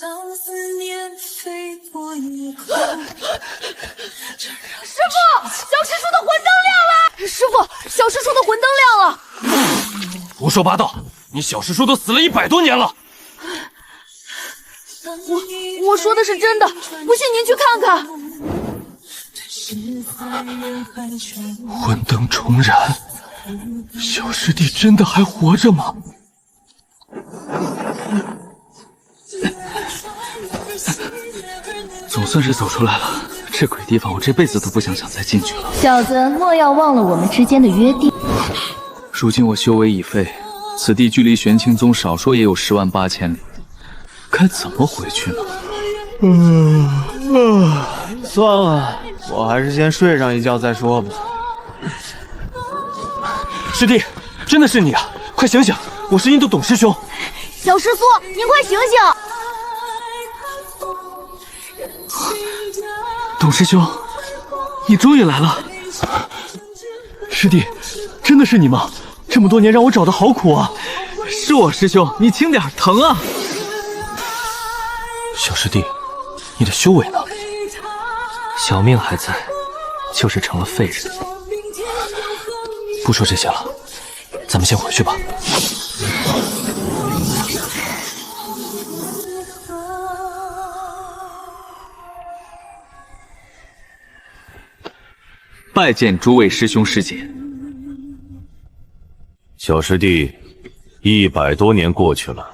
当思念飞过以后，师傅，小师叔的魂灯亮了！师傅，小师叔的魂灯亮了！胡说八道！你小师叔都死了100多年了。我说的是真的，不信您去看看。魂灯重燃，小师弟真的还活着吗？总算是走出来了，这鬼地方我这辈子都不想再进去了。小子，莫要忘了我们之间的约定。如今我修为已废，此地距离玄清宗少说也有108000里，该怎么回去呢？算了，我还是先睡上一觉再说吧。师弟，真的是你啊！快醒醒，我是印度董师兄。小师叔，您快醒醒！董师兄，你终于来了。师弟，真的是你吗？这么多年让我找的好苦啊！是我师兄，你轻点，疼啊！小师弟，你的修为呢？小命还在，就是成了废人。不说这些了，咱们先回去吧。拜见诸位师兄师姐。小师弟，100多年过去了，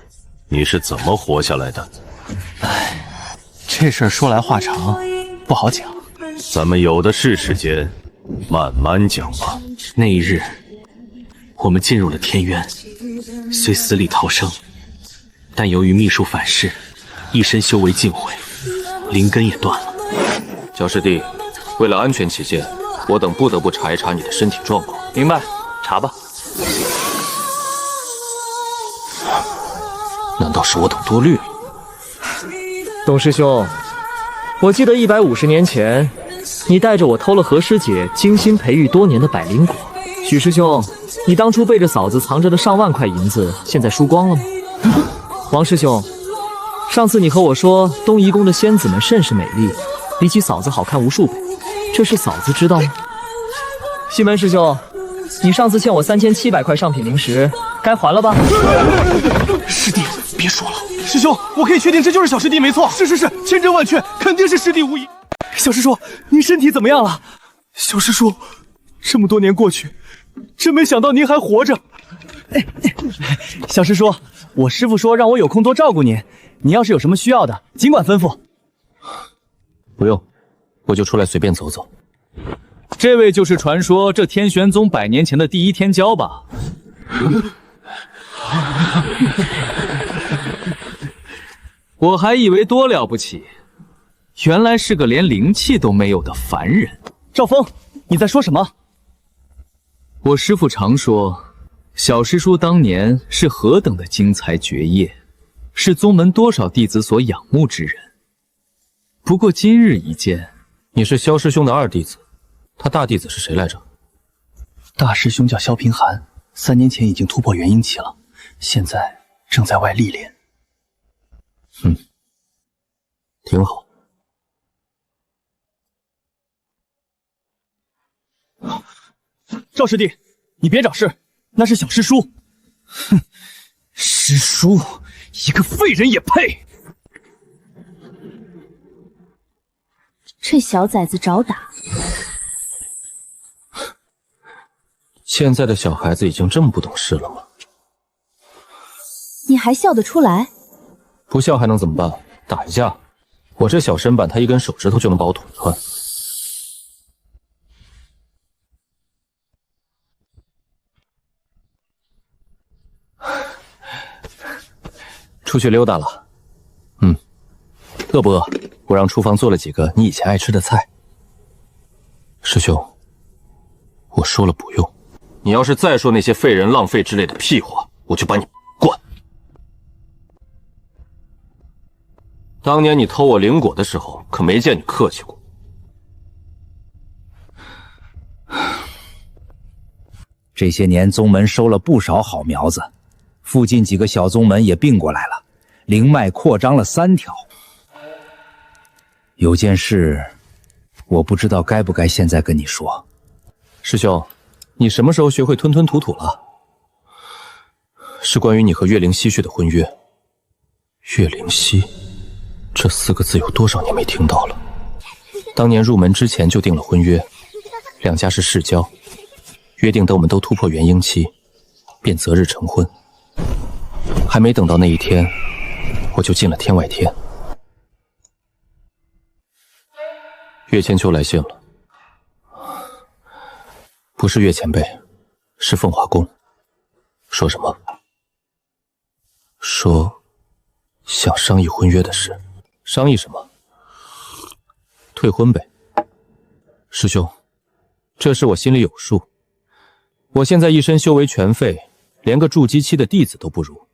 你是怎么活下来的？这事儿说来话长，不好讲。咱们有的是时间，慢慢讲吧。那一日，我们进入了天渊，虽死里逃生，但由于秘术反噬，一身修为尽毁，灵根也断了。小师弟，为了安全起见，我等不得不查一查你的身体状况。明白，查吧。难道是我等多虑了？董师兄，我记得150年前，你带着我偷了何师姐精心培育多年的百灵果。许师兄，你当初背着嫂子藏着的上万块银子，现在输光了吗？王师兄，上次你和我说东夷宫的仙子们甚是美丽，比起嫂子好看无数倍，这事嫂子知道吗？西门师兄，你上次欠我3700块上品灵石，该还了吧？师弟，别说了。师兄，我可以确定这就是小师弟没错。是，千真万确，肯定是师弟无疑。小师叔，您身体怎么样了？小师叔，这么多年过去，真没想到您还活着。小师叔，我师父说让我有空多照顾您，您要是有什么需要的，尽管吩咐。不用，我就出来随便走走。这位就是传说这天玄宗100年前的第一天骄吧？我还以为多了不起，原来是个连灵气都没有的凡人。赵峰，你在说什么？我师父常说，小师叔当年是何等的精才绝业，是宗门多少弟子所仰慕之人。不过今日一见，你是萧师兄的二弟子，他大弟子是谁来着？大师兄叫萧平寒，3年前已经突破元婴期了，现在正在外历练。挺好。赵师弟，你别找事，那是小师叔。哼，师叔，一个废人也配？这小崽子找打。现在的小孩子已经这么不懂事了吗？你还笑得出来？不笑还能怎么办？打一架，我这小身板，他一根手指头就能把我捅穿。出去溜达了。饿不饿？我让厨房做了几个你以前爱吃的菜。师兄，我说了不用。你要是再说那些废人浪费之类的屁话，我就把你灌。当年你偷我灵果的时候，可没见你客气过。这些年宗门收了不少好苗子，附近几个小宗门也并过来了，灵脉扩张了3条。有件事，我不知道该不该现在跟你说。师兄，你什么时候学会吞吞吐吐了？是关于你和岳灵溪续的婚约。岳灵溪，这4个字有多少年没听到了？当年入门之前就定了婚约，两家是世交，约定等我们都突破元婴期，便择日成婚。还没等到那一天，我就进了天外天。岳千秋来信了，不是岳前辈，是凤华宫。说什么？说想商议婚约的事。商议什么？退婚呗。师兄，这事我心里有数。我现在一身修为全废，连个筑基期的弟子都不如，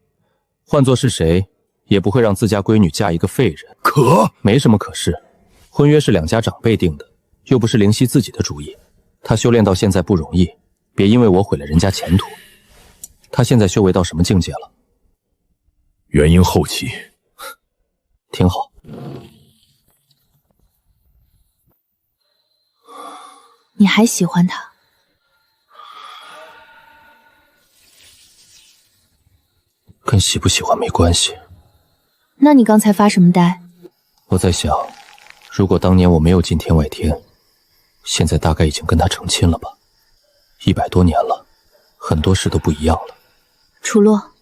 换作是谁也不会让自家闺女嫁一个废人。没什么可是，婚约是两家长辈定的，又不是灵溪自己的主意。她修炼到现在不容易，别因为我毁了人家前途。她现在修为到什么境界了？元婴后期。挺好。你还喜欢他？跟喜不喜欢没关系。那你刚才发什么呆？我在想，如果当年我没有进天外天，现在大概已经跟他成亲了吧？100多年了，很多事都不一样了。楚洛，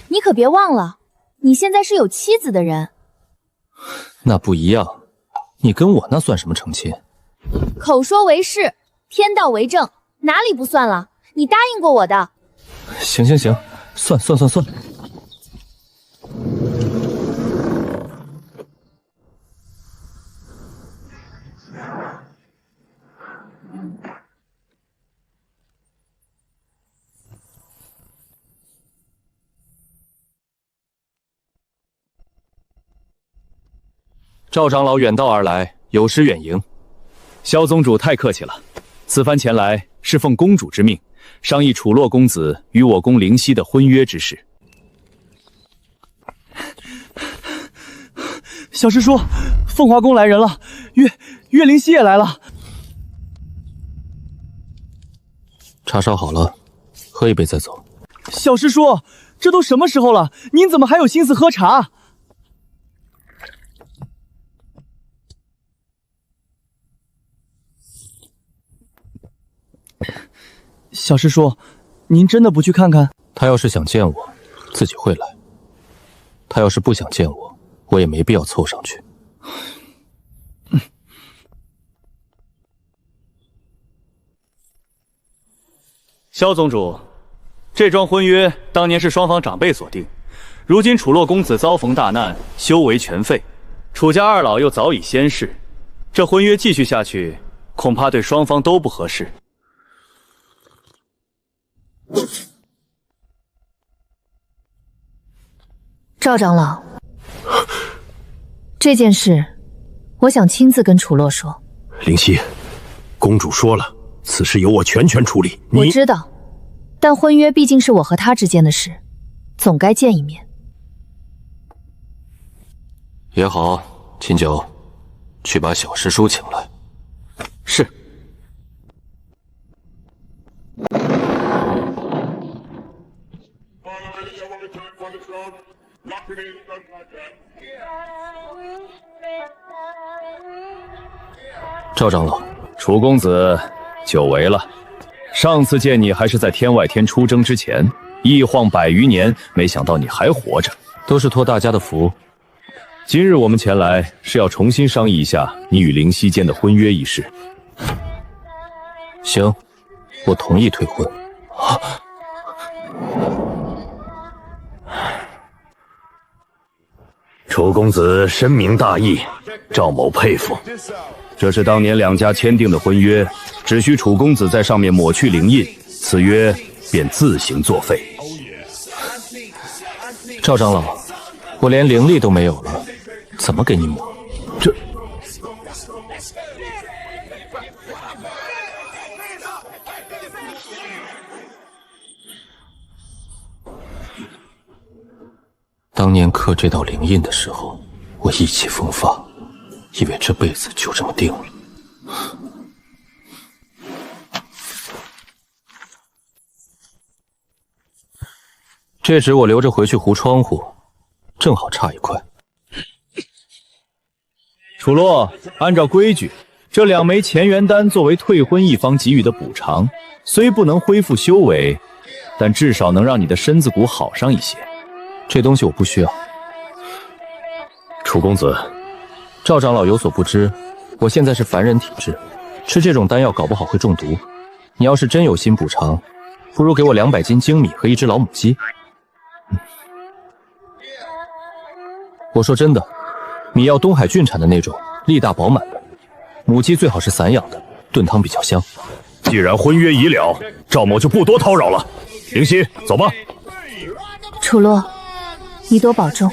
你可别忘了，你现在是有妻子的人。那不一样，你跟我那算什么成亲？口说为是，天道为证，哪里不算了？你答应过我的。行，算。赵长老远道而来，有失远迎。萧宗主太客气了，此番前来是奉公主之命，商议楚洛公子与我宫灵溪的婚约之事。小师叔，凤华宫来人了，岳灵溪也来了。茶烧好了，喝一杯再走。小师叔，这都什么时候了，您怎么还有心思喝茶？小师叔，您真的不去看看？他要是想见我，自己会来；他要是不想见我，我也没必要凑上去。萧宗主，这桩婚约当年是双方长辈所定，如今楚洛公子遭逢大难，修为全废，楚家二老又早已仙逝，这婚约继续下去，恐怕对双方都不合适。赵长老，这件事我想亲自跟楚洛说。灵溪，公主说了，此事由我全权处理。我知道，但婚约毕竟是我和他之间的事，总该见一面。也好，秦九，去把小师叔请来。是。赵长老，楚公子久违了。上次见你还是在天外天出征之前，一晃100余年，没想到你还活着，都是托大家的福。今日我们前来是要重新商议一下你与灵溪间的婚约一事。行，我同意退婚。楚公子深明大义，赵某佩服。这是当年两家签订的婚约，只需楚公子在上面抹去灵印，此约便自行作废。赵长老，我连灵力都没有了，怎么给你抹？这……当年刻这道灵印的时候，我意气风发，以为这辈子就这么定了。这纸我留着回去糊窗户，正好差一块。楚洛，按照规矩，这2枚乾元丹作为退婚一方给予的补偿，虽不能恢复修为，但至少能让你的身子骨好上一些。这东西我不需要。楚公子，赵长老有所不知，我现在是凡人体质，吃这种丹药搞不好会中毒。你要是真有心补偿，不如给我200斤精米和1只老母鸡。我说真的，米要东海郡产的那种，力大饱满的；母鸡最好是散养的，炖汤比较香。既然婚约已了，赵某就不多叨扰了。灵犀，走吧。楚洛，你多保重。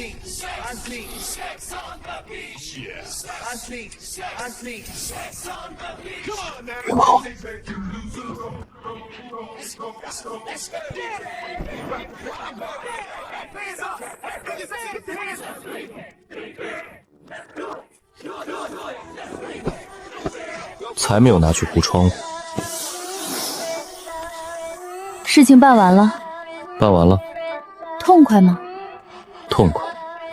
云浩，才没有拿去糊窗户。事情办完了？办完了。痛快吗？痛快。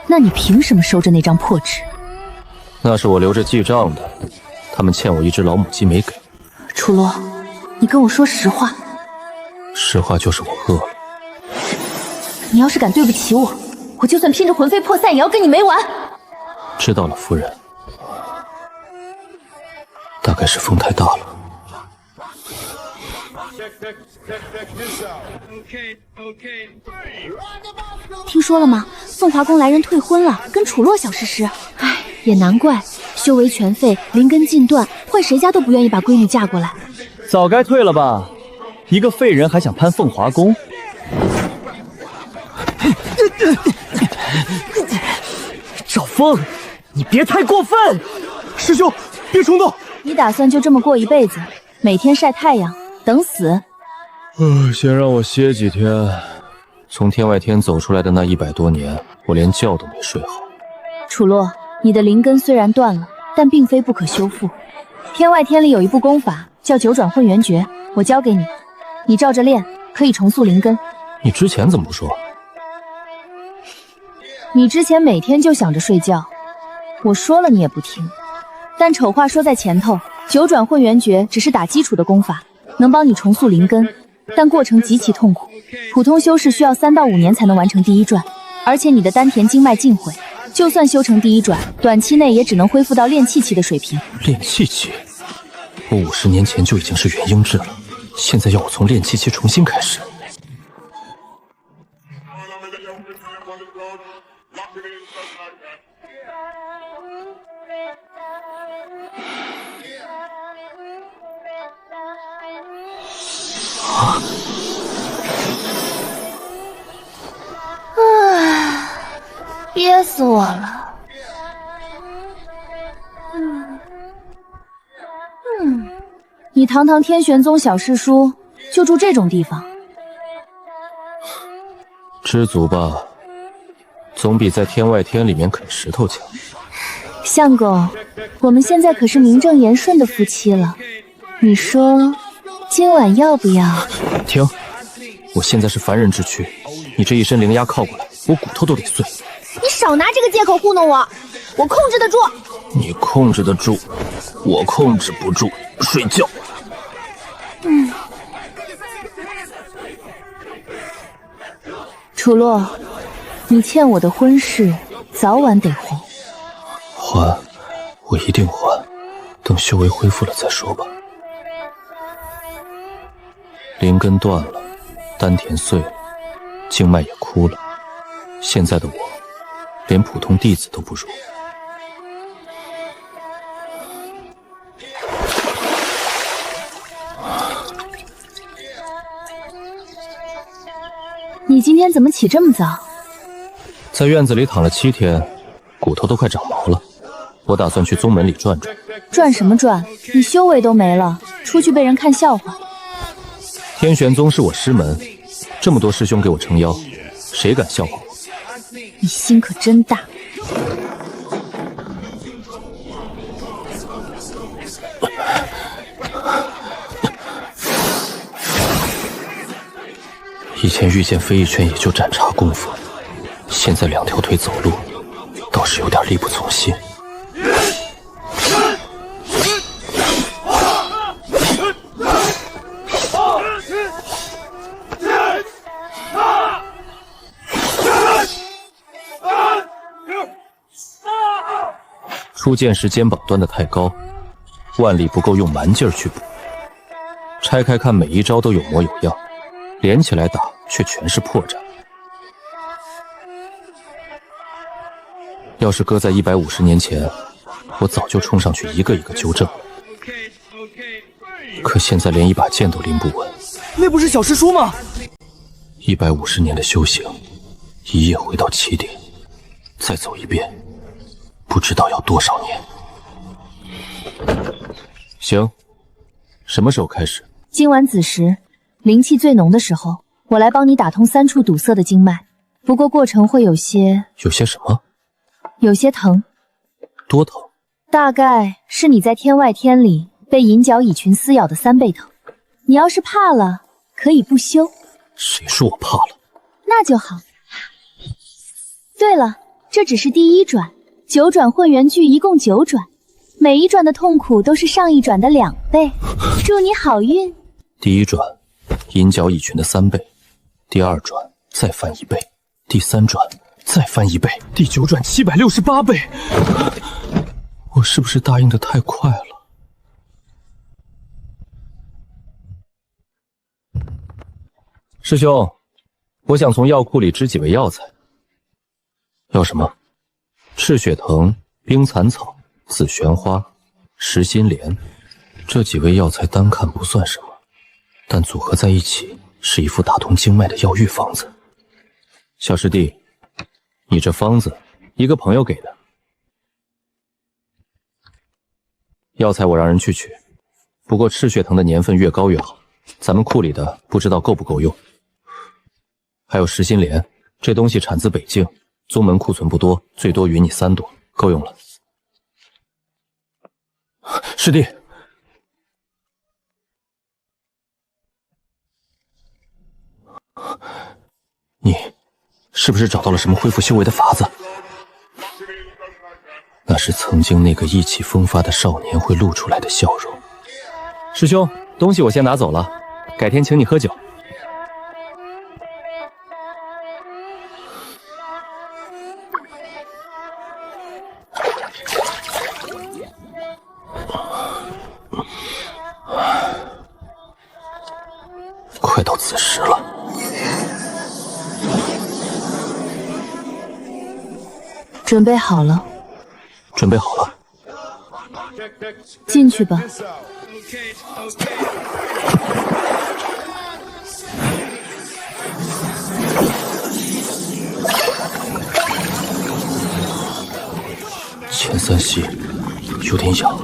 那你凭什么收着那张破纸？那是我留着记账的，他们欠我1只老母鸡没给。楚洛，你跟我说实话。实话就是我饿了。你要是敢对不起我，我就算拼着魂飞魄散也要跟你没完。知道了，夫人。大概是风太大了。听说了吗？凤华宫来人退婚了，跟楚洛小诗诗。唉，也难怪，修为全废，灵根尽断，换谁家都不愿意把闺女嫁过来。早该退了吧？一个废人还想攀凤华宫？赵峰，你别太过分！师兄，别冲动。你打算就这么过一辈子，每天晒太阳，等死？先让我歇几天。从天外天走出来的那100多年，我连觉都没睡好。楚洛，你的灵根虽然断了，但并非不可修复。天外天里有一部功法叫九转混元诀，我教给你，你照着练，可以重塑灵根。你之前怎么不说？你之前每天就想着睡觉，我说了你也不听。但丑话说在前头，九转混元诀只是打基础的功法，能帮你重塑灵根，但过程极其痛苦。普通修士需要3到5年才能完成第1转，而且你的丹田经脉尽毁，就算修成第1转，短期内也只能恢复到炼气期的水平。炼气期？我50年前就已经是元婴制了，现在要我从炼气期重新开始。憋死我了。你堂堂天玄宗小师叔，就住这种地方？知足吧，总比在天外天里面啃石头强。相公，我们现在可是名正言顺的夫妻了，你说今晚要不要？停！我现在是凡人之躯，你这一身灵压靠过来，我骨头都得碎。你少拿这个借口糊弄我，我控制得住。你控制得住，我控制不住。睡觉。楚洛，你欠我的婚事早晚得还。还，我一定还，等修为恢复了再说吧。灵根断了，丹田碎了，经脉也枯了，现在的我连普通弟子都不如。你今天怎么起这么早？在院子里躺了7天，骨头都快长毛了。我打算去宗门里转转。转什么转？你修为都没了，出去被人看笑话。天玄宗是我师门，这么多师兄给我撑腰，谁敢笑话我？你心可真大。以前遇见飞一拳也就斩茶功夫，现在2条腿走路，倒是有点力不从心。出剑时肩膀端得太高，腕力不够用蛮劲儿去补。拆开看，每一招都有模有样，连起来打却全是破绽。要是搁在150年前，我早就冲上去一个一个纠正了。可现在连一把剑都拎不稳。那不是小师叔吗？150年的修行，一夜回到起点，再走一遍，不知道要多少年。行，什么时候开始？今晚子时，灵气最浓的时候，我来帮你打通3处堵塞的经脉。不过过程会有些……有些什么？有些疼。多疼？大概是你在天外天里被银角蚁群撕咬的3倍疼。你要是怕了，可以不修。谁说我怕了？那就好。对了，这只是第1转，9转混元诀一共9转，每一转的痛苦都是上一转的2倍。祝你好运。第1转，银角蚁群的3倍；第2转再翻1倍；第3转再翻1倍；第9转768倍。我是不是答应的太快了？师兄，我想从药库里支几味药材。要什么？赤血藤、冰蚕草、紫旋花、石心莲，这几味药材单看不算什么，但组合在一起是一副打通经脉的药浴方子。小师弟，你这方子一个朋友给的，药材我让人去取，不过赤血藤的年份越高越好，咱们库里的不知道够不够用。还有石心莲，这东西产自北境，宗门库存不多，最多允你3朵，够用了。师弟，你是不是找到了什么恢复修为的法子？那是曾经那个意气风发的少年会露出来的笑容。师兄，东西我先拿走了，改天请你喝酒。快到子时了。准备好了？准备好了。进去吧。前3息有点痒。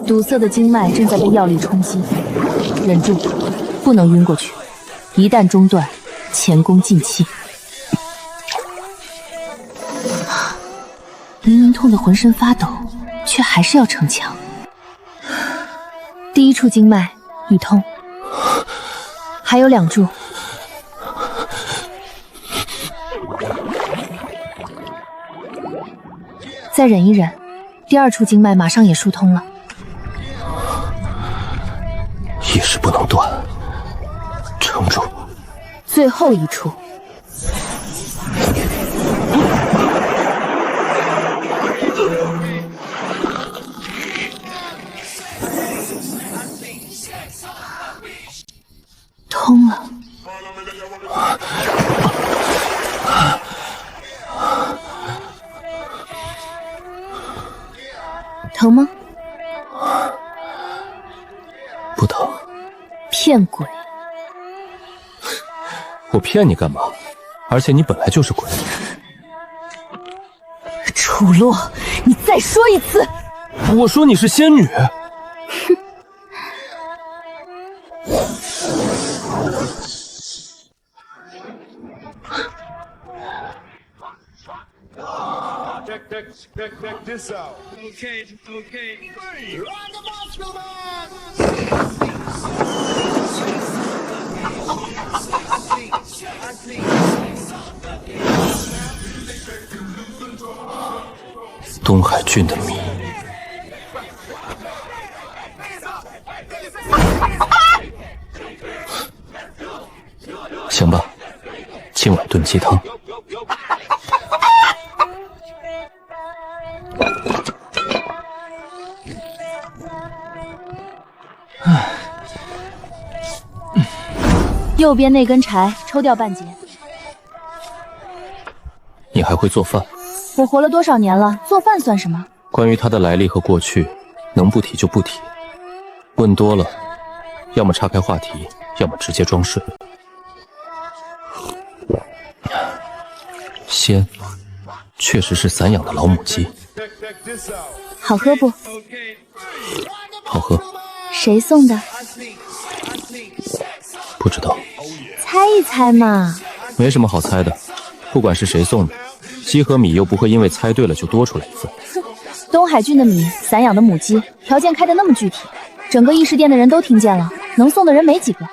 堵塞的经脉正在被药力冲击，忍住，不能晕过去。一旦中断，前功尽弃。明明痛得浑身发抖，却还是要逞强。第1处经脉已通，还有2处。再忍一忍，第2处经脉马上也疏通了。一时不能断，撑住。最后1处。通了。疼吗？不疼。骗鬼！我骗你干嘛？而且你本来就是鬼。楚洛，你再说一次！我说你是仙女。东海郡的谜。行吧，今晚炖鸡汤。右边那根柴抽掉半截。你还会做饭？我活了多少年了，做饭算什么？关于他的来历和过去，能不提就不提。问多了，要么岔开话题，要么直接装睡。鲜，确实是散养的老母鸡。好喝不？好喝。谁送的？不知道。猜一猜嘛。没什么好猜的，不管是谁送的，鸡和米又不会因为猜对了就多出来一份。东海郡的米，散养的母鸡，条件开得那么具体，整个异世店的人都听见了，能送的人没几个。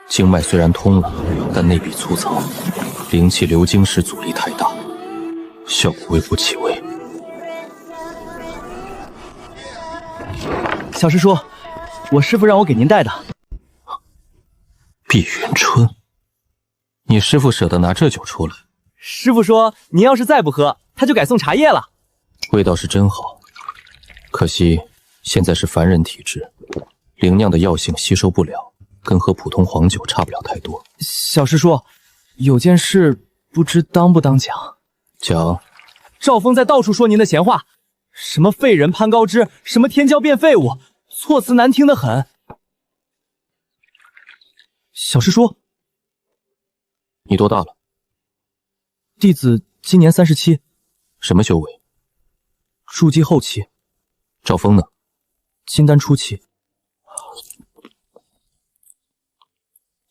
经脉虽然通了，但内壁粗糙，灵气流经时阻力太大，效果微乎其微。小师叔，我师傅让我给您带的。碧云春，你师傅舍得拿这酒出来？师傅说，您要是再不喝，他就改送茶叶了。味道是真好，可惜现在是凡人体质，灵酿的药性吸收不了，跟喝普通黄酒差不了太多。小师叔，有件事不知当不当讲？讲。赵峰在到处说您的闲话，什么废人攀高枝，什么天骄变废物，措辞难听得很。小师叔，你多大了？弟子今年37。什么修为？筑基后期。赵峰呢？金丹初期。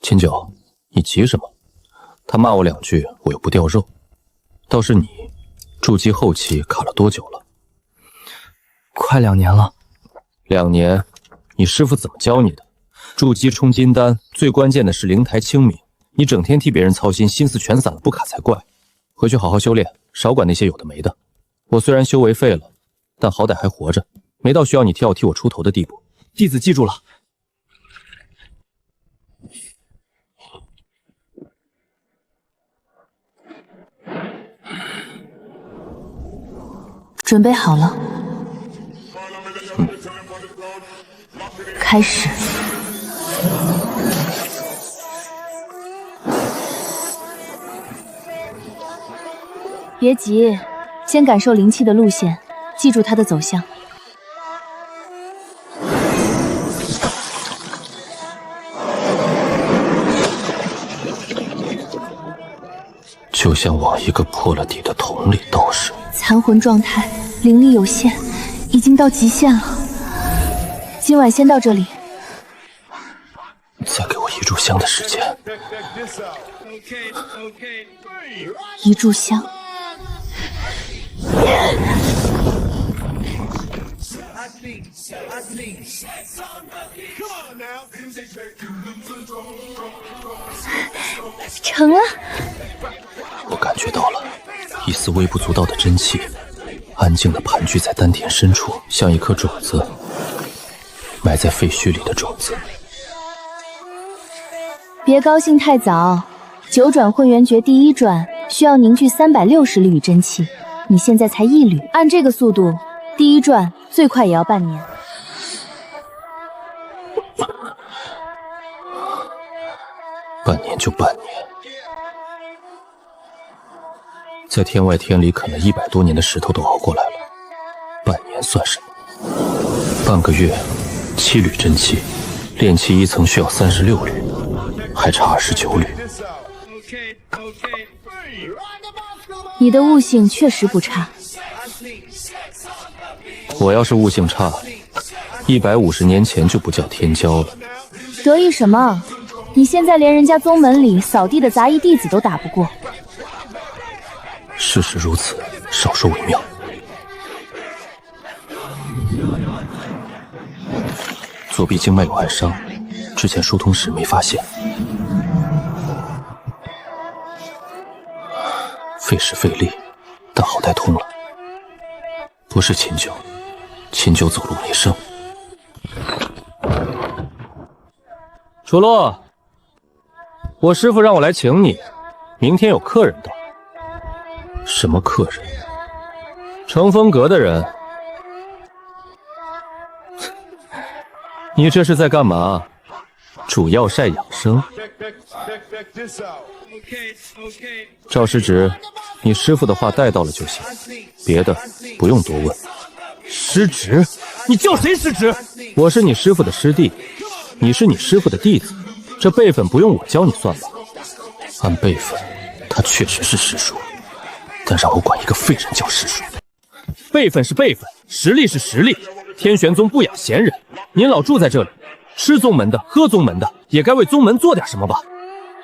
秦九，你急什么？他骂我2句，我又不掉肉。倒是你，筑基后期卡了多久了？快2年了。2年？你师傅怎么教你的？筑基冲金丹，最关键的是灵台清明。你整天替别人操心，心思全散了不卡才怪。回去好好修炼，少管那些有的没的。我虽然修为废了，但好歹还活着，没到需要你替我出头的地步。弟子记住了。准备好了。开始。别急，先感受灵气的路线，记住它的走向。就像往一个破了底的桶里倒水。残魂状态，灵力有限，已经到极限了。今晚先到这里。再给我1炷香的时间。1炷香。成了。我感觉到了一丝微不足道的真气，安静地盘踞在丹田深处，像一颗种子，埋在废墟里的种子。别高兴太早，9转混元诀第1转需要凝聚360缕真气，你现在才1缕，按这个速度，第1转最快也要半年。半年就半年，在天外天里啃了100多年的石头都熬过来了，半年算什么？半个月7缕真气，炼气1层需要36缕，还差29缕。你的悟性确实不差。我要是悟性差，150年前就不叫天骄了。得意什么？你现在连人家宗门里扫地的杂役弟子都打不过。事实如此，少说为妙。左臂经脉有暗伤，之前疏通时没发现，费时费力，但好歹通了。不是秦九，秦九走路没声。楚洛，我师父让我来请你，明天有客人到。什么客人？乘风阁的人。你这是在干嘛？煮药晒养生。赵师侄，你师父的话带到了就行，别的不用多问。师侄？你叫谁师侄？我是你师父的师弟，你是你师父的弟子，这辈分不用我教你算吧。按辈分，他确实是师叔，但让我管一个废人叫师叔。辈分是辈分，实力是实力。天玄宗不养闲人，您老住在这里，吃宗门的，喝宗门的，也该为宗门做点什么吧。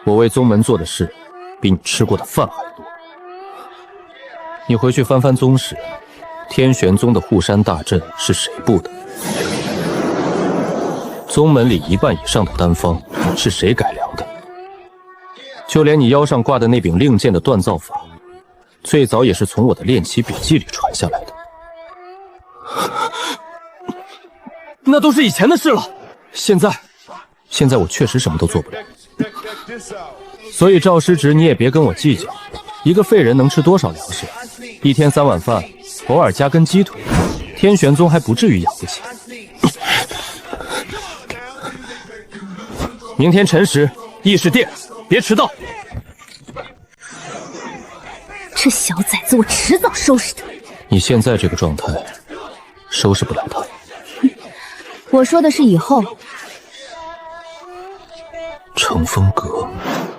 我为宗门做的事，比你吃过的饭还多。你回去翻翻宗史，天玄宗的护山大阵是谁布的？宗门里1半以上的丹方是谁改良的？就连你腰上挂的那柄令箭的锻造法，最早也是从我的练习笔记里传下来的。那都是以前的事了，现在我确实什么都做不了。所以赵师侄，你也别跟我计较，一个废人能吃多少粮食？1天3碗饭，偶尔加根鸡腿，天玄宗还不至于养不起。明天辰时，议事殿，别迟到。这小崽子，我迟早收拾他。你现在这个状态，收拾不了他。我说的是以后。乘风阁，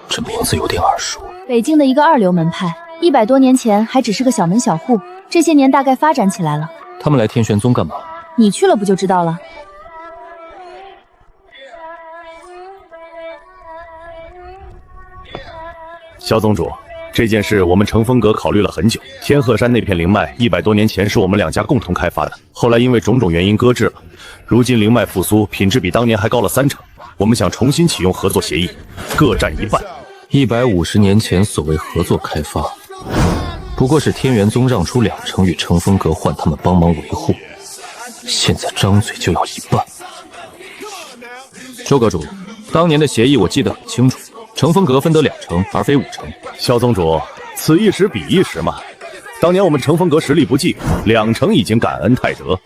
这名字有点耳熟。北京的一个二流门派，100多年前还只是个小门小户，这些年大概发展起来了。他们来天玄宗干嘛？你去了不就知道了。萧宗主，这件事我们乘风阁考虑了很久。天鹤山那片灵脉100多年前是我们2家共同开发的，后来因为种种原因搁置了。如今灵脉复苏，品质比当年还高了3成。我们想重新启用合作协议，各占1半。150年前所谓合作开发，不过是天元宗让出2成与乘风阁换他们帮忙维护，现在张嘴就要1半。周阁主，当年的协议我记得很清楚，乘风阁分得2成，而非5成。萧宗主，此一时彼一时嘛。当年我们乘风阁实力不济，2成已经感恩泰德，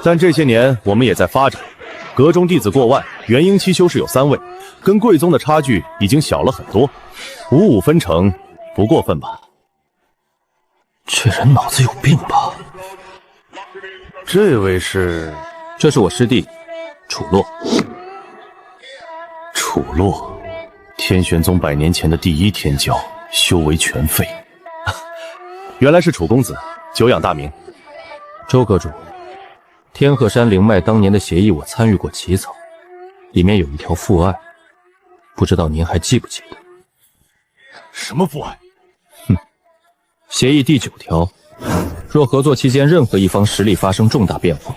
但这些年我们也在发展。阁中弟子过万，元婴期修士有3位，跟贵宗的差距已经小了很多，5-5分成不过分吧？这人脑子有病吧？这位是？这是我师弟楚洛。楚洛，天玄宗100年前的第1天骄，修为全废。原来是楚公子，久仰大名。周阁主，天鹤山灵脉当年的协议我参与过起草，里面有一条附案，不知道您还记不记得？什么附案？协议第9条，若合作期间任何一方实力发生重大变化，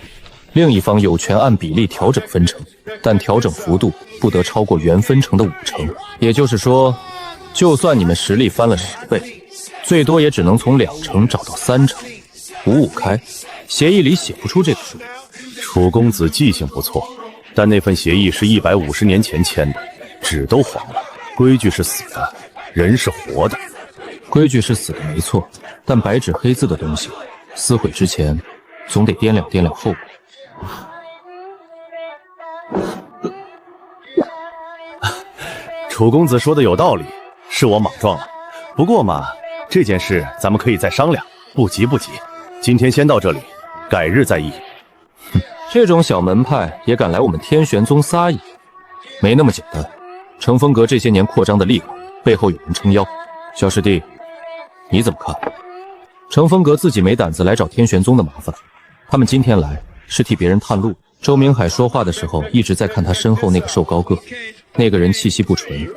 另一方有权按比例调整分成，但调整幅度不得超过原分成的5成。也就是说，就算你们实力翻了10倍，最多也只能从2成涨到3成，5-5开。协议里写不出这个数。楚公子记性不错，但那份协议是150年前签的，纸都黄了。规矩是死的，人是活的。规矩是死的没错，但白纸黑字的东西，撕毁之前总得掂量掂量后果。楚公子说的有道理，是我莽撞了。不过嘛，这件事咱们可以再商量，不急不急。今天先到这里，改日再议。这种小门派也敢来我们天玄宗撒野，没那么简单。乘风阁这些年扩张的厉害，背后有人撑腰。小师弟，你怎么看？乘风阁自己没胆子来找天玄宗的麻烦，他们今天来是替别人探路。周明海说话的时候一直在看他身后那个瘦高个，那个人气息不纯，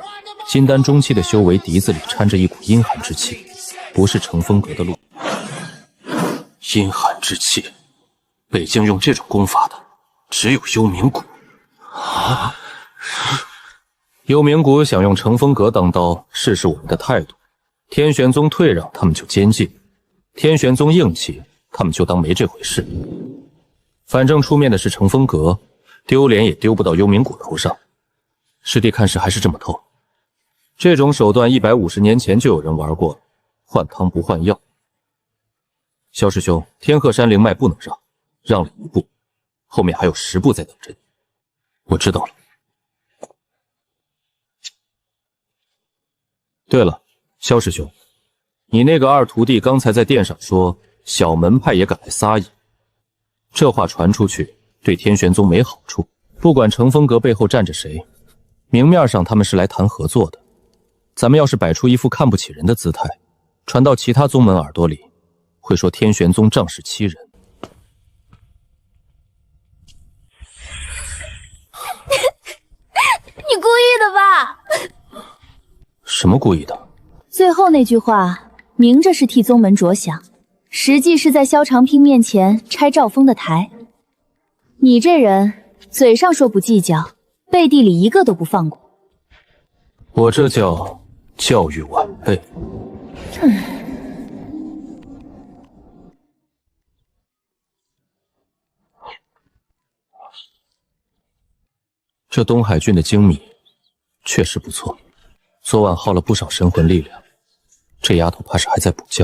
金丹中期的修为，笛子里掺着一股阴寒之气。不是乘风阁的路。阴寒之气，北境用这种功法的只有幽冥谷。幽冥谷想用乘风阁当刀试试我们的态度，天玄宗退让他们就监禁，天玄宗硬气他们就当没这回事。反正出面的是乘风阁，丢脸也丢不到幽冥谷头上。师弟看事还是这么透，这种手段150年前就有人玩过，换汤不换药。萧师兄，天鹤山灵脉不能让，让了一步，后面还有10步在等着你。我知道了。对了，萧师兄，你那个二徒弟刚才在殿上说小门派也敢来撒野，这话传出去对天玄宗没好处。不管乘风阁背后站着谁，明面上他们是来谈合作的，咱们要是摆出一副看不起人的姿态，传到其他宗门耳朵里，会说天玄宗仗势欺人。你故意的吧？什么故意的？最后那句话明着是替宗门着想，实际是在萧长拼面前拆赵峰的台。你这人嘴上说不计较，背地里一个都不放过。我这叫教育晚辈。这东海郡的精米确实不错，昨晚耗了不少神魂力量，这丫头怕是还在补觉。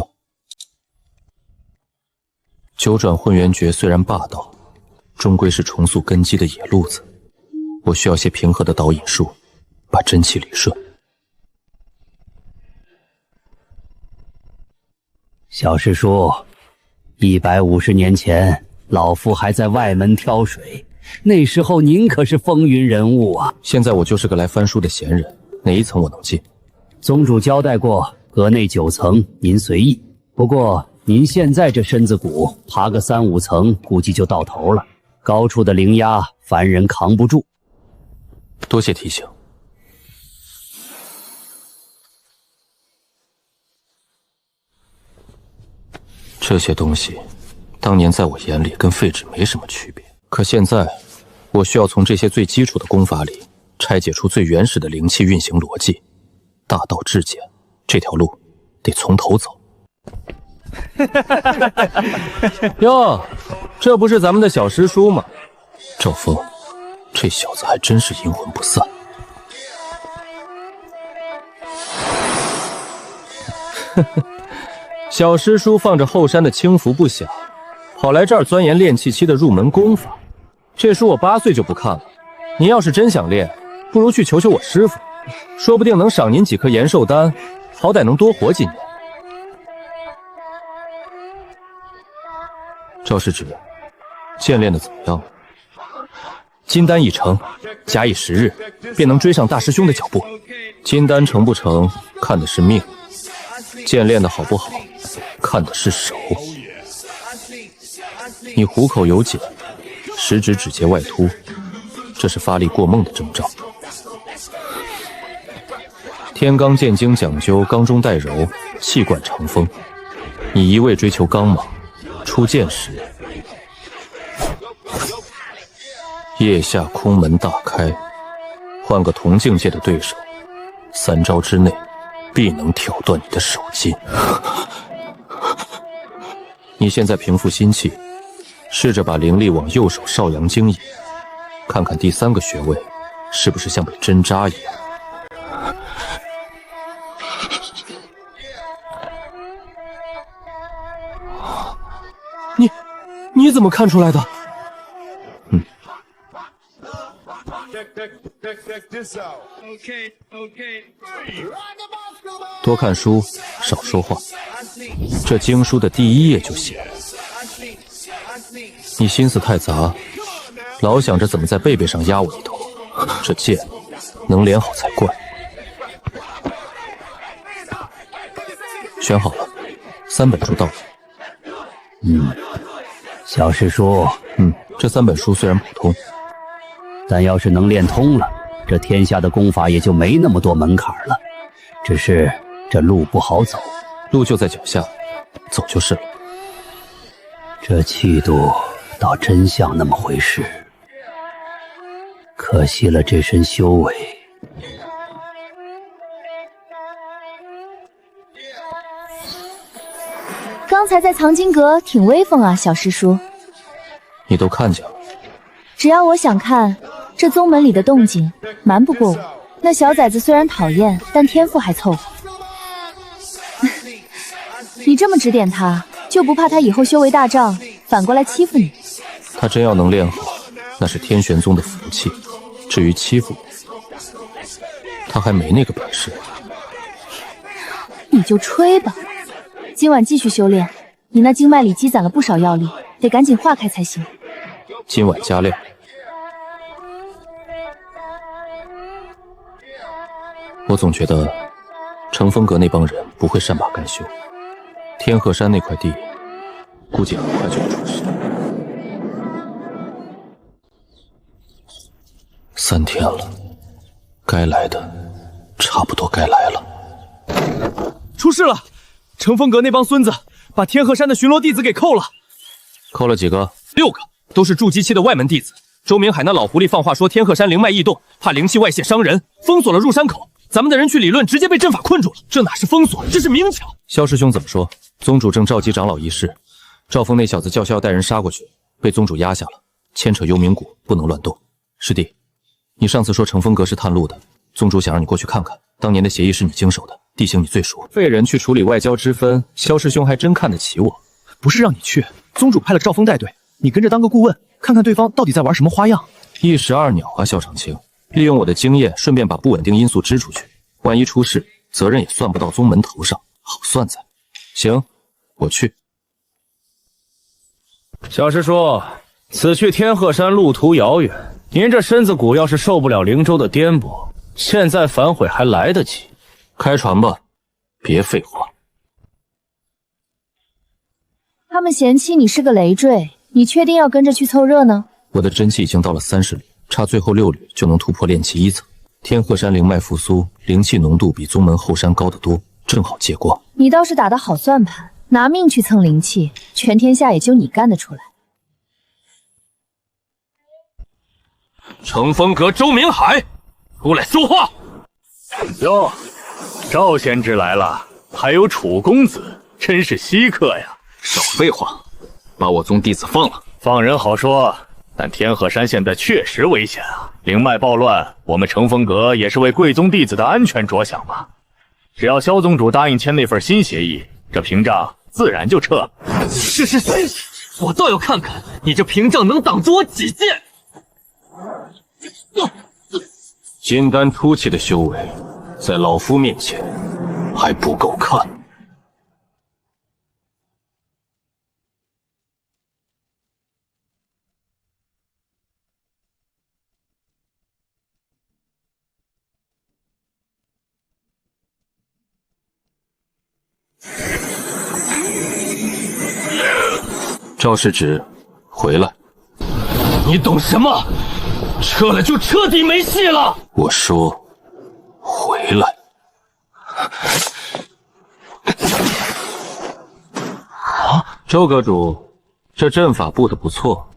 九转混元诀虽然霸道，终归是重塑根基的野路子，我需要些平和的导引术，把真气理顺。小师叔，150年前，老夫还在外门挑水，那时候您可是风云人物啊！现在我就是个来翻书的闲人，哪一层我能进？宗主交代过，阁内9层，您随意。不过您现在这身子骨，爬个3、5层，估计就到头了。高处的灵压，凡人扛不住。多谢提醒。这些东西，当年在我眼里跟废纸没什么区别。可现在，我需要从这些最基础的功法里拆解出最原始的灵气运行逻辑。大道至简，这条路得从头走。哟，这不是咱们的小师叔吗？赵峰，这小子还真是阴魂不散。小师叔放着后山的轻浮不响，跑来这儿钻研练气期的入门功法。这书我8岁就不看了，您要是真想练，不如去求求我师傅，说不定能赏您几颗延寿丹，好歹能多活几年。赵师侄，剑练得怎么样了？金丹已成，假以时日，便能追上大师兄的脚步。金丹成不成，看的是命；剑练得好不好，看的是手。你虎口有茧，食指指节外凸，这是发力过猛的征兆。天罡剑经讲究刚中带柔，气贯长风。你一味追求刚莽，出剑时，腋下空门大开，换个同境界的对手，3招之内必能挑断你的手筋。你现在平复心气，试着把灵力往右手少阳经引，看看第3个穴位是不是像被针扎一样。你怎么看出来的？多看书，少说话。这经书的第1页就写了。你心思太杂，老想着怎么在背背上压我一头，这剑能连好才怪。选好了，3本书到了。小师叔，这3本书虽然普通，但要是能练通了，这天下的功法也就没那么多门槛了。只是这路不好走，路就在脚下，走就是了。这气度倒真像那么回事，可惜了这身修为。刚才在藏经阁挺威风啊，小师叔。你都看见了。只要我想看，这宗门里的动静瞒不过我。那小崽子虽然讨厌，但天赋还凑合。你这么指点他，就不怕他以后修为大涨，反过来欺负你？他真要能练好，那是天玄宗的福气。至于欺负我，他还没那个本事。你就吹吧。今晚继续修炼，你那经脉里积攒了不少药力，得赶紧化开才行。今晚加料。我总觉得乘风阁那帮人不会善罢甘休，天鹤山那块地估计很快就会出事。3天了，该来的差不多该来了。出事了！乘风阁那帮孙子把天鹤山的巡逻弟子给扣了。扣了几个？6个，都是筑基期的外门弟子。周明海那老狐狸放话说天鹤山灵脉异动，怕灵气外泄伤人，封锁了入山口。咱们的人去理论，直接被阵法困住了。这哪是封锁，这是明抢。萧师兄怎么说？宗主正召集长老议事，赵峰那小子叫嚣要带人杀过去，被宗主压下了，牵扯幽冥谷，不能乱动。师弟，你上次说乘风阁是探路的，宗主想让你过去看看，当年的协议是你经手的，地形你最熟。废人去处理外交之分，萧师兄还真看得起我。不是让你去，宗主派了赵峰带队，你跟着当个顾问，看看对方到底在玩什么花样。一石二鸟啊，萧长青。利用我的经验，顺便把不稳定因素支出去，万一出事，责任也算不到宗门头上，好算在。行，我去。小师叔，此去天鹤山路途遥远，您这身子骨要是受不了灵州的颠簸，现在反悔还来得及。开船吧，别废话。他们嫌弃你是个累赘，你确定要跟着去凑热闹？我的真气已经到了30缕。差最后6缕就能突破炼气1层。天鹤山灵脉复苏，灵气浓度比宗门后山高得多，正好借光。你倒是打得好算盘，拿命去蹭灵气，全天下也就你干得出来。乘风阁周明海，出来说话！哟，赵先知来了，还有楚公子，真是稀客呀！少废话，把我宗弟子放了。放人好说。但天鹤山现在确实危险啊！灵脉暴乱，我们乘风阁也是为贵宗弟子的安全着想嘛。只要萧宗主答应签那份新协议，这屏障自然就撤了。是，我倒要看看你这屏障能挡住我几剑！金丹初期的修为，在老夫面前还不够看。赵世芷，回来！你懂什么？撤了就彻底没戏了！我说，回来！啊，周阁主，这阵法布得不错，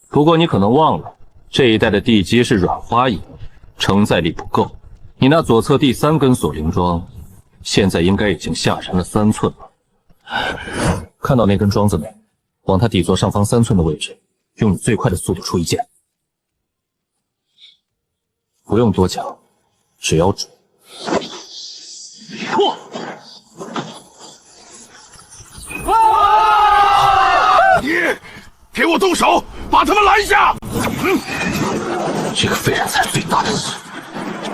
不过你可能忘了，这一带的地基是软花营，承载力不够。你那左侧第3根锁灵桩，现在应该已经下沉了3寸了。看到那根桩子没？往它底座上方3寸的位置，用你最快的速度出一剑。不用多讲，只要准。破！你给我动手，把他们拦下！这个废人才是最大的事，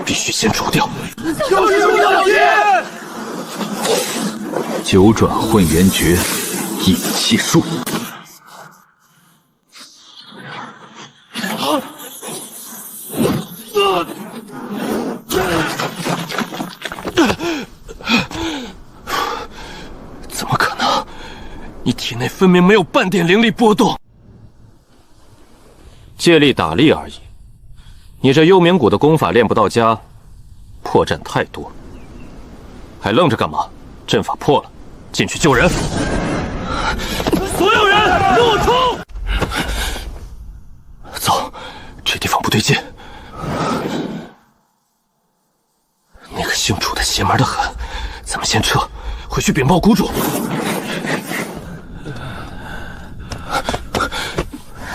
必须先除掉。就是小心！九转混元诀，引气术。怎么可能？你体内分明没有半点灵力波动，借力打力而已。你这幽冥谷的功法练不到家，破绽太多，还愣着干嘛？阵法破了，进去救人。所有人，跟我冲！走，这地方不对劲。那个姓楚的邪门的很，咱们先撤，回去禀报谷主。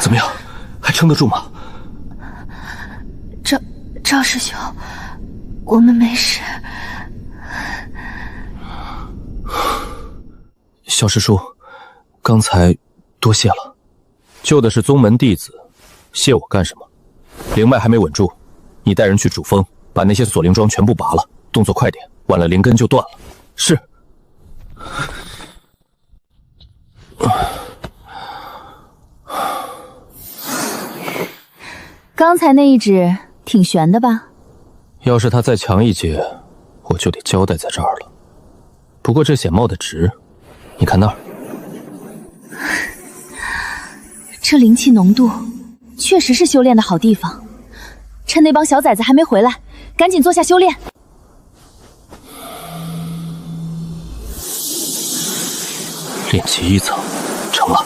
怎么样，还撑得住吗？赵师兄，我们没事。小师叔，刚才多谢了。救的是宗门弟子，谢我干什么？灵脉还没稳住，你带人去主峰，把那些锁灵桩全部拔了，动作快点，晚了灵根就断了。是。刚才那一指挺悬的吧？要是他再强一截，我就得交代在这儿了。不过这显冒的直，你看那儿，这灵气浓度确实是修炼的好地方。趁那帮小崽子还没回来，赶紧坐下修炼。炼气1层，成了。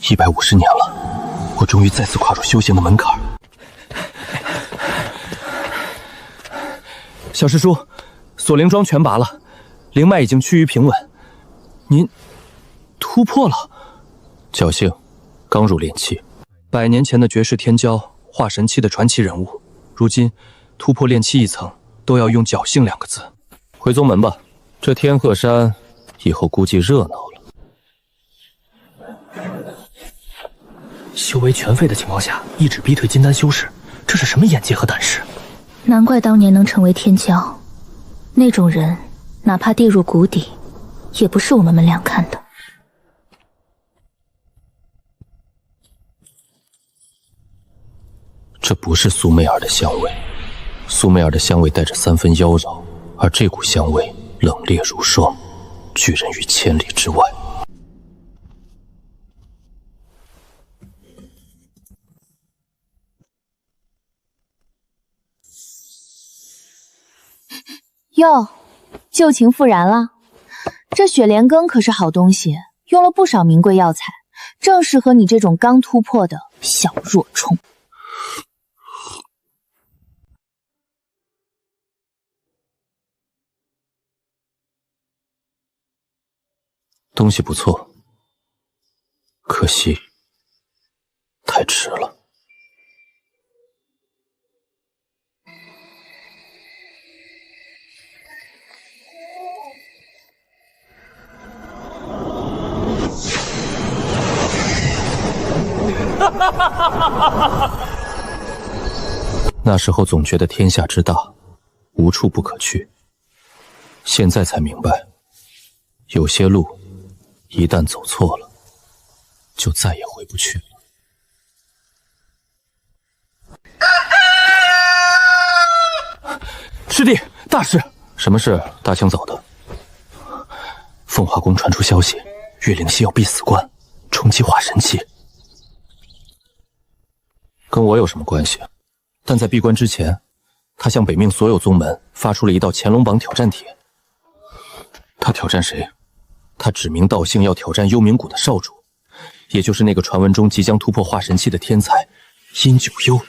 150年了，我终于再次跨入修行的门槛。小师叔，锁灵桩全拔了，灵脉已经趋于平稳。您突破了？侥幸，刚入炼气。100年前的绝世天骄，化神期的传奇人物，如今突破炼气1层，都要用侥幸2个字。回宗门吧，这天鹤山以后估计热闹了。修为全废的情况下，一指逼退金丹修士，这是什么眼界和胆识？难怪当年能成为天骄，那种人哪怕跌入谷底，也不是我们门两看的。这不是苏媚儿的香味，苏媚儿的香味带着3分妖娆，而这股香味冷冽如霜，拒人于千里之外。哟，旧情复燃了。这雪莲根可是好东西，用了不少名贵药材，正适合你这种刚突破的小弱虫。东西不错，可惜太迟了。那时候总觉得天下之大，无处不可去。现在才明白，有些路一旦走错了，就再也回不去了。师弟，大事！什么事？大清早的。凤华宫传出消息，岳灵溪要闭死关，冲击化神期。跟我有什么关系？但在闭关之前，他向北冥所有宗门发出了一道乾隆榜挑战帖。他挑战谁？他指名道姓要挑战幽冥谷的少主，也就是那个传闻中即将突破化神期的天才殷九幽。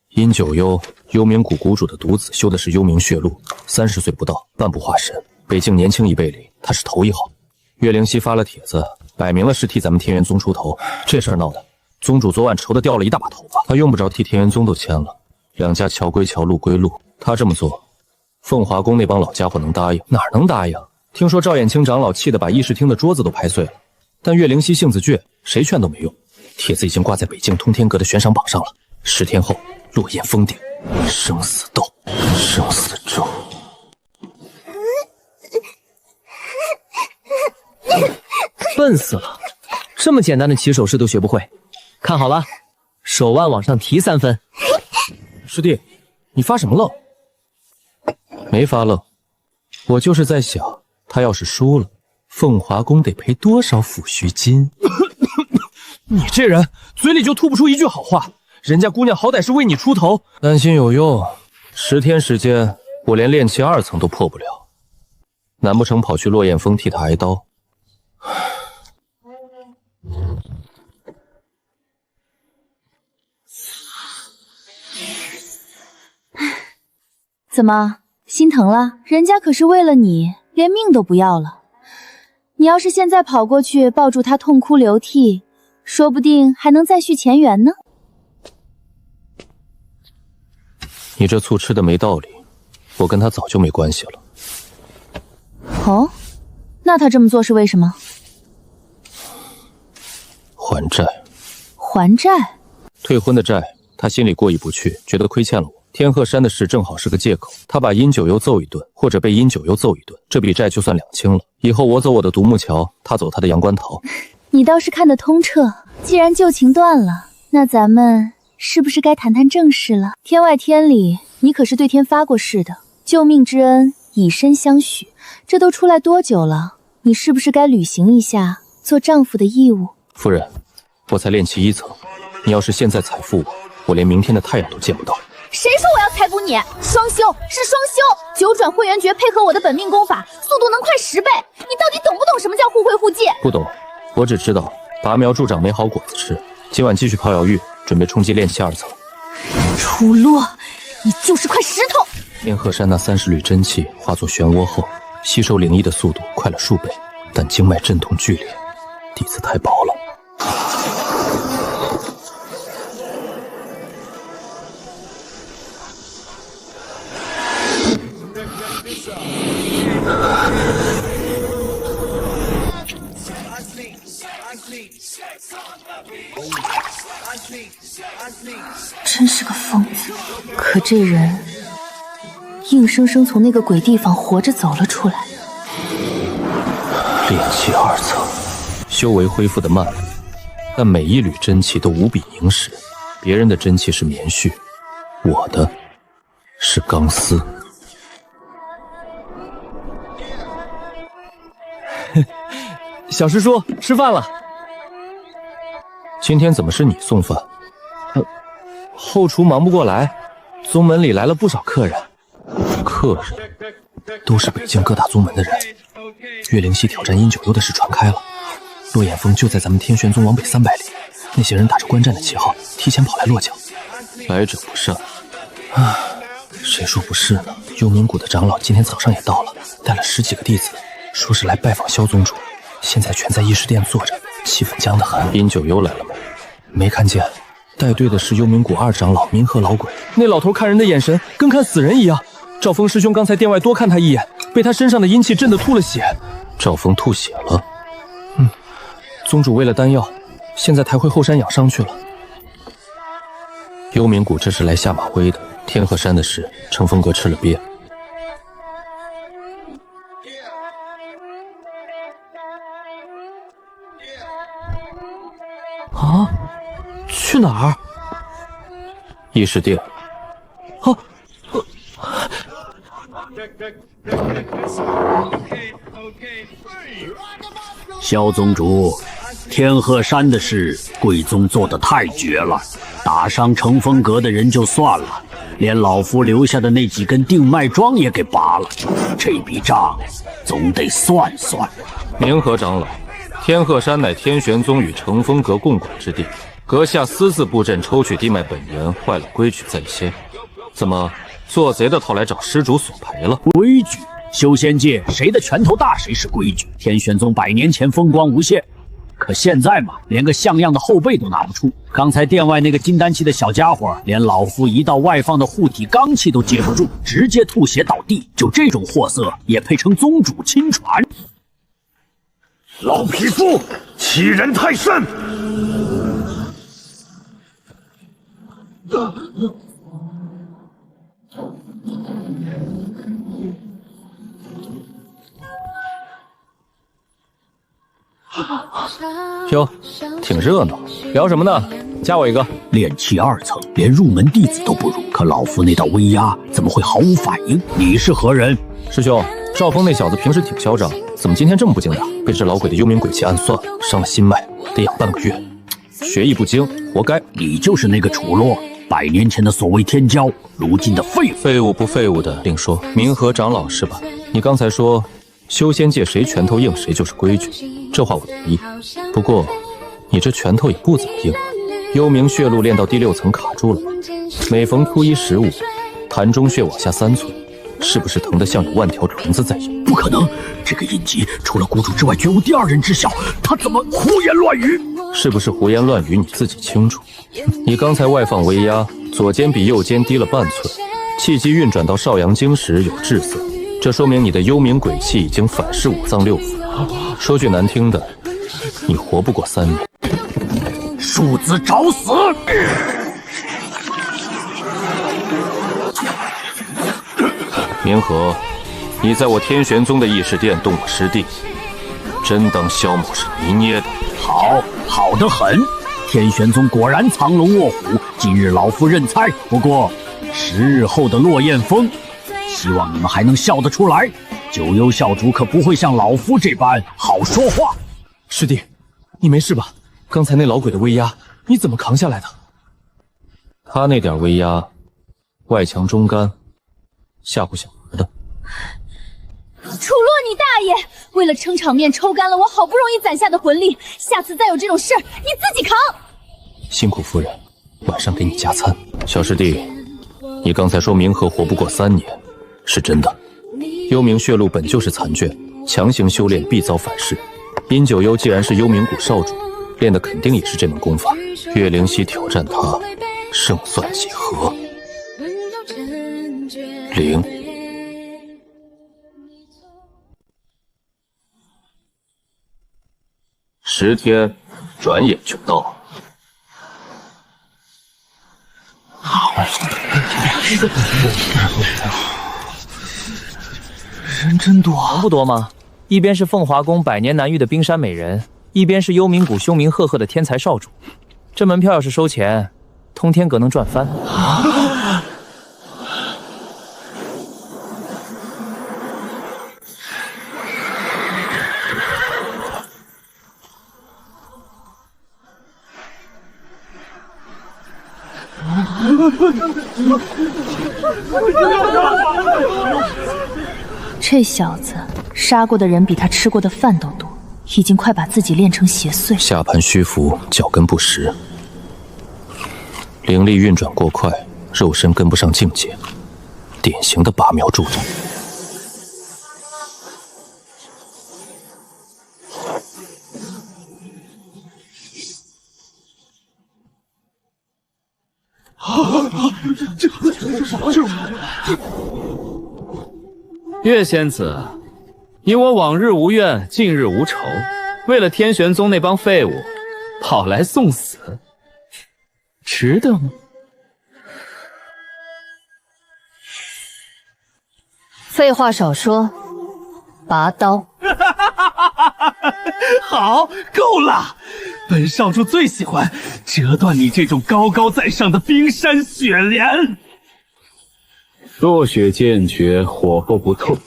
殷九幽，幽冥谷谷主的独子，修的是幽冥血路，30岁不到，半步化神。北境年轻一辈里，他是头1号。岳灵溪发了帖子，摆明了是替咱们天元宗出头。这事儿闹的，宗主昨晚愁得掉了一大把头发，他用不着替天元宗都签了。2家桥归桥，路归路，他这么做，凤华宫那帮老家伙能答应？哪能答应？听说赵衍清长老气得把议事厅的桌子都拍碎了，但岳灵溪性子倔，谁劝都没用。帖子已经挂在北境通天阁的悬赏榜上了，10天后落雁封顶，生死斗，生死咒。笨死了，这么简单的起手式都学不会。看好了，手腕往上提3分。师弟，你发什么愣？没发愣，我就是在想，他要是输了，凤华宫得赔多少抚恤金？你这人嘴里就吐不出一句好话，人家姑娘好歹是为你出头。担心有用， 10天时间，我连炼气2层都破不了，难不成跑去落雁峰替他挨刀？怎么心疼了？人家可是为了你连命都不要了。你要是现在跑过去抱住他痛哭流涕，说不定还能再续前缘呢。你这醋吃的没道理，我跟他早就没关系了。哦，那他这么做是为什么？还债。还债？退婚的债，他心里过意不去，觉得亏欠了我。天鹤山的事正好是个借口，他把殷九幽揍一顿，或者被殷九幽揍一顿，这笔债就算两清了。以后我走我的独木桥，他走他的阳关桃。你倒是看得通彻，既然旧情断了，那咱们是不是该谈谈正事了？天外天里，你可是对天发过誓的，救命之恩以身相许，这都出来多久了？你是不是该履行一下做丈夫的义务？夫人，我才炼气1层，你要是现在采服我，我连明天的太阳都见不到。谁说我要采补你？双修是双修，9转混元诀配合我的本命功法，速度能快10倍。你到底懂不懂什么叫互惠互济？不懂，我只知道拔苗助长没好果子吃。今晚继续泡瑶玉，准备冲击炼气2层。楚洛，你就是块石头！天鹤山那30缕真气化作漩涡后，吸收灵液的速度快了数倍，但经脉阵痛剧烈，底子太薄了。真是个疯子，可这人硬生生从那个鬼地方活着走了出来。炼气2层，修为恢复的慢了，但每一缕真气都无比凝实。别人的真气是棉絮，我的是钢丝。小师叔，吃饭了。今天怎么是你送饭？后厨忙不过来，宗门里来了不少客人。客人都是北境各大宗门的人。岳灵溪挑战殷九幽的事传开了，落雁峰就在咱们天玄宗往北300里。那些人打着观战的旗号，提前跑来落脚。来者不善。啊，谁说不是呢？幽冥谷的长老今天早上也到了，带了10几个弟子，说是来拜访萧宗主。现在全在议事殿坐着，气氛僵得很。殷九幽来了没？没看见。带队的是幽冥谷2长老冥河老鬼，那老头看人的眼神跟看死人一样。赵峰师兄刚才殿外多看他一眼，被他身上的阴气震得吐了血。赵峰吐血了。宗主为了丹药，现在抬回后山养伤去了。幽冥谷这是来下马威的，天鹤山的事，乘风阁吃了鳖。啊？去哪儿？议事殿。啊！萧宗主，天鹤山的事，贵宗做得太绝了，打伤乘风阁的人就算了，连老夫留下的那几根定脉桩也给拔了，这笔账总得算算。冥河长老，天鹤山乃天玄宗与乘风阁共管之地。阁下私自布阵抽取地脉本源，坏了规矩在先。怎么做贼的逃来找施主索赔了？规矩？修仙界谁的拳头大谁是规矩。天玄宗100年前风光无限，可现在嘛，连个像样的后辈都拿不出。刚才殿外那个金丹期的小家伙，连老夫一道外放的护体罡气都接不住，直接吐血倒地。就这种货色，也配称宗主亲传？老匹夫，欺人太甚！哟，挺热闹，聊什么呢？加我一个。炼气2层，连入门弟子都不如，可老夫那道威压怎么会毫无反应？你是何人？师兄，赵峰那小子平时挺嚣张，怎么今天这么不经打？被这老鬼的幽冥鬼气暗算，伤了心脉，得养半个月。学艺不精，活该。你就是那个楚洛， 100年前的所谓天骄，如今的废物。废物不废物的另说。明和长老是吧？你刚才说修仙界谁拳头硬谁就是规矩，这话我同意。不过你这拳头也不怎么硬，幽冥血路练到第6层卡住了，每逢初一15，潭中穴往下3寸，是不是疼得像有万条虫子在咬？不可能，这个印疾除了谷主之外，绝无第2人知晓。他怎么胡言乱语？是不是胡言乱语你自己清楚。你刚才外放威压，左肩比右肩低了半寸，气机运转到少阳经时有滞色，这说明你的幽冥鬼气已经反噬5脏6腑。说句难听的，你活不过3年。庶子找死！明和，你在我天玄宗的议事殿动我师弟，真当萧某是泥捏的？好得很。天玄宗果然藏龙卧虎，今日老夫认栽。不过10日后的落雁峰，希望你们还能笑得出来。九幽校主可不会像老夫这般好说话。师弟，你没事吧？刚才那老鬼的威压，你怎么扛下来的？他那点威压，外强中干，吓唬小孩的。楚洛你大爷！为了撑场面，抽干了我好不容易攒下的魂力，下次再有这种事，你自己扛。辛苦夫人，晚上给你加餐。小师弟，你刚才说明和活不过3年，是真的。幽冥血路本就是残卷，强行修炼必遭反噬。殷九幽既然是幽冥谷少主，练的肯定也是这门功法。岳灵溪挑战他，胜算几何？0。10天，转眼就到。人真多，能不多吗？一边是凤华宫100年难遇的冰山美人，一边是幽冥谷凶名赫赫的天才少主。这门票要是收钱，通天阁能赚翻。这小子杀过的人比他吃过的饭都多，已经快把自己练成邪祟。下盘虚浮，脚跟不实，灵力运转过快，肉身跟不上境界，典型的拔苗助长。岳仙子，你我往日无怨，近日无仇，为了天玄宗那帮废物，跑来送死，值得吗？废话少说，拔刀。好，够了！本少主最喜欢折断你这种高高在上的冰山雪莲。落雪剑诀，火候不透。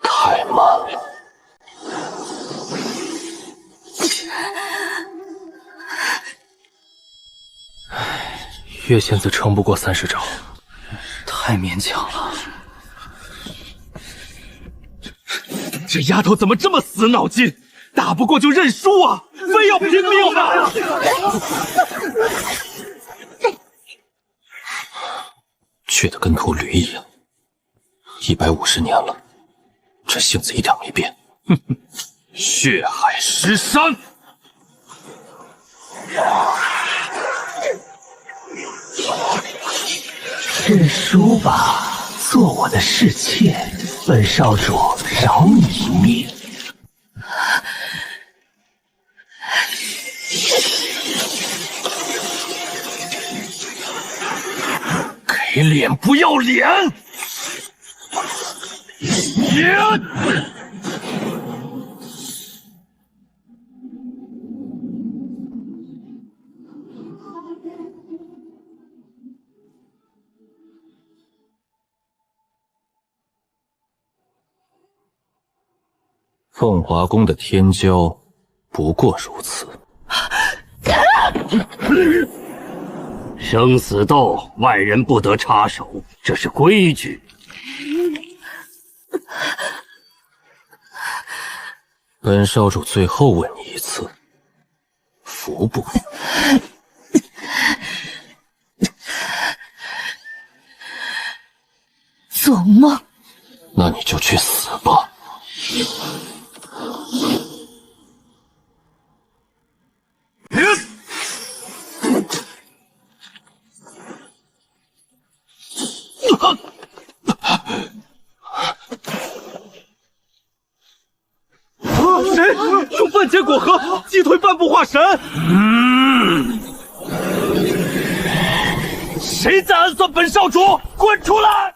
太慢了。岳仙子撑不过30招，太勉强了。这丫头怎么这么死脑筋？打不过就认输啊，非要拼命啊！倔得跟头驴一样，150年了，这性子一点没变。哼哼，血海石山。认输吧，做我的侍妾，本少主饶你一命。给脸不要脸！凤华宫的天骄不过如此。生死斗，外人不得插手，这是规矩。本少主最后问你一次，服不服？做梦！那你就去死吧！谁用半截果核击退半步化神？谁在暗算本少主？滚出来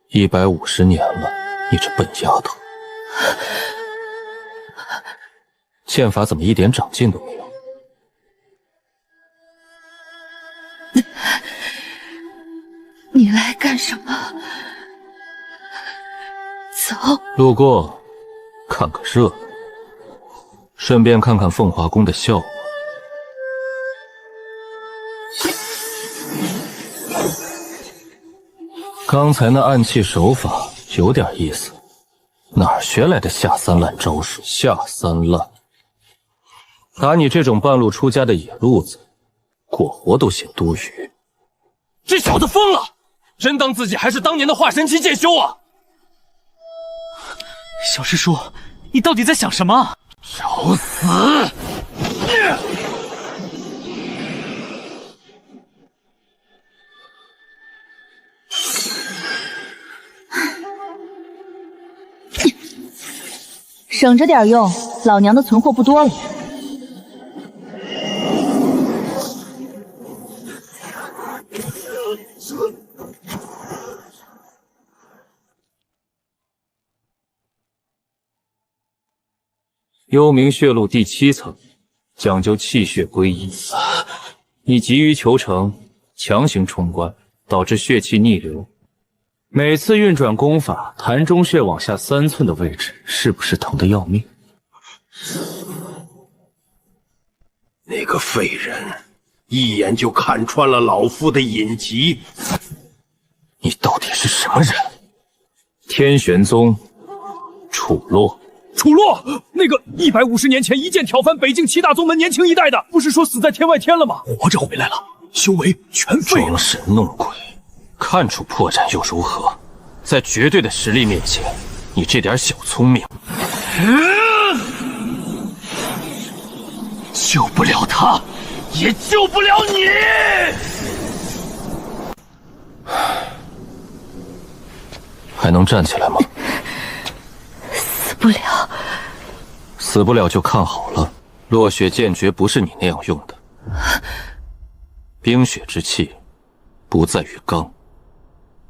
！150年了，你这笨丫头，剑法怎么一点长进都没有？你来干什么？走。路过，看个热闹，顺便看看凤华宫的效果。刚才那暗器手法有点意思，哪儿学来的下三滥招数？下三滥，打你这种半路出家的野路子，过活都嫌多余。这小子疯了，真当自己还是当年的化神期剑修啊！小师叔，你到底在想什么？找死！省着点用，老娘的存货不多了。幽冥血路第7层，讲究气血归一。你急于求成，强行冲关，导致血气逆流。每次运转功法，潭中穴往下3寸的位置，是不是疼得要命？那个废人，一眼就看穿了老夫的隐疾。你到底是什么人？天玄宗，楚洛。楚洛，那个150年前一剑挑翻北境7大宗门年轻一代的，不是说死在天外天了吗？活着回来了，修为全废了。装神弄鬼，看出破绽又如何？在绝对的实力面前，你这点小聪明，救不了他，也救不了你。还能站起来吗？死不了。死不了就看好了，落雪剑诀不是你那样用的。冰雪之气，不在于刚，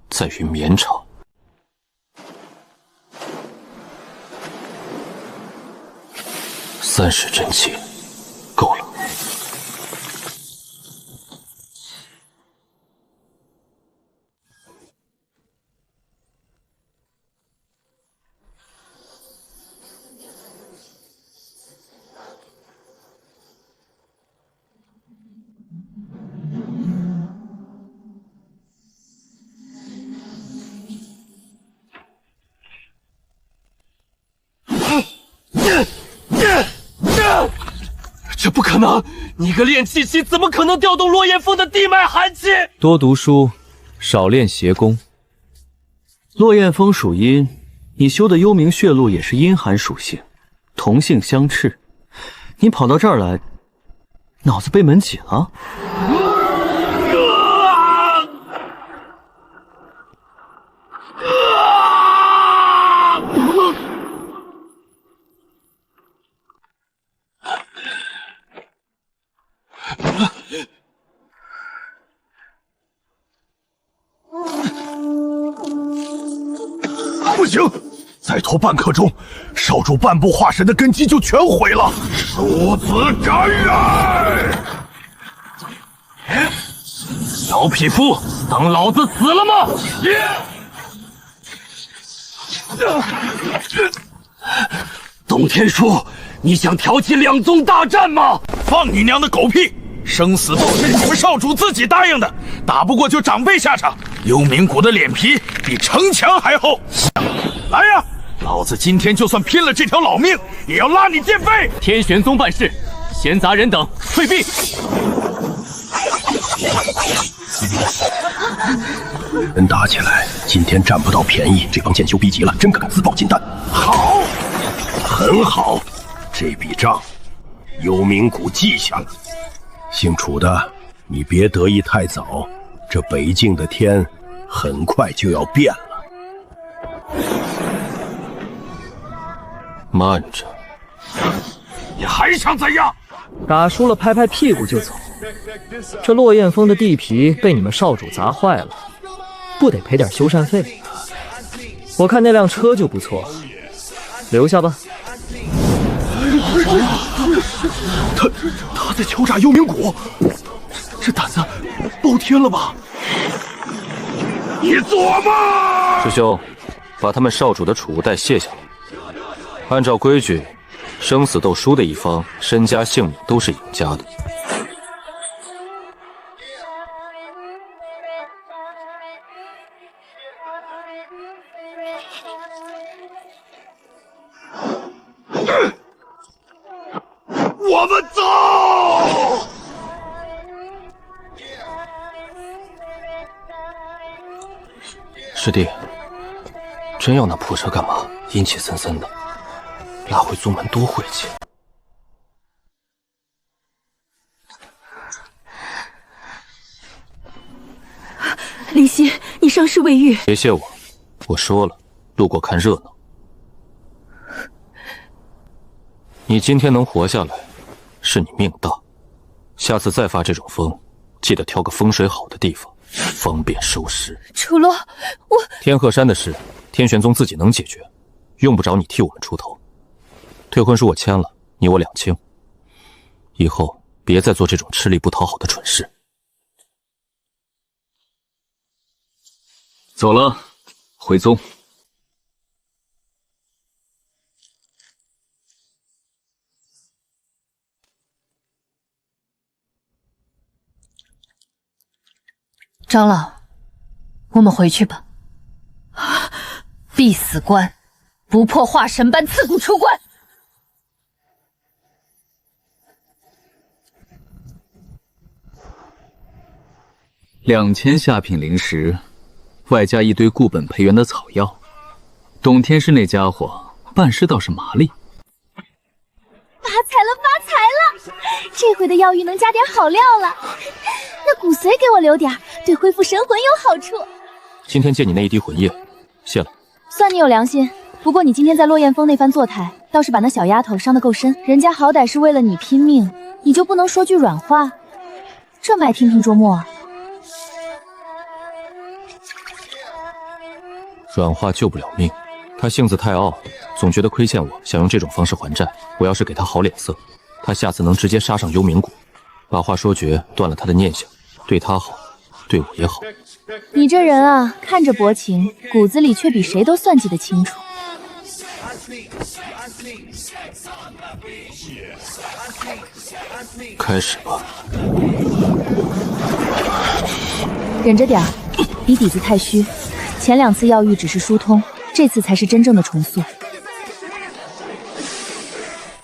在于绵长。30真气，够了。这不可能！你个练气期怎么可能调动落雁峰的地脉寒气？多读书，少练邪功。落雁峰属阴，你修的幽冥血路也是阴寒属性，同性相斥。你跑到这儿来，脑子被门紧了？行！再拖半刻钟，少主半步化神的根基就全毁了。殊死感染！老匹夫，当老子死了吗？董天书，你想挑起两宗大战吗？放你娘的狗屁！生死斗是你们少主自己答应的，打不过就长辈下场。幽冥谷的脸皮比城墙还厚。来呀，老子今天就算拼了这条老命，也要拉你垫背！天玄宗办事，闲杂人等退避。真打起来，今天占不到便宜，这帮贱修逼急了，真敢自爆金丹。好，很好，这笔账幽冥谷记下了。姓楚的，你别得意太早，这北境的天很快就要变了。慢着，你还想怎样？打输了拍拍屁股就走。这落雁峰的地皮被你们少主砸坏了，不得赔点修缮费？我看那辆车就不错，留下吧。他在敲诈幽冥谷，这胆子爆天了吧？你做梦！师兄，把他们少主的储物袋卸下来。按照规矩，生死斗输的一方身家性命都是赢家的。我们走！师弟，真要那破车干嘛？阴气森森的，拉回宗门多晦气。林夕，你伤势未愈。别谢我，我说了，路过看热闹。你今天能活下来，是你命大。下次再发这种疯，记得挑个风水好的地方，方便收尸。楚洛，我天鹤山的事，天玄宗自己能解决，用不着你替我们出头。退婚书我签了，你我两清。以后别再做这种吃力不讨好的蠢事。走了，回宗。长老，我们回去吧。必死关，不破化神班，刺骨出关。2000下品灵石，外加一堆固本培元的草药。董天师那家伙办事倒是麻利。发财了，发财了！这回的药浴能加点好料了。那骨髓给我留点，对恢复神魂有好处。今天借你那一滴魂液，谢了。算你有良心，不过你今天在落雁峰那番作态，倒是把那小丫头伤得够深。人家好歹是为了你拼命，你就不能说句软话？这么爱听凭捉摸啊？软话救不了命，他性子太傲，总觉得亏欠我，想用这种方式还债。我要是给他好脸色，他下次能直接杀上幽冥谷，把话说绝，断了他的念想，对他好，对我也好。你这人啊，看着薄情，骨子里却比谁都算计得清楚。开始吧。忍着点儿，你底子太虚，前2次药浴只是疏通，这次才是真正的重塑。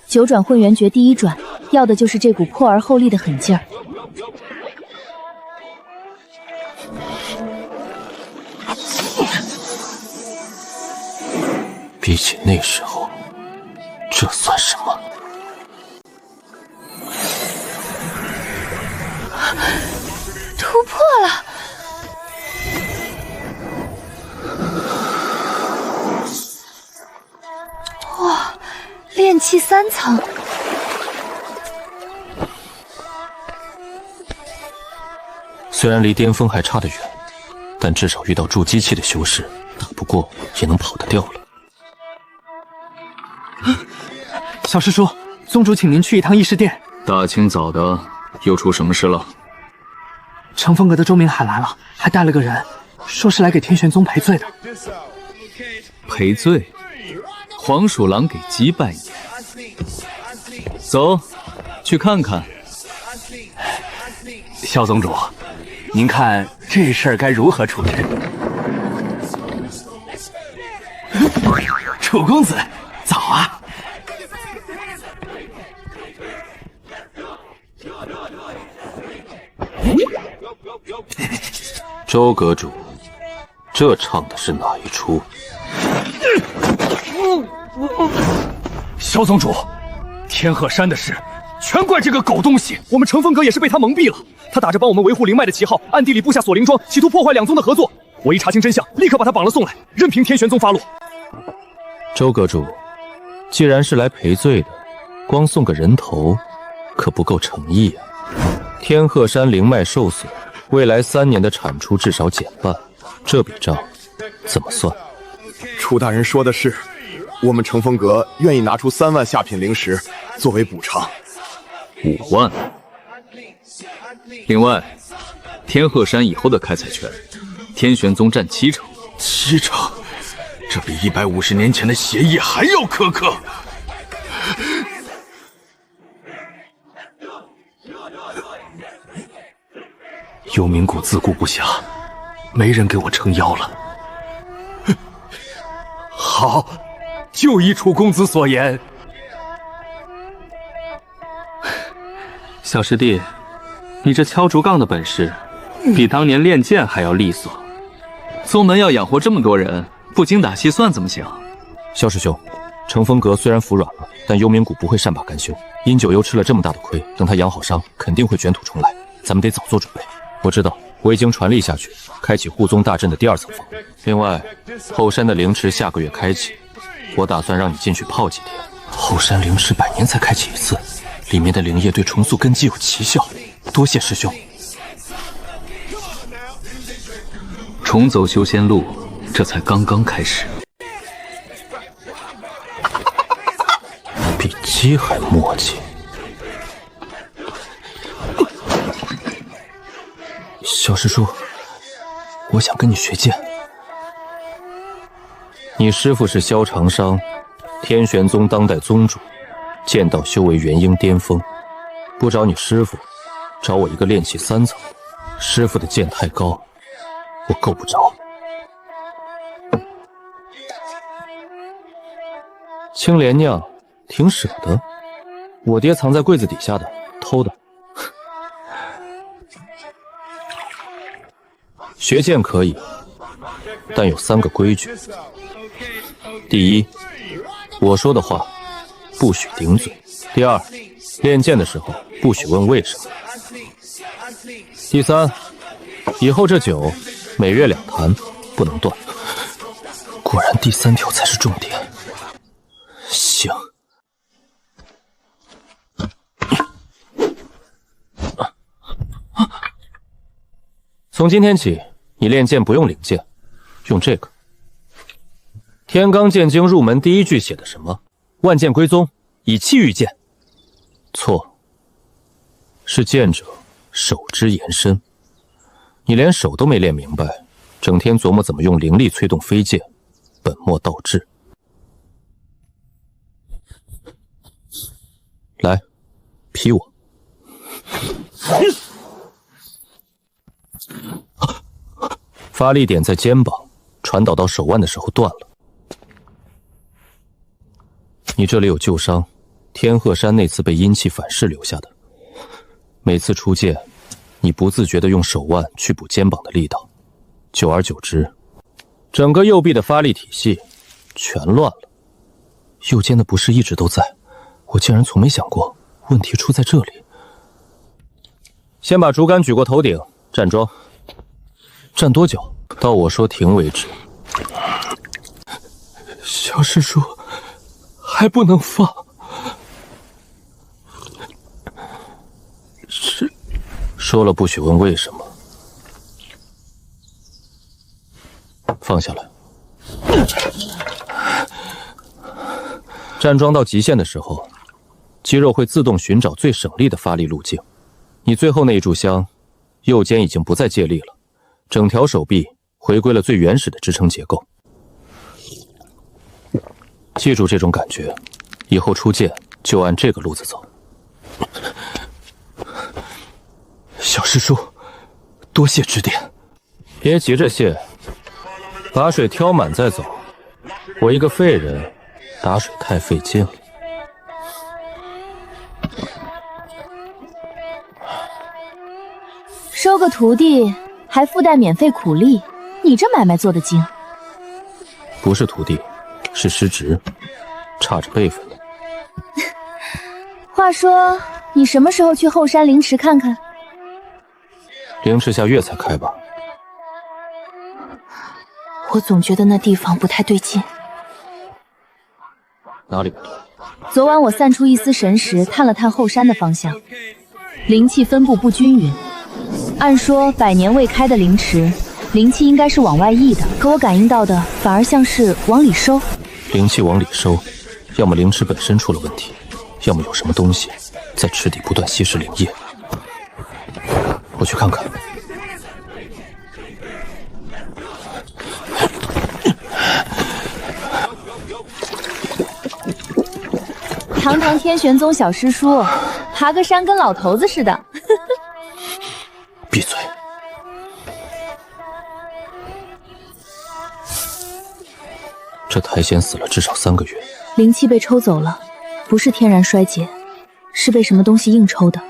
九转混元诀第一转，要的就是这股破而后立的狠劲儿。比起那时候，这算什么？突破了！哇，炼气3层。虽然离巅峰还差得远，但至少遇到筑基期的修士，打不过也能跑得掉了。小师叔，宗主请您去一趟议事殿。大清早的，又出什么事了？乘风阁的周明海来了，还带了个人，说是来给天玄宗赔罪的。赔罪？黄鼠狼给鸡拜年。走，去看看。萧宗主，您看这事儿该如何处置？楚公子，早啊！周阁主，这唱的是哪一出？萧宗主，天鹤山的事全怪这个狗东西，我们乘风阁也是被他蒙蔽了。他打着帮我们维护灵脉的旗号，暗地里布下锁灵桩，企图破坏两宗的合作。我一查清真相，立刻把他绑了送来，任凭天玄宗发落。周阁主，既然是来赔罪的，光送个人头可不够诚意啊。天鹤山灵脉受损，未来3年的产出至少减半，这笔账怎么算？楚大人说的是，我们乘风阁愿意拿出3万下品灵石作为补偿。5万。另外，天鹤山以后的开采权，天玄宗占7成。7成，这比150年前的协议还要苛刻。幽冥谷自顾不暇，没人给我撑腰了。好，就依楚公子所言。小师弟，你这敲竹杠的本事，比当年练剑还要利索。宗门要养活这么多人，不精打细算怎么行？萧师兄，乘风阁虽然服软了，但幽冥谷不会善罢甘休。殷九幽吃了这么大的亏，等他养好伤，肯定会卷土重来。咱们得早做准备。我知道，我已经传令下去，开启护宗大阵的第2层防御。另外，后山的灵池下个月开启，我打算让你进去泡几天。后山灵池100年才开启一次，里面的灵液对重塑根基有奇效。多谢师兄。重走修仙路，这才刚刚开始。比鸡还磨叽。小师叔，我想跟你学剑。你师父是萧长商，天玄宗当代宗主，剑道修为元婴巅峰。不找你师父，找我一个炼气3层。师父的剑太高，我够不着。青莲酿挺舍得，我爹藏在柜子底下的，偷的。学剑可以，但有3个规矩。第一，我说的话不许顶嘴。第二，练剑的时候不许问为什么。第三，以后这酒每月2坛，不能断。果然第3条才是重点。行。从今天起，你练剑不用领剑，用这个。天罡剑经入门第1句写的什么？万剑归宗，以气御剑。错，是剑者手之延伸。你连手都没练明白，整天琢磨怎么用灵力催动飞剑，本末倒置。来，劈我！发力点在肩膀，传导到手腕的时候断了。你这里有旧伤，天鹤山那次被阴气反噬留下的。每次出剑，你不自觉地用手腕去补肩膀的力道，久而久之，整个右臂的发力体系全乱了。右肩的不适一直都在，我竟然从没想过问题出在这里。先把竹竿举过头顶，站桩。站多久？到我说停为止。小师叔，还不能放。是，说了不许问为什么。放下来。站桩到极限的时候，肌肉会自动寻找最省力的发力路径。你最后那一炷香，右肩已经不再借力了，整条手臂回归了最原始的支撑结构。记住这种感觉，以后出剑就按这个路子走。小师叔，多谢指点。别急着谢，把水挑满再走。我一个废人，打水太费劲了。收个徒弟还附带免费苦力，你这买卖做得精。不是徒弟，是师侄，差着辈分呢。话说，你什么时候去后山灵池看看？灵池下月才开吧？我总觉得那地方不太对劲。哪里不对？昨晚我散出一丝神识，探了探后山的方向，灵气分布不均匀。按说100年未开的灵池，灵气应该是往外溢的，可我感应到的反而像是往里收。灵气往里收，要么灵池本身出了问题，要么有什么东西在池底不断吸食灵液。我去看看。堂堂天玄宗小师叔，爬个山跟老头子似的。闭嘴！这苔藓死了至少3个月，灵气被抽走了，不是天然衰竭，是被什么东西硬抽的。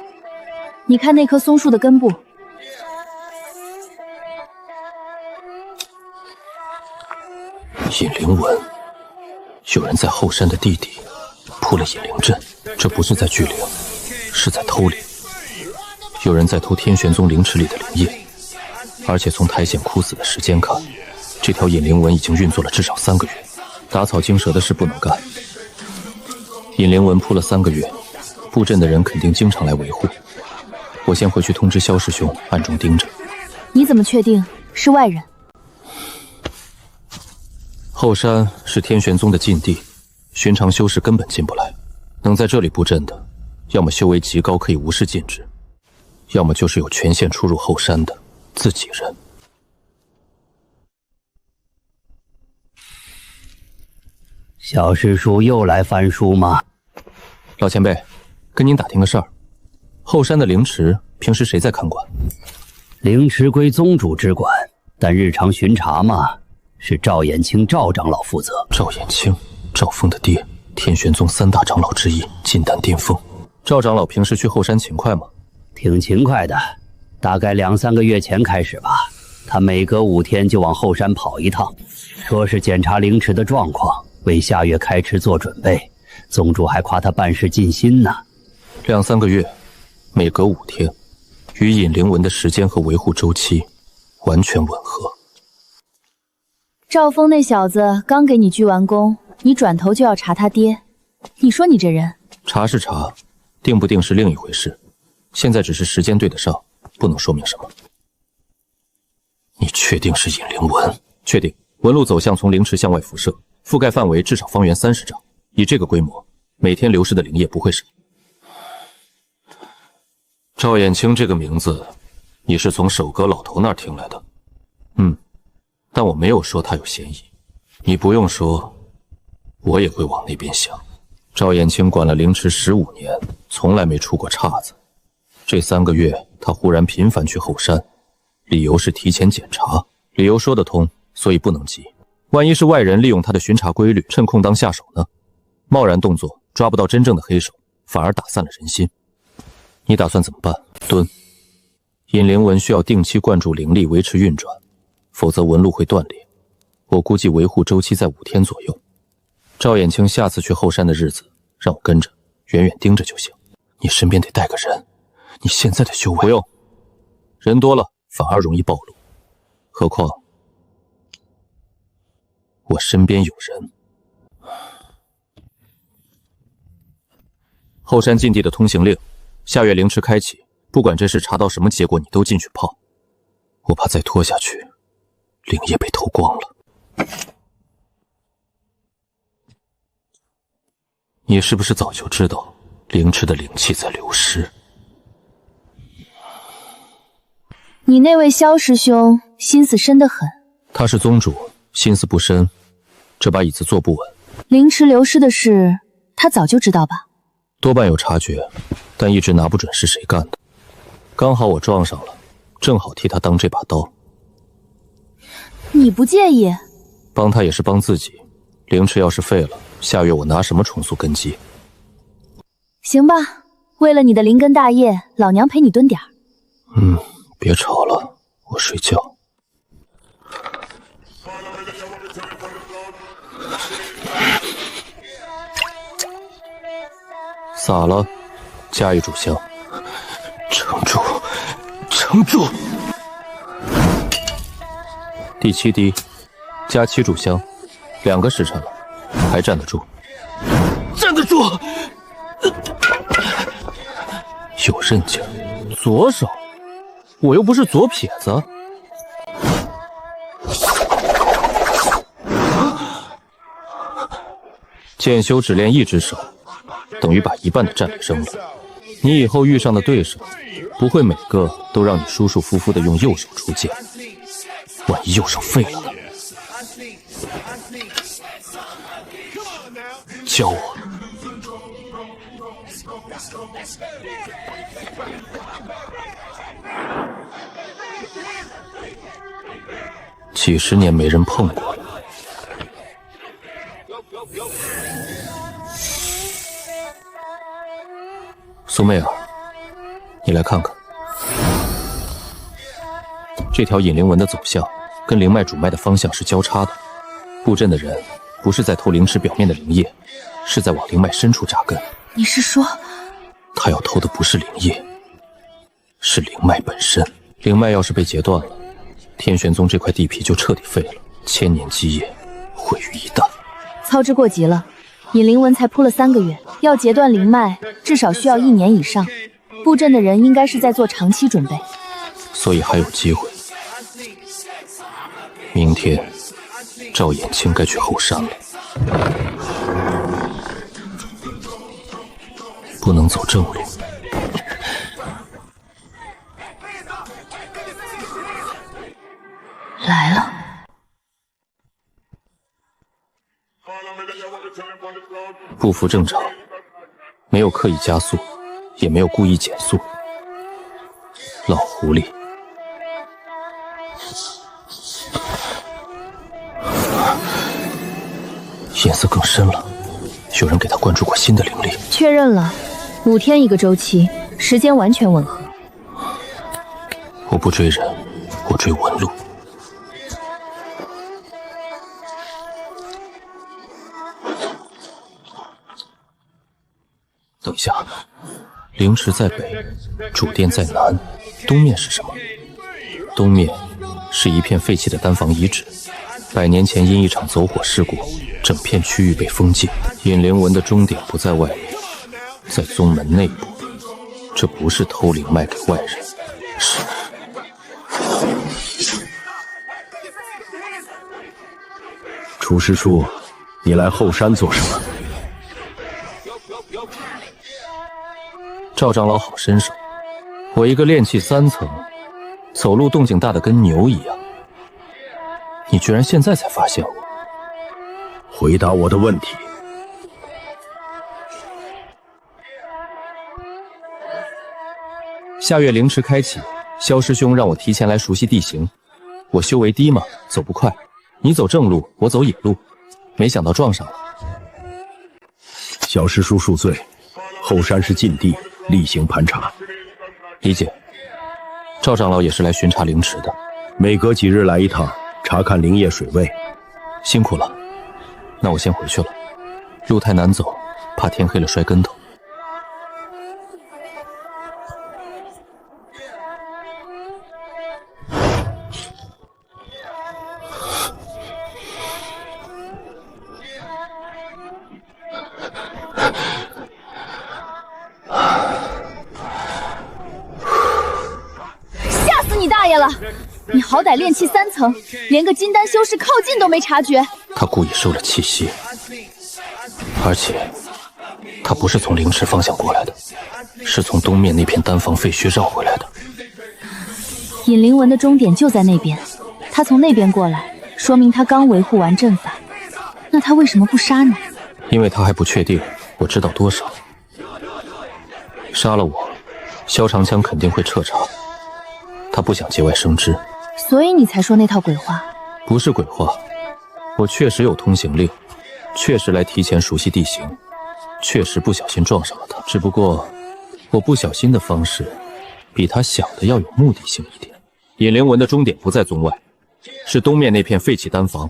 你看那棵松树的根部，引灵纹，有人在后山的地底铺了引灵阵，这不是在聚灵，是在偷灵。有人在偷天玄宗灵池里的灵液，而且从苔藓枯死的时间看，这条引灵纹已经运作了至少3个月。打草惊蛇的事不能干。引灵纹铺了3个月，布阵的人肯定经常来维护。我先回去通知萧师兄，暗中盯着。你怎么确定是外人？后山是天玄宗的禁地，寻常修士根本进不来。能在这里布阵的，要么修为极高可以无视禁制，要么就是有权限出入后山的自己人。小师叔又来翻书吗？老前辈，跟您打听个事儿。后山的灵池平时谁在看管？灵池归宗主之管，但日常巡查嘛，是赵延清赵长老负责。赵延清，赵峰的爹，天玄宗3大长老之一，金丹巅峰。赵长老平时去后山勤快吗？挺勤快的，大概2、3个月前开始吧，他每隔5天就往后山跑一趟，说是检查灵池的状况，为下月开池做准备。宗主还夸他办事尽心呢。2、3个月，每隔5天，与引灵纹的时间和维护周期完全吻合。赵峰那小子刚给你鞠完躬，你转头就要查他爹，你说你这人……查是查，定不定是另一回事。现在只是时间对得上，不能说明什么。你确定是引灵纹？确定。纹路走向从灵池向外辐射，覆盖范围至少方圆30丈。以这个规模，每天流失的灵液不会少。赵衍清这个名字，你是从守阁老头那儿听来的？但我没有说他有嫌疑。你不用说，我也会往那边想。赵衍清管了灵池15年，从来没出过岔子。这3个月，他忽然频繁去后山，理由是提前检查，理由说得通，所以不能急。万一是外人利用他的巡查规律，趁空当下手呢？贸然动作，抓不到真正的黑手，反而打散了人心。你打算怎么办？蹲。引灵纹需要定期灌注灵力维持运转，否则纹路会断裂。我估计维护周期在5天左右。赵衍清下次去后山的日子，让我跟着，远远盯着就行。你身边得带个人。你现在的修为不用，人多了反而容易暴露。何况我身边有人。后山禁地的通行令，下月灵池开启，不管这事查到什么结果，你都进去泡。我怕再拖下去，灵液被偷光了。你是不是早就知道灵池的灵气在流失？你那位萧师兄心思深得很。他是宗主，心思不深，这把椅子坐不稳。灵池流失的事，他早就知道吧？多半有察觉，但一直拿不准是谁干的。刚好我撞上了，正好替他当这把刀。你不介意？帮他也是帮自己。灵池要是废了，下月我拿什么重塑根基？行吧，为了你的灵根大业，老娘陪你蹲点儿。别吵了，我睡觉。洒了，加一炷香。撑住，撑住。第7滴，加7炷香，2个时辰了，还站得住？站得住！有韧劲儿，左手，我又不是左撇子。剑修只练一只手，等于把一半的战力扔了。你以后遇上的对手，不会每个都让你舒舒服服的用右手出剑，万一右手废了呢？教我。几十年没人碰过了。苏妹儿，你来看看，这条引灵纹的走向跟灵脉主脉的方向是交叉的。布阵的人不是在偷灵池表面的灵液，是在往灵脉深处扎根。你是说，他要偷的不是灵液，是灵脉本身。灵脉要是被截断了，天玄宗这块地皮就彻底废了，千年基业毁于一旦。操之过急了。引灵纹才铺了3个月，要截断灵脉，至少需要1年以上。布阵的人应该是在做长期准备，所以还有机会。明天，赵延清该去后山了，不能走正路。来了。不符正常，没有刻意加速，也没有故意减速。老狐狸，颜色更深了，有人给他灌注过新的灵力。确认了，5天一个周期，时间完全吻合。我不追人，我追纹路。等一下，灵池在北，主殿在南，东面是什么？东面是一片废弃的丹房遗址，100年前因一场走火事故，整片区域被封禁。引灵纹的终点不在外面，在宗门内部。这不是偷灵脉给外人，是……楚师叔，你来后山做什么？赵长老好身手，我一个炼气3层，走路动静大的跟牛一样。你居然现在才发现我？回答我的问题。下月灵池开启，萧师兄让我提前来熟悉地形。我修为低嘛，走不快。你走正路，我走野路，没想到撞上了。萧师叔恕罪，后山是禁地，例行盘查。理解。赵长老也是来巡查灵池的，每隔几日来一趟，查看灵液水位。辛苦了，那我先回去了。路太难走，怕天黑了摔跟头。你好歹炼气3层，连个金丹修士靠近都没察觉。他故意收了气息，而且他不是从灵池方向过来的，是从东面那片丹房废墟绕回来的。尹灵文的终点就在那边，他从那边过来，说明他刚维护完阵法。那他为什么不杀你？因为他还不确定我知道多少。杀了我，萧长枪肯定会彻查，他不想节外生枝，所以你才说那套鬼话。不是鬼话，我确实有通行令，确实来提前熟悉地形，确实不小心撞上了他，只不过我不小心的方式比他想的要有目的性一点。尹灵文的终点不在宗外，是东面那片废弃丹房，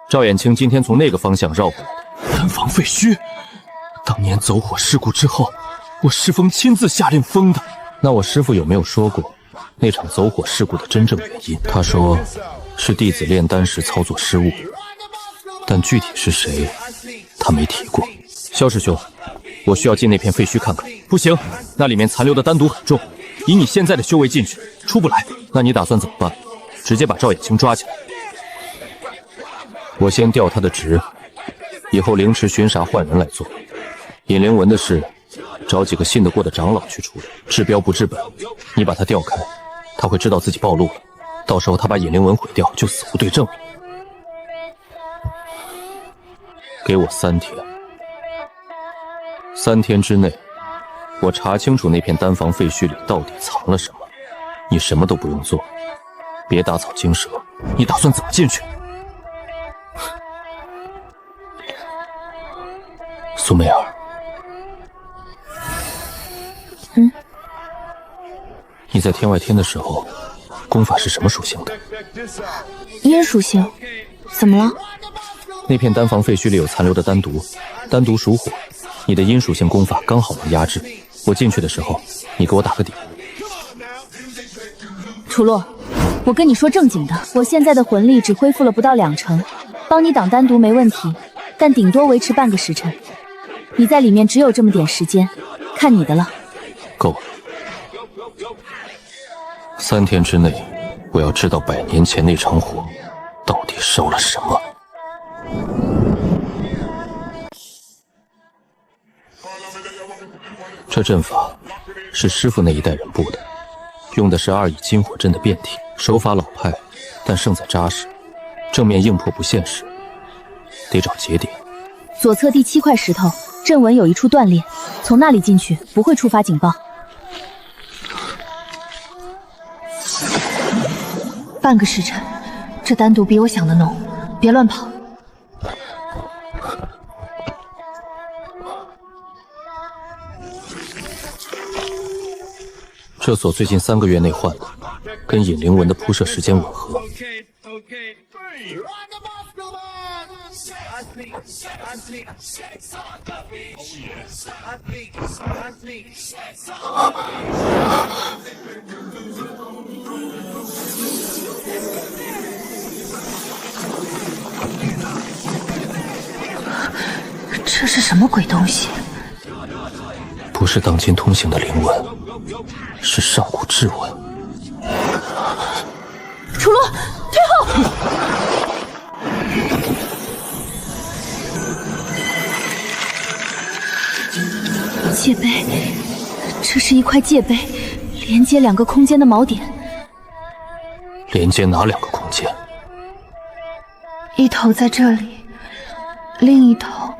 赵衍清今天从那个方向绕回来的。丹房废墟，当年走火事故之后，我师风亲自下令封的。那我师父有没有说过那场走火事故的真正原因？他说是弟子炼丹时操作失误，但具体是谁他没提过。萧师兄，我需要进那片废墟看看。不行，那里面残留的丹毒很重，以你现在的修为进去出不来。那你打算怎么办？直接把赵衍清抓起来？我先调他的职，以后灵池巡查换人来做。尹灵文的事找几个信得过的长老去处理，治标不治本。你把他调开，他会知道自己暴露了，到时候他把尹灵文毁掉，就死无对证了。给我3天，3天之内，我查清楚那片丹房废墟里到底藏了什么。你什么都不用做，别打草惊蛇。你打算怎么进去？苏媚儿，你在天外天的时候，功法是什么属性的？阴属性。怎么了？那片丹房废墟里有残留的丹毒，丹毒属火，你的阴属性功法刚好能压制。我进去的时候，你给我打个底。楚洛，我跟你说正经的，我现在的魂力只恢复了不到20%，帮你挡丹毒没问题，但顶多维持半个时辰。你在里面只有这么点时间，看你的了。够了。3天之内，我要知道100年前那场火到底烧了什么。这阵法是师父那一代人布的，用的是2乙金火阵的变体，手法老派，但胜在扎实。正面硬破不现实，得找节点。左侧第7块石头，阵纹有一处断裂，从那里进去不会触发警报。半个时辰，这丹毒比我想的浓，别乱跑。这锁最近3个月内换的，跟尹灵文的铺设时间吻合。这是什么鬼东西？不是当今通行的灵纹，是上古至纹。楚洛，退后！界碑，这是一块界碑，连接2个空间的锚点。连接哪2个空间？一头在这里，另一头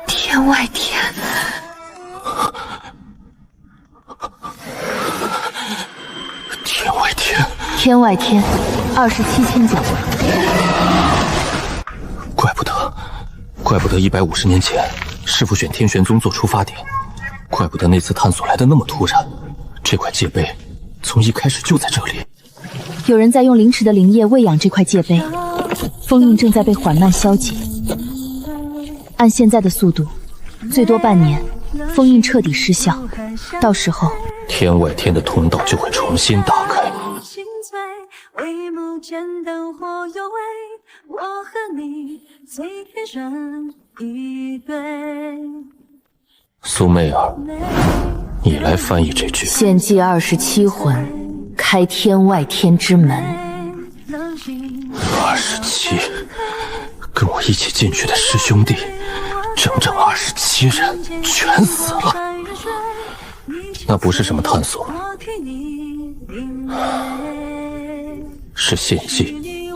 天外天。天外天，天外天，27千角。怪不得150年前师父选天玄宗做出发点，怪不得那次探索来的那么突然。这块界碑从一开始就在这里。有人在用灵池的灵液喂养这块界碑，封印正在被缓慢消解。按现在的速度，最多半年，封印彻底失效，到时候天外天的通道就会重新打开。微目间灯火幽微，我和你最天生一对。苏媚儿，你来翻译这句。献祭27魂，开天外天之门。27，跟我一起进去的师兄弟，整整27人全死了。那不是什么探索，是献祭。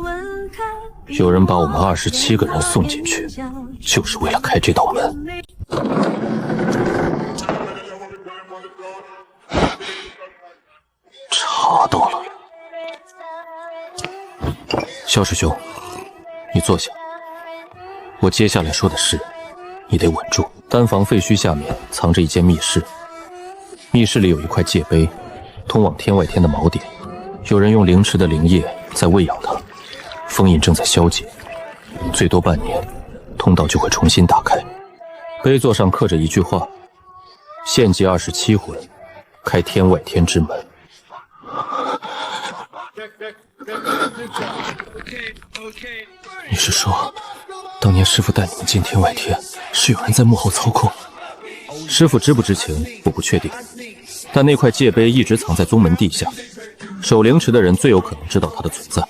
有人把我们27个人送进去，就是为了开这道门。查到了。萧师兄，你坐下。我接下来说的事，你得稳住。丹房废墟下面藏着一间密室，密室里有一块界碑，通往天外天的锚点。有人用灵池的灵液在喂养它，封印正在消解，最多半年，通道就会重新打开。碑座上刻着一句话：献祭27魂，开天外天之门。你是说，当年师傅带你们进天外天，是有人在幕后操控？师傅知不知情，我不确定，但那块界碑一直藏在宗门地下，守灵池的人最有可能知道它的存在。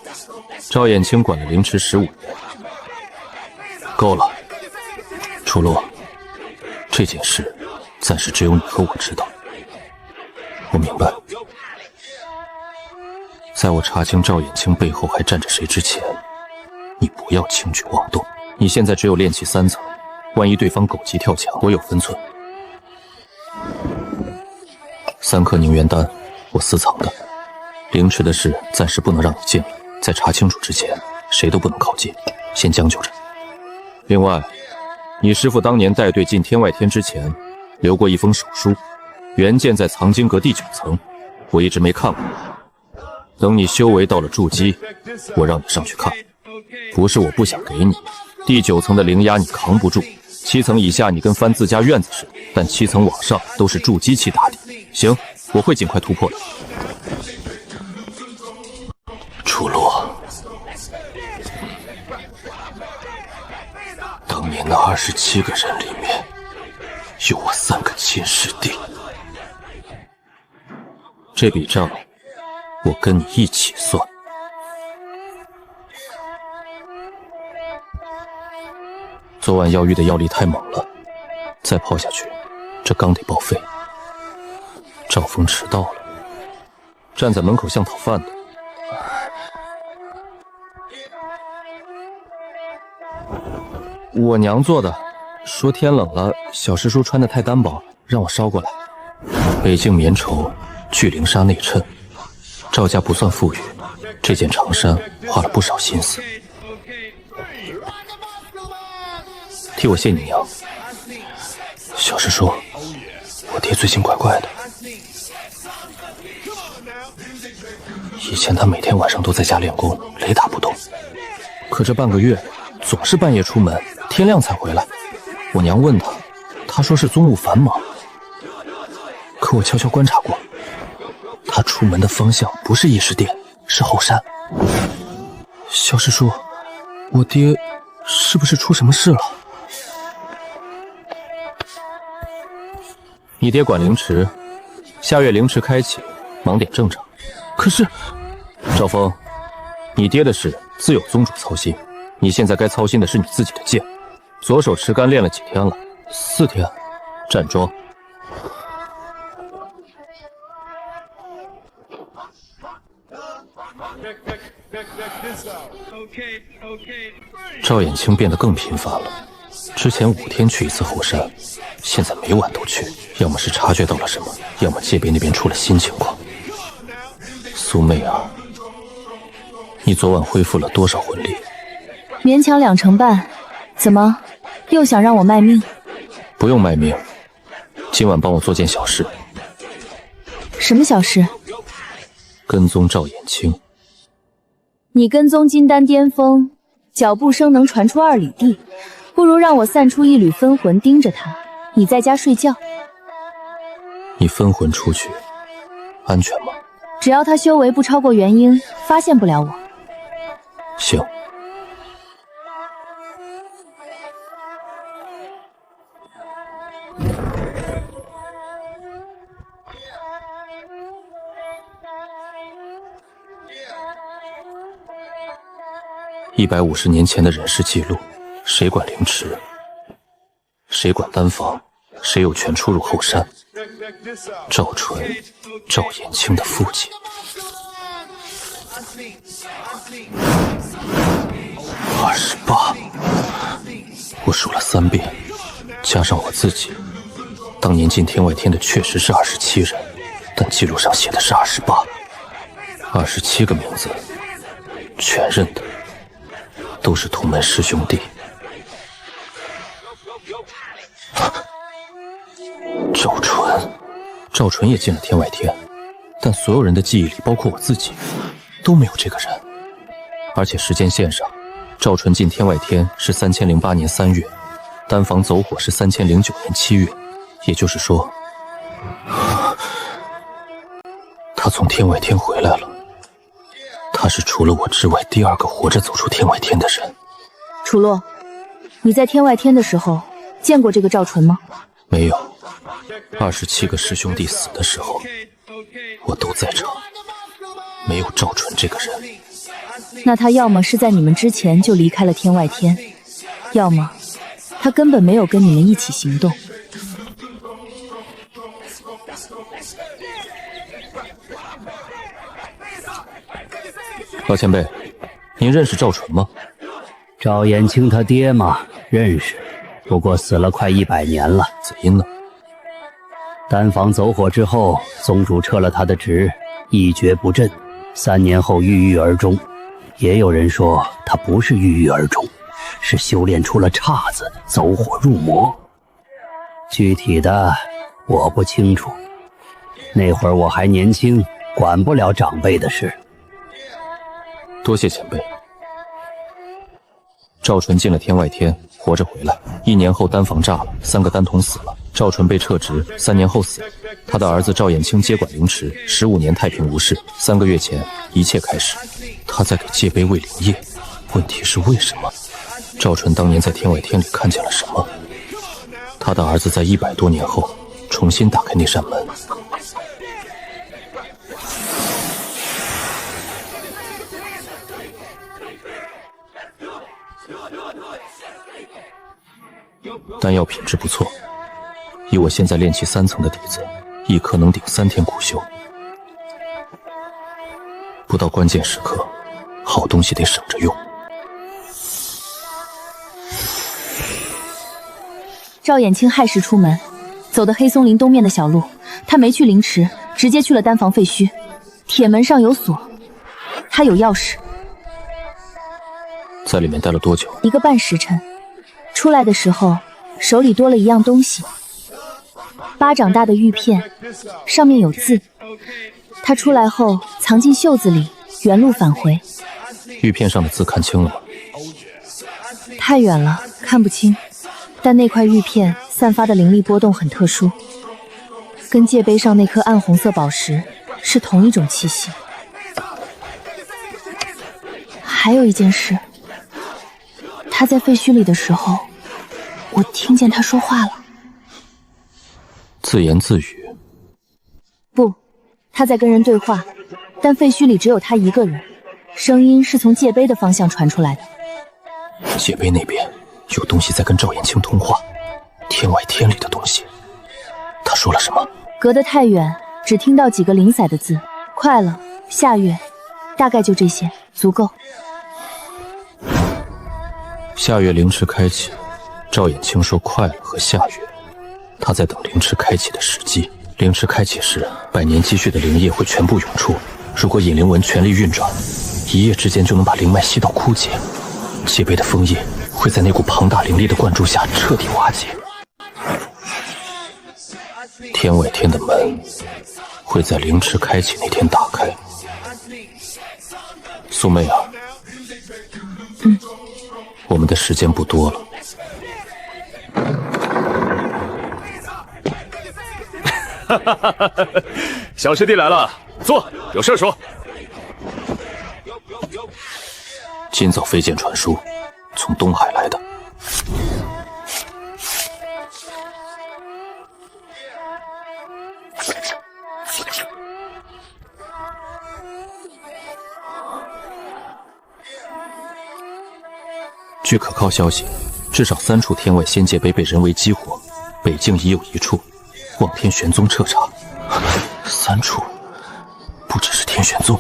赵衍清管了灵池15年，够了。楚洛，这件事暂时只有你和我知道。我明白。在我查清赵衍清背后还站着谁之前，你不要轻举妄动。你现在只有炼气3层，万一对方狗急跳墙，我有分寸。3颗凝元丹，我私藏的。灵池的事暂时不能让你见了，在查清楚之前，谁都不能靠近，先将就着。另外，你师父当年带队进天外天之前，留过一封手书，原件在藏经阁第9层，我一直没看过。等你修为到了筑基，我让你上去看。不是我不想给你，第9层的灵压你扛不住，7层以下你跟翻自家院子似的，但7层往上都是筑基期打底。行，我会尽快突破的。楚洛，当年那27个人里面，有我3个亲师弟。这笔账，我跟你一起算。昨晚药浴的药力太猛了，再泡下去，这缸得报废。赵峰迟到了，站在门口像讨饭的。我娘做的，说天冷了，小师叔穿得太单薄，让我捎过来。北境绵绸，聚灵纱内衬。赵家不算富裕，这件长衫花了不少心思。替我谢你娘。小师叔，我爹最近怪怪的。以前他每天晚上都在家练功，雷打不动。可这半个月，总是半夜出门，天亮才回来。我娘问他，他说是宗务繁忙。可我悄悄观察过，他出门的方向不是议事殿，是后山。小师叔，我爹是不是出什么事了？你爹管灵池，下月灵池开启，忙点正常。可是，赵峰，你爹的事自有宗主操心，你现在该操心的是你自己的剑。左手持竿练了几天了？4天。站桩。赵衍清变得更频繁了，之前5天去一次后山，现在每晚都去，要么是察觉到了什么，要么界碑那边出了新情况。苏媚儿，你昨晚恢复了多少魂力？勉强2成半。怎么，又想让我卖命？不用卖命，今晚帮我做件小事。什么小事？跟踪赵衍清。你跟踪金丹巅峰，脚步声能传出2里地，不如让我散出一缕分魂盯着他，你在家睡觉。你分魂出去，安全吗？只要他修为不超过元婴，发现不了我。行。150年前的人事记录，谁管灵池？谁管丹房，谁有权出入后山。赵纯，赵延清的父亲。28，我数了3遍，加上我自己，当年进天外天的确实是27人，但记录上写的是28，27个名字，全认得，都是同门师兄弟。赵纯也进了天外天，但所有人的记忆里，包括我自己，都没有这个人。而且时间线上，赵纯进天外天是3008年3月，丹房走火是3009年7月，也就是说，他从天外天回来了。他是除了我之外第2个活着走出天外天的人。楚洛，你在天外天的时候见过这个赵纯吗？没有，27个师兄弟死的时候，我都在场，没有赵纯这个人。那他要么是在你们之前就离开了天外天，要么他根本没有跟你们一起行动。老前辈，您认识赵纯吗？赵延清他爹嘛，认识，不过死了快100年了。死因呢？丹房走火之后，宗主撤了他的职，一蹶不振，3年后郁郁而终。也有人说他不是郁郁而终，是修炼出了岔子，走火入魔。具体的我不清楚，那会儿我还年轻，管不了长辈的事。多谢前辈。赵纯进了天外天，活着回来。1年后丹房炸了，3个丹童死了，赵纯被撤职，3年后死。他的儿子赵延清接管凌迟，15年太平无事。3个月前，一切开始。他在给界碑喂灵液，问题是为什么？赵纯当年在天外天里看见了什么？他的儿子在100多年后重新打开那扇门。丹药品质不错，以我现在炼气3层的底子，1颗能顶3天苦修。不到关键时刻，好东西得省着用。赵延清亥时出门，走的黑松林东面的小路，他没去凌迟，直接去了丹房废墟。铁门上有锁，他有钥匙。在里面待了多久？1个半时辰。出来的时候，手里多了一样东西，巴掌大的玉片，上面有字。他出来后藏进袖子里，原路返回。玉片上的字看清了吗？太远了，看不清。但那块玉片散发的灵力波动很特殊，跟界碑上那颗暗红色宝石是同一种气息。还有一件事，他在废墟里的时候，我听见他说话了。自言自语？不，他在跟人对话，但废墟里只有他一个人，声音是从界碑的方向传出来的。界碑那边有东西在跟赵延清通话，天外天里的东西。他说了什么？隔得太远，只听到几个零散的字。快了，下月，大概就这些，足够。下月凌迟开启，赵延清说快了和下月，他在等凌迟开启的时机。凌迟开启时，100年积蓄的灵液会全部涌出。如果引灵纹全力运转，一夜之间就能把灵脉吸到枯竭。界碑的封印会在那股庞大灵力的灌注下彻底瓦解。天外天的门会在凌迟开启那天打开。苏妹啊，我们的时间不多了。小师弟来了，坐，有事说。今早飞剑传书，从东海来的。据可靠消息，至少3处天外仙界碑被人为激活，北境已有1处，望天玄宗彻查。3处，不只是天玄宗。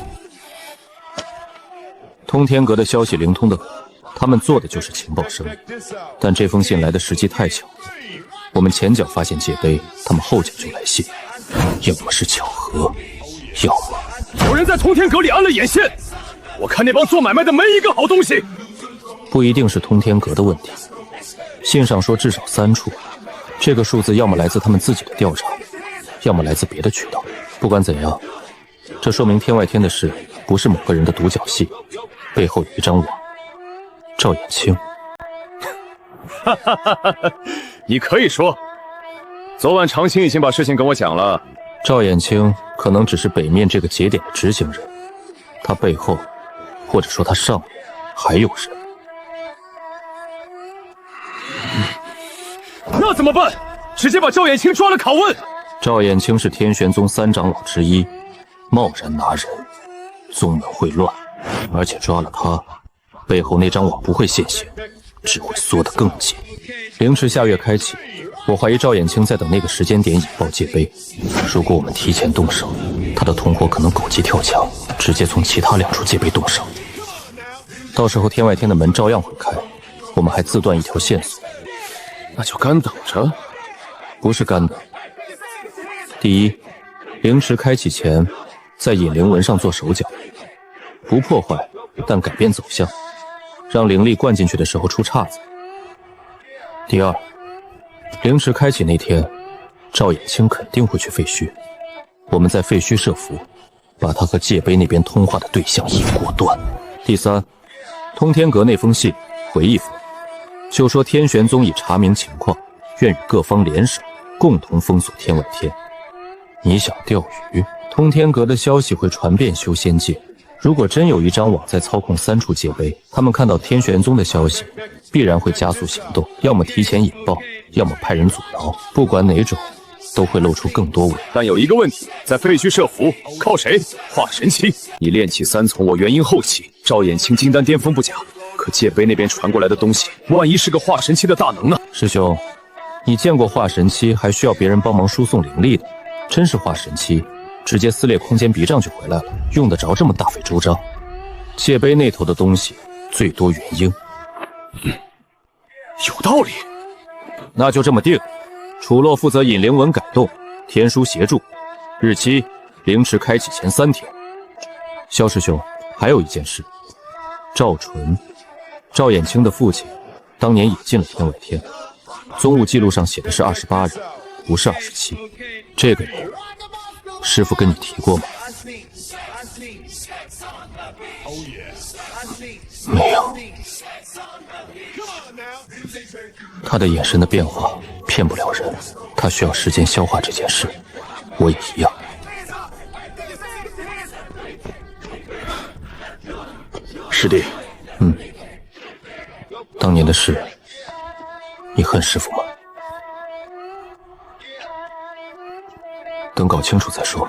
通天阁的消息灵通的很，他们做的就是情报生意。但这封信来的时机太巧了，我们前脚发现界碑，他们后脚就来信，要么是巧合，要么有人在通天阁里安了眼线。我看那帮做买卖的没一个好东西。不一定是通天阁的问题。信上说至少3处，这个数字要么来自他们自己的调查，要么来自别的渠道。不管怎样，这说明天外天的事不是某个人的独角戏，背后有一张网。赵衍清。哈哈哈哈哈！你可以说，昨晚长青已经把事情跟我讲了。赵衍清可能只是北面这个节点的执行人，他背后，或者说他上面还有人。那怎么办？直接把赵衍清抓了拷问。赵衍清是天玄宗3长老之一，贸然拿人，宗门会乱。而且抓了他，背后那张网不会现形，只会缩得更紧。凌迟下月开启，我怀疑赵衍清在等那个时间点引爆界碑。如果我们提前动手，他的同伙可能狗急跳墙，直接从其他2处界碑动手。到时候天外天的门照样会开，我们还自断一条线索。那就干等着。不是干等。第一，凌迟开启前，在引灵纹上做手脚，不破坏，但改变走向，让灵力灌进去的时候出岔子。第二，凌迟开启那天，赵衍清肯定会去废墟，我们在废墟设伏，把他和界碑那边通话的对象一锅端。第三，通天阁那封信回一封，就说天玄宗已查明情况，愿与各方联手，共同封锁天外天。你想钓鱼，通天阁的消息会传遍修仙界。如果真有一张网在操控3处界碑，他们看到天玄宗的消息，必然会加速行动，要么提前引爆，要么派人阻挠。不管哪种，都会露出更多尾。但有一个问题，在废墟设伏，靠谁？化神期。你炼气3从我元婴后期，赵衍清金丹巅峰不假，可界碑那边传过来的东西，万一是个化神期的大能呢？师兄，你见过化神期还需要别人帮忙输送灵力的？真是化神期，直接撕裂空间屏障就回来了，用得着这么大费周章？界碑那头的东西最多元婴。有道理。那就这么定。楚洛负责引灵纹改动，天书协助。日期凌迟开启前3天。萧师兄，还有一件事，赵纯，赵衍清的父亲，当年也进了天外天，宗务记录上写的是28人，不是27。这个人，师父跟你提过吗？没有。他的眼神的变化骗不了人，他需要时间消化这件事，我也一样。师弟，当年的事，你恨师父吗？等搞清楚再说。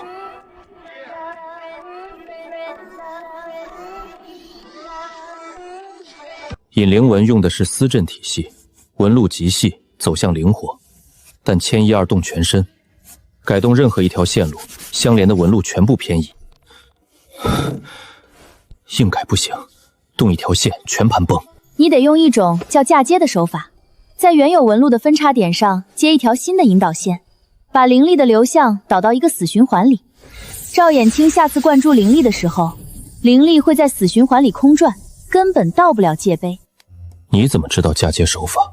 引灵纹用的是丝阵体系，纹路极细，走向灵活，但牵一二动全身，改动任何一条线路，相连的纹路全部偏移。硬改不行，动一条线全盘崩。你得用一种叫嫁接的手法，在原有纹路的分叉点上接一条新的引导线，把灵力的流向导到一个死循环里。赵衍清下次灌注灵力的时候，灵力会在死循环里空转，根本到不了界碑。你怎么知道嫁接手法？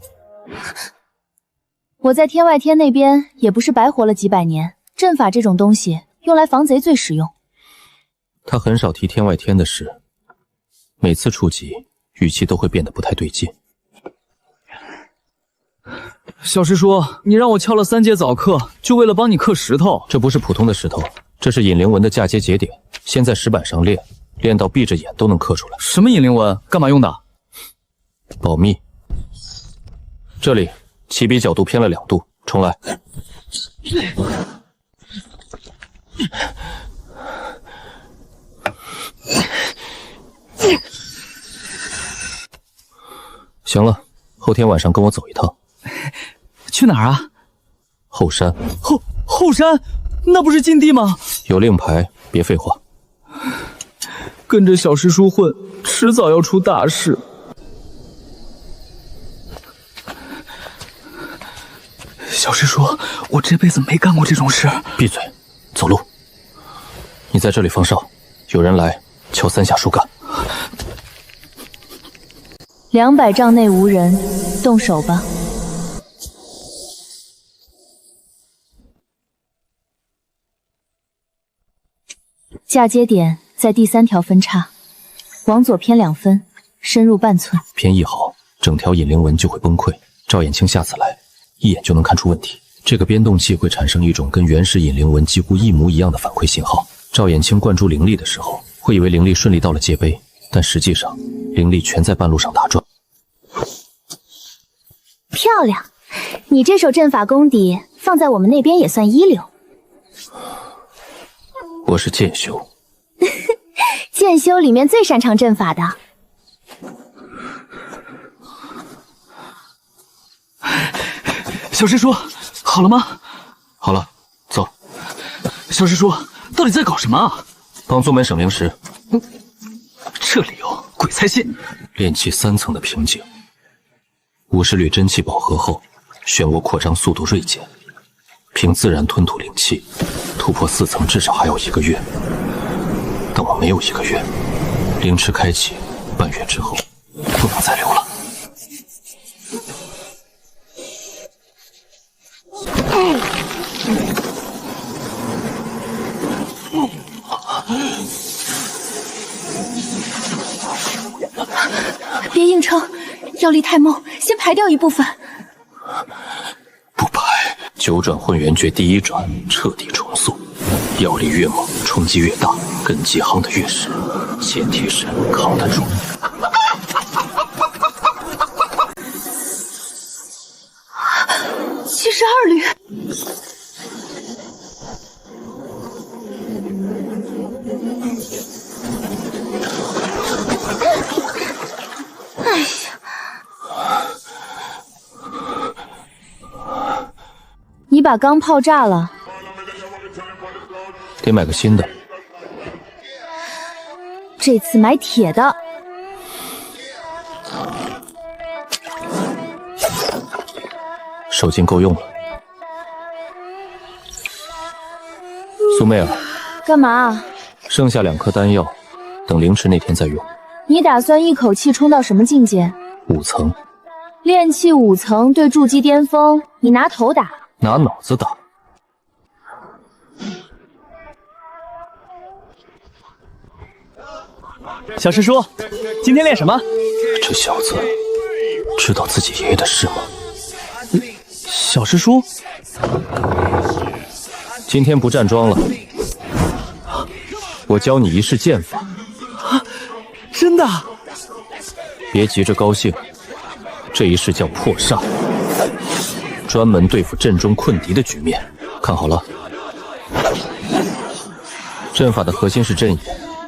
我在天外天那边也不是白活了几百年，阵法这种东西用来防贼最实用。他很少提天外天的事，每次触及语气都会变得不太对劲。小师叔，你让我翘了3节早课，就为了帮你刻石头？这不是普通的石头，这是引灵纹的嫁接节点，先在石板上练，练到闭着眼都能刻出来。什么引灵纹？干嘛用的？保密。这里起笔角度偏了2度，重来。行了，后天晚上跟我走一趟。去哪儿啊？后山。后山，那不是禁地吗？有令牌，别废话。跟着小师叔混，迟早要出大事。小师叔，我这辈子没干过这种事。闭嘴，走路。你在这里放哨，有人来，敲3下树干。200丈内无人，动手吧。嫁接点在第3条分叉，往左偏2分，深入半寸。偏1毫，整条引灵纹就会崩溃。赵衍清下次来，一眼就能看出问题。这个编动器会产生一种跟原始引灵纹几乎一模一样的反馈信号。赵衍清灌注灵力的时候，会以为灵力顺利到了界碑，但实际上灵力全在半路上打转。漂亮，你这手阵法功底放在我们那边也算一流。我是剑修，剑修里面最擅长阵法的。小师叔，好了吗？好了，走。小师叔，到底在搞什么啊？帮宗门省灵石。这理由鬼才信。炼气3层的瓶颈，50缕真气饱和后，漩涡扩张速度锐减，凭自然吞吐灵气，突破4层至少还要1个月。但我没有1个月，灵池开启，半月之后不能再留了。别硬撑，药力太猛，先排掉一部分。不排，9转混元诀第1转彻底重塑，药力越猛，冲击越大，根基夯得越实，前提是扛得住。72缕。哎呀！你把钢炮炸了，得买个新的。这次买铁的。手劲够用了。苏媚儿，干嘛？剩下2颗丹药，等灵池那天再用。你打算一口气冲到什么境界？5层。炼气5层对筑基巅峰，你拿头打？拿脑子打。小师叔，今天练什么？这小子知道自己爷爷的事吗？小师叔，今天不站桩了，我教你一式剑法。啊，真的？别急着高兴，这一式叫破煞，专门对付阵中困敌的局面。看好了，阵法的核心是阵眼，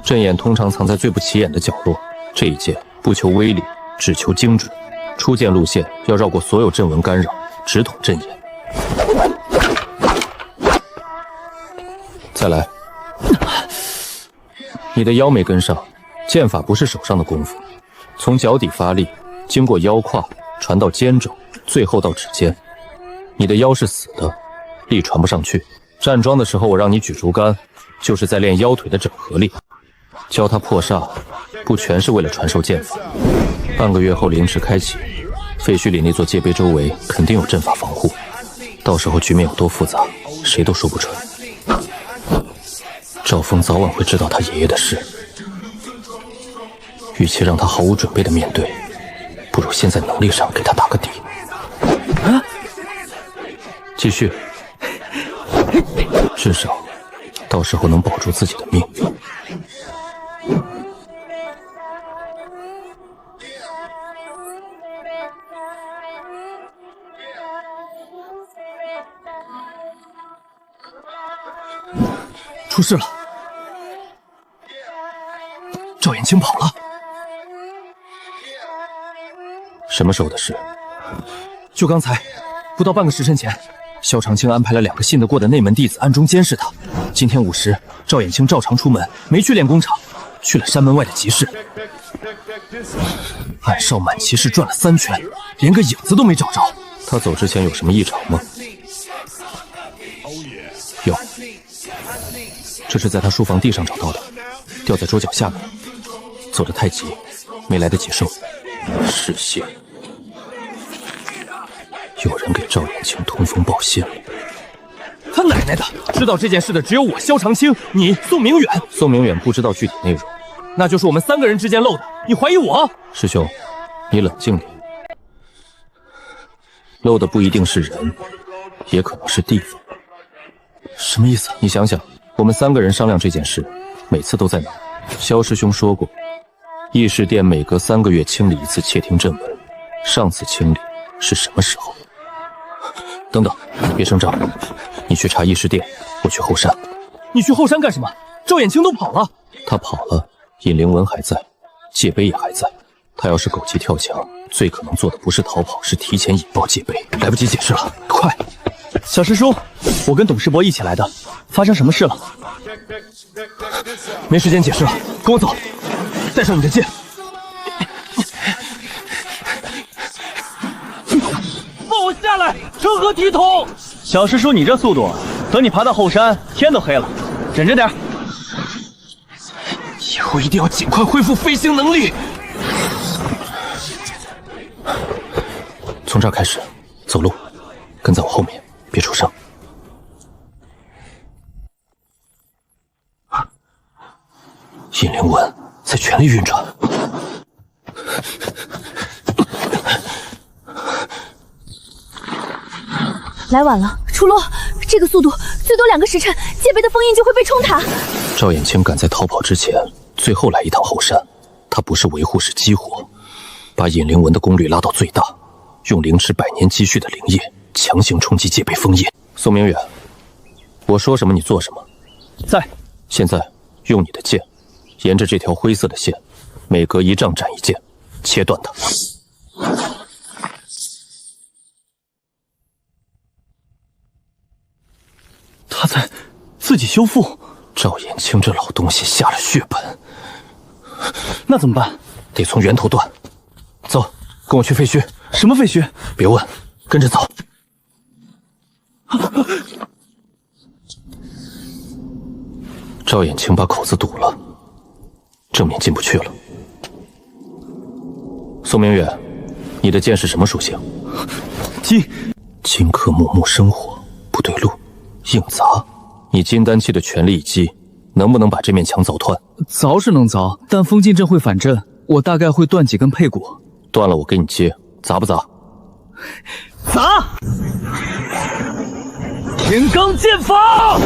阵眼通常藏在最不起眼的角落。这一剑不求威力，只求精准。出剑路线要绕过所有阵纹干扰，直捅阵眼。再来，你的腰没跟上，剑法不是手上的功夫，从脚底发力，经过腰胯传到肩肘，最后到指尖。你的腰是死的，力传不上去。站桩的时候我让你举竹竿，就是在练腰腿的整合力。教他破煞，不全是为了传授剑法。半个月后灵池开启，废墟里那座界碑周围肯定有阵法防护，到时候局面有多复杂，谁都说不准。赵峰早晚会知道他爷爷的事，与其让他毫无准备的面对，不如先在能力上给他打个底。啊！继续，至少到时候能保住自己的命。出事了，赵延清跑了。什么时候的事？就刚才，不到半个时辰前，萧长青安排了2个信得过的内门弟子暗中监视他。今天午时，赵衍清照常出门，没去练功场，去了山门外的集市。暗哨满骑士转了3圈，连个影子都没找着。他走之前有什么异常吗？有，这是在他书房地上找到的，掉在桌角下面。走得太急，没来得及收。是信，有人给赵衍清通风报信了。他奶奶的！知道这件事的只有我萧长青，你宋明远。宋明远不知道具体内容，那就是我们3个人之间漏的。你怀疑我？师兄，你冷静点。漏的不一定是人，也可能是地方。什么意思？你想想，我们3个人商量这件事，每次都在哪？萧师兄说过，议事殿每隔3个月清理1次窃听正门，上次清理是什么时候？等等，别声张，你去查议事殿，我去后山。你去后山干什么？赵衍清都跑了。他跑了，尹灵文还在，戒碑也还在。他要是狗急跳墙，最可能做的不是逃跑，是提前引爆戒碑。来不及解释了，快！小师叔，我跟董世伯一起来的，发生什么事了？没时间解释了，跟我走，带上你的剑。放我下来，成何体统！小师叔，你这速度，等你爬到后山，天都黑了，忍着点。以后一定要尽快恢复飞行能力。从这儿开始，走路，跟在我后面，别出声。尹灵文在全力运转。来晚了，楚洛，这个速度最多2个时辰，戒备的封印就会被冲塌。赵衍清赶在逃跑之前，最后来一趟后山，他不是维护，是激活，把尹灵文的功率拉到最大，用凌迟100年积蓄的灵液强行冲击戒备封印。宋明远，我说什么你做什么。在。现在用你的剑，沿着这条灰色的线，每隔1丈斩一剑，切断它。他在自己修复。赵衍清这老东西下了血本，那怎么办？得从源头断。走，跟我去废墟。什么废墟？别问，跟着走。赵衍清把口子堵了，正面进不去了。宋明远，你的剑是什么属性？金。金克木生火，不对路，硬砸。你金丹期的全力一击，能不能把这面墙凿断？凿是能凿，但封禁阵会反震，我大概会断几根配骨。断了我给你接，砸不砸？砸！天罡剑法！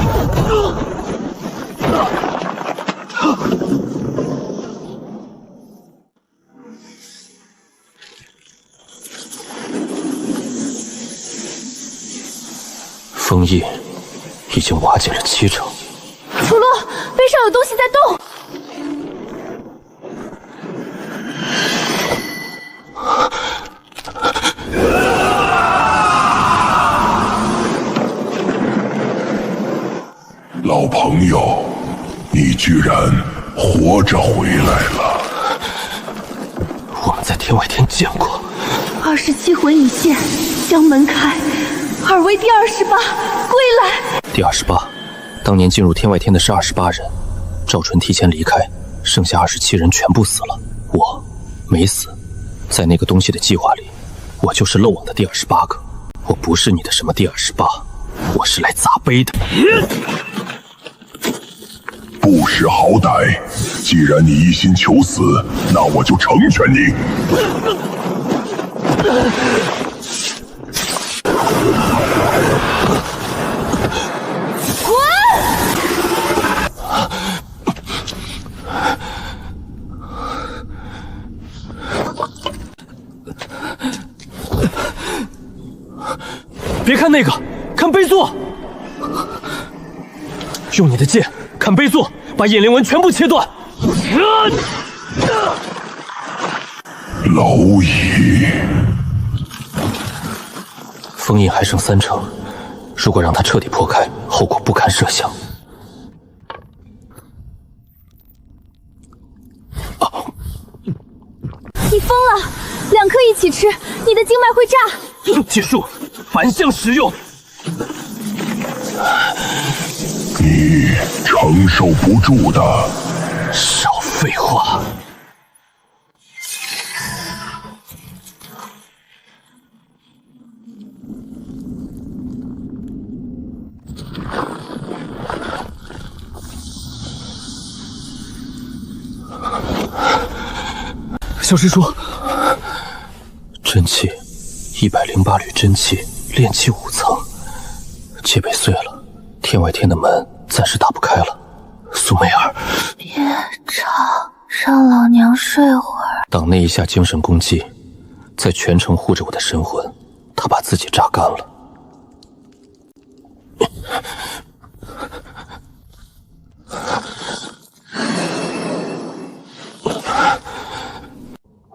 封印已经瓦解了7成。楚洛，背上有东西在动。老朋友，你居然活着回来了。我们在天外天见过。27魂已现，将门开。尔为第28，归来。第28，当年进入天外天的是28人，赵纯提前离开，剩下27人全部死了，我没死。在那个东西的计划里，我就是漏网的第28个。我不是你的什么第28，我是来砸碑的。不识好歹，既然你一心求死，那我就成全你。别看那个，看碑座。用你的剑看碑座，把尹灵文全部切断。蝼蚁，封印还剩3成，如果让他彻底破开，后果不堪设想。你疯了！2颗一起吃，你的经脉会炸。结束，反向使用。你承受不住的。少废话。小师叔，真气108缕真气，炼气5层，戒备碎了，天外天的门暂时打不开了。苏媚儿，别吵，让老娘睡会儿。党那一下精神攻击，在全程护着我的神魂，他把自己榨干了。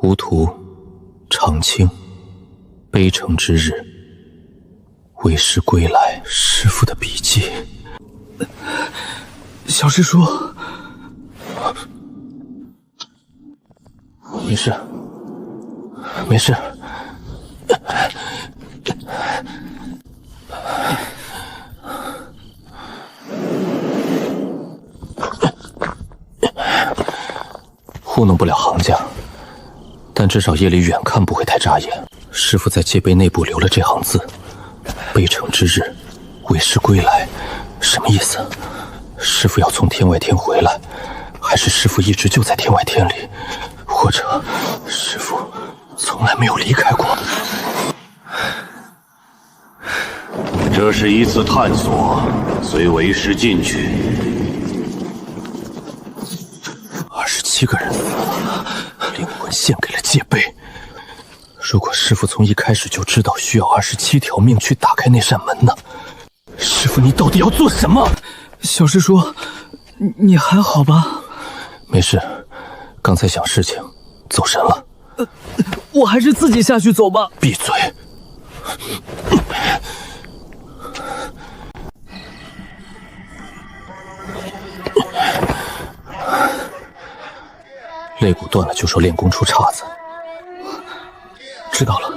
无图，长青，悲诚之日，为师归来。师父的笔记。小师叔，没事，没事。糊弄不了行家，但至少夜里远看不会太扎眼。师父在戒碑内部留了这行字：悲诚之日，为师归来。什么意思？师父要从天外天回来，还是师父一直就在天外天里，或者师父从来没有离开过？这是一次探索，随为师进去。27个人死了，灵魂献给了戒碑。如果师父从一开始就知道需要27条命去打开那扇门呢？师父，你到底要做什么？小师叔，你还好吧？没事，刚才想事情，走神了。我还是自己下去走吧。闭嘴！肋骨断了就说练功出岔子。知道了。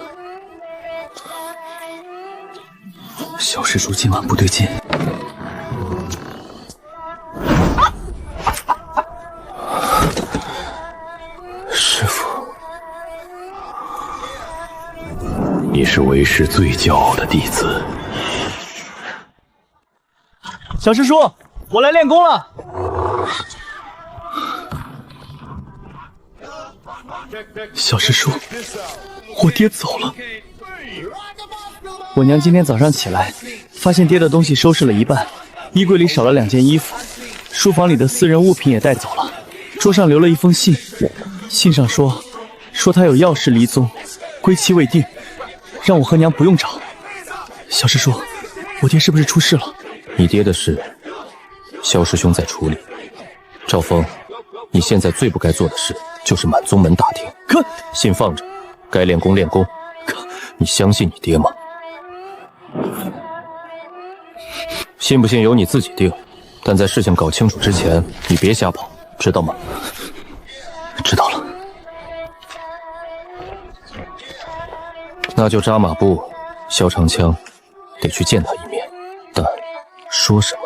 小师叔今晚不对劲。师父，你是为师最骄傲的弟子。小师叔，我来练功了。小师叔，我爹走了。我娘今天早上起来，发现爹的东西收拾了一半，衣柜里少了2件衣服，书房里的私人物品也带走了，桌上留了一封信，信上说他有要事离宗，归期未定，让我和娘不用找。小师叔，我爹是不是出事了？你爹的事，萧师兄在处理。赵峰，你现在最不该做的事就是满宗门打听。可信放着，该练功练功。可你相信你爹吗？信不信由你自己定，但在事情搞清楚之前，你别瞎跑，知道吗？知道了。那就扎马步，萧长枪得去见他一面，但说什么，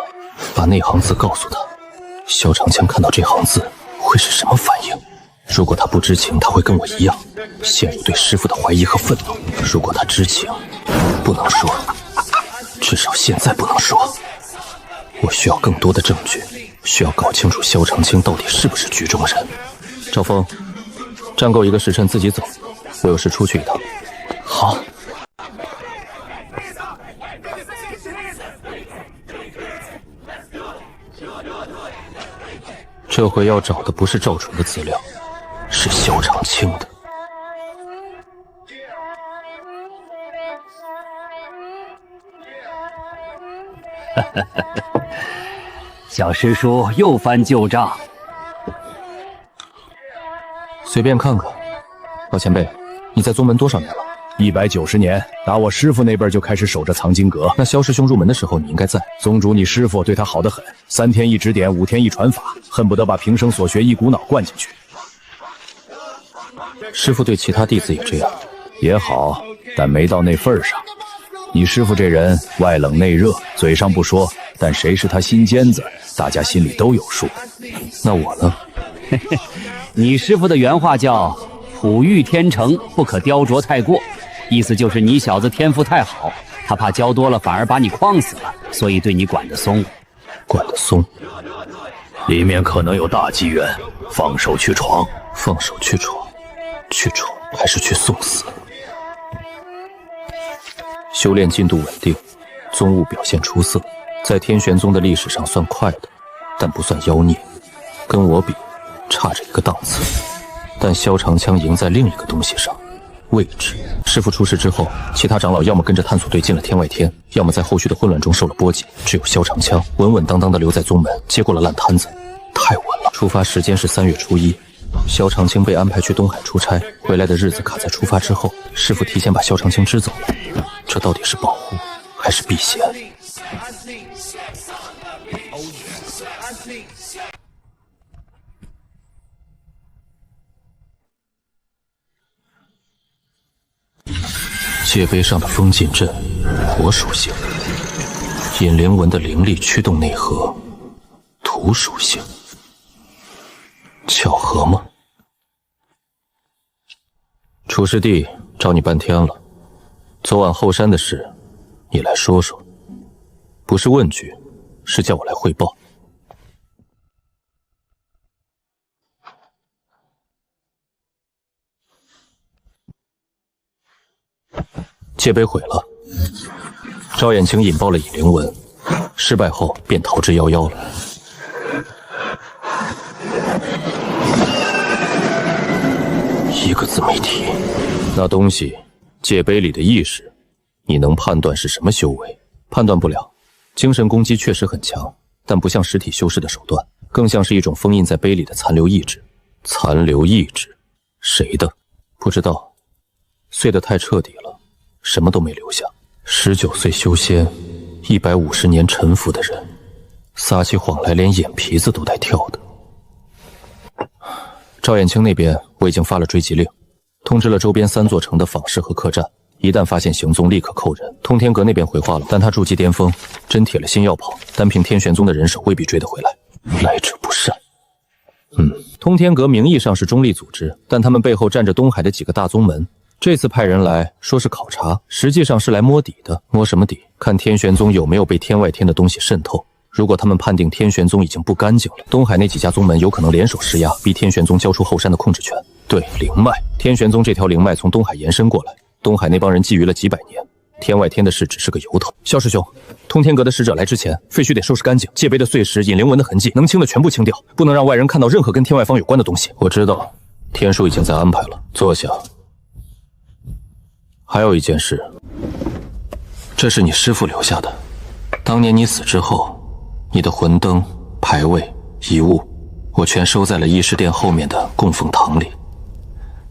把那行字告诉他。萧长枪看到这行字会是什么反应？如果他不知情，他会跟我一样，陷入对师父的怀疑和愤怒。如果他知情，不能说，至少现在不能说。我需要更多的证据，需要搞清楚萧长青到底是不是局中人。赵峰，站够1个时辰自己走，我有事出去一趟。好。这回要找的不是赵纯的资料，是萧长青的。小师叔又翻旧账，随便看看。老前辈，你在宗门多少年了？ 190年，打我师傅那辈就开始守着藏经阁。那萧师兄入门的时候，你应该在。宗主，你师傅对他好得很，3天一指点，5天一传法，恨不得把平生所学一股脑灌进去。师傅对其他弟子也这样，也好，但没到那份上。你师傅这人外冷内热，嘴上不说，但谁是他心尖子，大家心里都有数。那我呢？你师傅的原话叫“璞玉天成，不可雕琢太过”，意思就是你小子天赋太好，他怕教多了反而把你诓死了，所以对你管得松。管得松？里面可能有大机缘，放手去闯。放手去闯，去闯还是去送死？修炼进度稳定，宗务表现出色，在天玄宗的历史上算快的，但不算妖孽。跟我比，差着一个档次。但萧长枪赢在另一个东西上，位置。师父出事之后，其他长老要么跟着探索队进了天外天，要么在后续的混乱中受了波及。只有萧长枪稳稳当当地留在宗门，接过了烂摊子，太稳了。出发时间是3月初1。萧长青被安排去东海出差，回来的日子卡在出发之后。师父提前把萧长青支走了，这到底是保护还是避嫌？界碑上的封禁阵，火属性；引灵纹的灵力驱动内核，土属性。巧合吗？楚师弟找你半天了，昨晚后山的事，你来说说。不是问句，是叫我来汇报。界碑毁了，赵衍清引爆了引灵纹，失败后便逃之夭夭了。一个字没提。那东西，界碑里的意识，你能判断是什么修为？判断不了。精神攻击确实很强，但不像实体修饰的手段，更像是一种封印在碑里的残留意志。残留意志，谁的？不知道。碎得太彻底了，什么都没留下。19岁修仙，150年沉浮的人，撒起谎来连眼皮子都带跳的。赵衍清那边我已经发了追缉令，通知了周边3座城的坊市和客栈，一旦发现行踪立刻扣人。通天阁那边回话了，但他筑基巅峰，真铁了心要跑，单凭天玄宗的人手未必追得回来。来者不善。通天阁名义上是中立组织，但他们背后站着东海的几个大宗门。这次派人来说是考察，实际上是来摸底的。摸什么底？看天玄宗有没有被天外天的东西渗透。如果他们判定天玄宗已经不干净了，东海那几家宗门有可能联手施压，逼天玄宗交出后山的控制权。对，灵脉，天玄宗这条灵脉从东海延伸过来，东海那帮人觊觎了几百年，天外天的事只是个由头。萧师兄，通天阁的使者来之前，废墟得收拾干净，界碑的碎石、引灵纹的痕迹，能清的全部清掉，不能让外人看到任何跟天外方有关的东西。我知道，天书已经在安排了。坐下。还有一件事，这是你师父留下的。当年你死之后，你的魂灯、牌位、遗物，我全收在了议事殿后面的供奉堂里。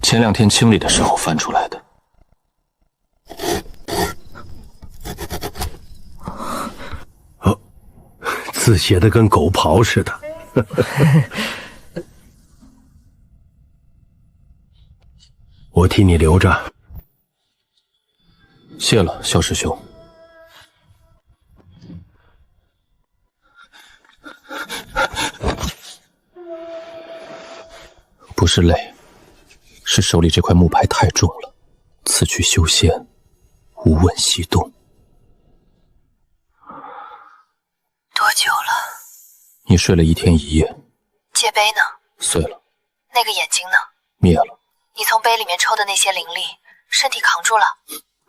前2天清理的时候翻出来的。字写的跟狗刨似的。我替你留着。谢了，萧师兄。不是累，是手里这块木牌太重了，此去修仙，无问西东。多久了？你睡了1天1夜。界碑呢？碎了。那个眼睛呢？灭了。你从碑里面抽的那些灵力，身体扛住了？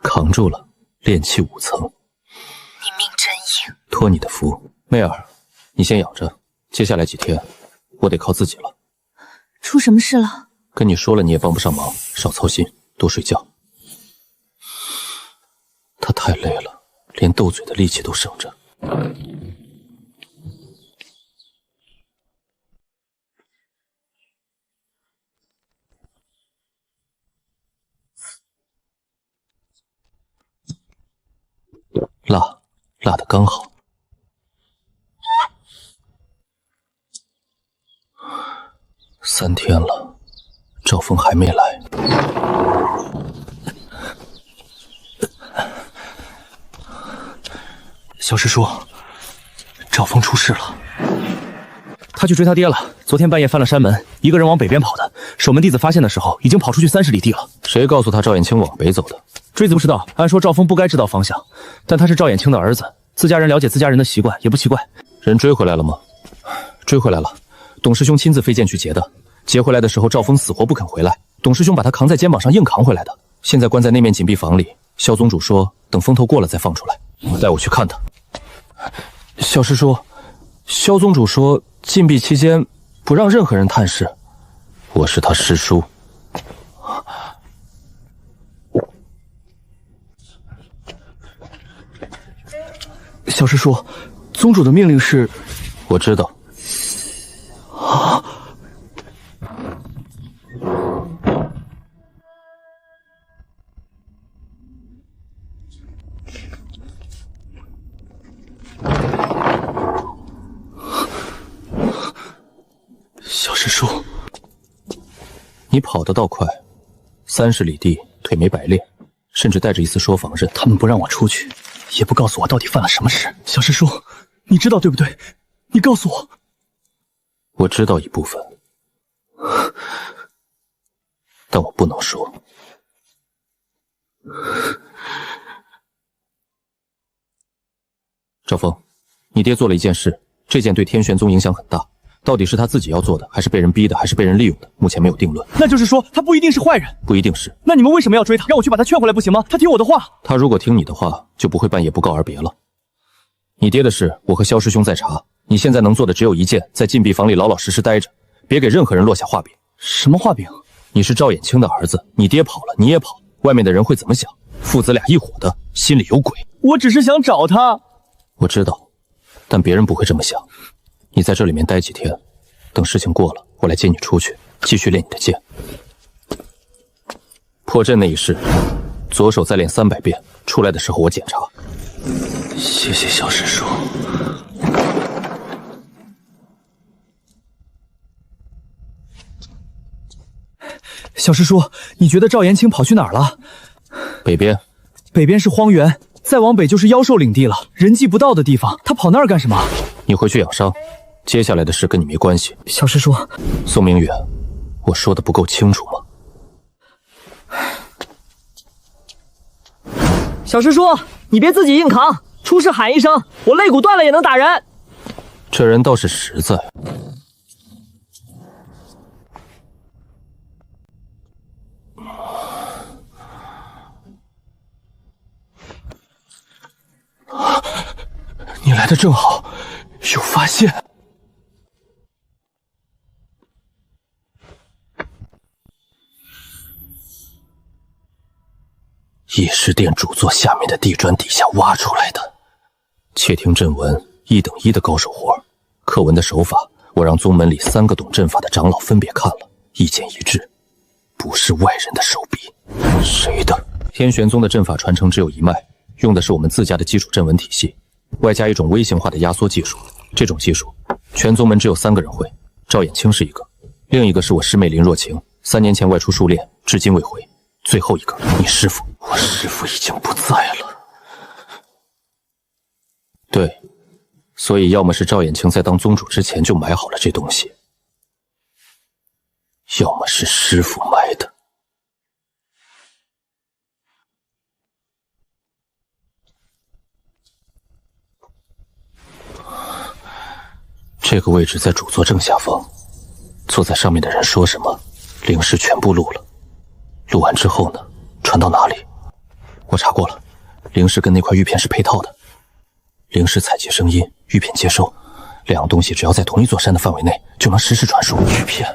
扛住了，炼气5层。你命真硬。托你的福，媚儿，你先养着，接下来几天我得靠自己了。出什么事了？跟你说了你也帮不上忙，少操心，多睡觉。他太累了，连斗嘴的力气都省着。辣得刚好。3天了，赵峰还没来。小师叔，赵峰出事了。他去追他爹了。昨天半夜翻了山门，一个人往北边跑的。守门弟子发现的时候，已经跑出去30里地了。谁告诉他赵衍清往北走的？追子不知道。按说赵峰不该知道方向，但他是赵衍清的儿子，自家人了解自家人的习惯也不奇怪。人追回来了吗？追回来了，董师兄亲自飞剑去劫的。劫回来的时候，赵峰死活不肯回来，董师兄把他扛在肩膀上硬扛回来的。现在关在那面紧闭房里，萧宗主说等风头过了再放出来。带我去看他。小师叔，萧宗主说禁闭期间不让任何人探视。我是他师叔。小师叔，宗主的命令是……我知道。啊！小师叔，你跑得倒快，30里地腿没白练，甚至带着一丝说防刃。他们不让我出去，也不告诉我到底犯了什么事。小师叔，你知道对不对？你告诉我。我知道一部分，但我不能说。赵峰，你爹做了一件事，这件对天玄宗影响很大。到底是他自己要做的，还是被人逼的，还是被人利用的？目前没有定论。那就是说，他不一定是坏人。不一定是。那你们为什么要追他？让我去把他劝回来不行吗？他听我的话。他如果听你的话，就不会半夜不告而别了。你爹的事，我和萧师兄在查。你现在能做的只有一件，在禁闭房里老老实实待着，别给任何人落下画饼。什么画饼？你是赵衍清的儿子，你爹跑了，你也跑，外面的人会怎么想？父子俩一伙的，心里有鬼。我只是想找他。我知道，但别人不会这么想。你在这里面待几天，等事情过了，我来接你出去，继续练你的剑。破阵那一式，左手再练300遍，出来的时候我检查。谢谢小师叔。小师叔，你觉得赵延清跑去哪儿了？北边。北边是荒原，再往北就是妖兽领地了，人迹不到的地方。他跑那儿干什么？你回去养伤，接下来的事跟你没关系。小师叔，宋明远，我说的不够清楚吗？小师叔，你别自己硬扛，出事喊一声，我肋骨断了也能打人。这人倒是实在。你来的正好，有发现。议事殿主座下面的地砖底下挖出来的。窃听阵文，1等1的高手活。课文的手法，我让宗门里3个懂阵法的长老分别看了，意见一致，不是外人的手笔。谁的？天玄宗的阵法传承只有一脉，用的是我们自家的基础阵文体系，外加一种微型化的压缩技术。这种技术，全宗门只有3个人会，赵衍清是一个，另一个是我师妹林若晴，3年前外出数练，至今未回。最后一个，你师父。我师父已经不在了。对，所以要么是赵衍清在当宗主之前就埋好了这东西，要么是师父埋的。这个位置在主座正下方，坐在上面的人说什么，灵氏全部录了。录完之后呢，传到哪里？我查过了，灵氏跟那块玉片是配套的。灵氏采集声音，玉片接收，两样东西只要在同一座山的范围内，就能实时传输。玉片，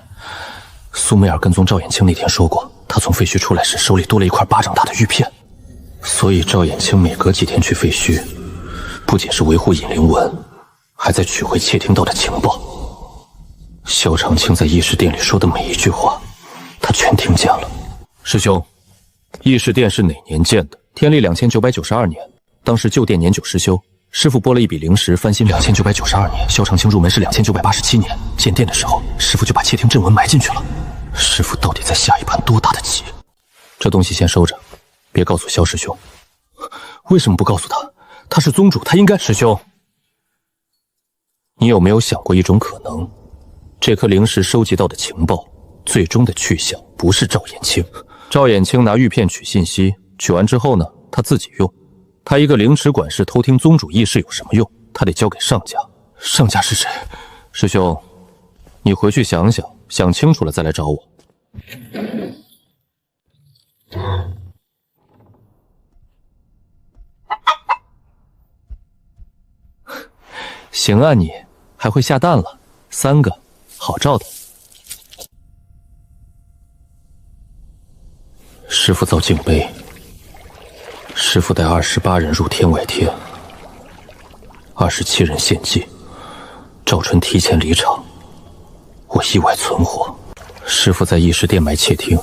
苏美尔跟踪赵衍清那天说过，他从废墟出来时手里多了一块巴掌大的玉片，所以赵衍清每隔几天去废墟，不仅是维护引灵文，还在取回窃听到的情报。萧长青在议事殿里说的每一句话，他全听见了。师兄，议事殿是哪年建的？天历2992年，当时旧殿年久失修，师傅拨了一笔灵石，翻新2992年，萧长青入门是2987年。建殿的时候，师傅就把窃听阵纹埋进去了。师傅到底在下一盘多大的棋？这东西先收着，别告诉萧师兄。为什么不告诉他？他是宗主，他应该……师兄，你有没有想过一种可能？这颗灵石收集到的情报，最终的去向不是赵延清。赵延清拿玉片取信息，取完之后呢，他自己用。他一个灵池管事偷听宗主议事有什么用？他得交给上家。上家是谁？师兄，你回去想想，想清楚了再来找我。行啊，你还会下蛋了，3个，好照的。师傅造境碑。师傅带28人入天外天，27人献祭，赵纯提前离场，我意外存活。师傅在议事殿埋窃听，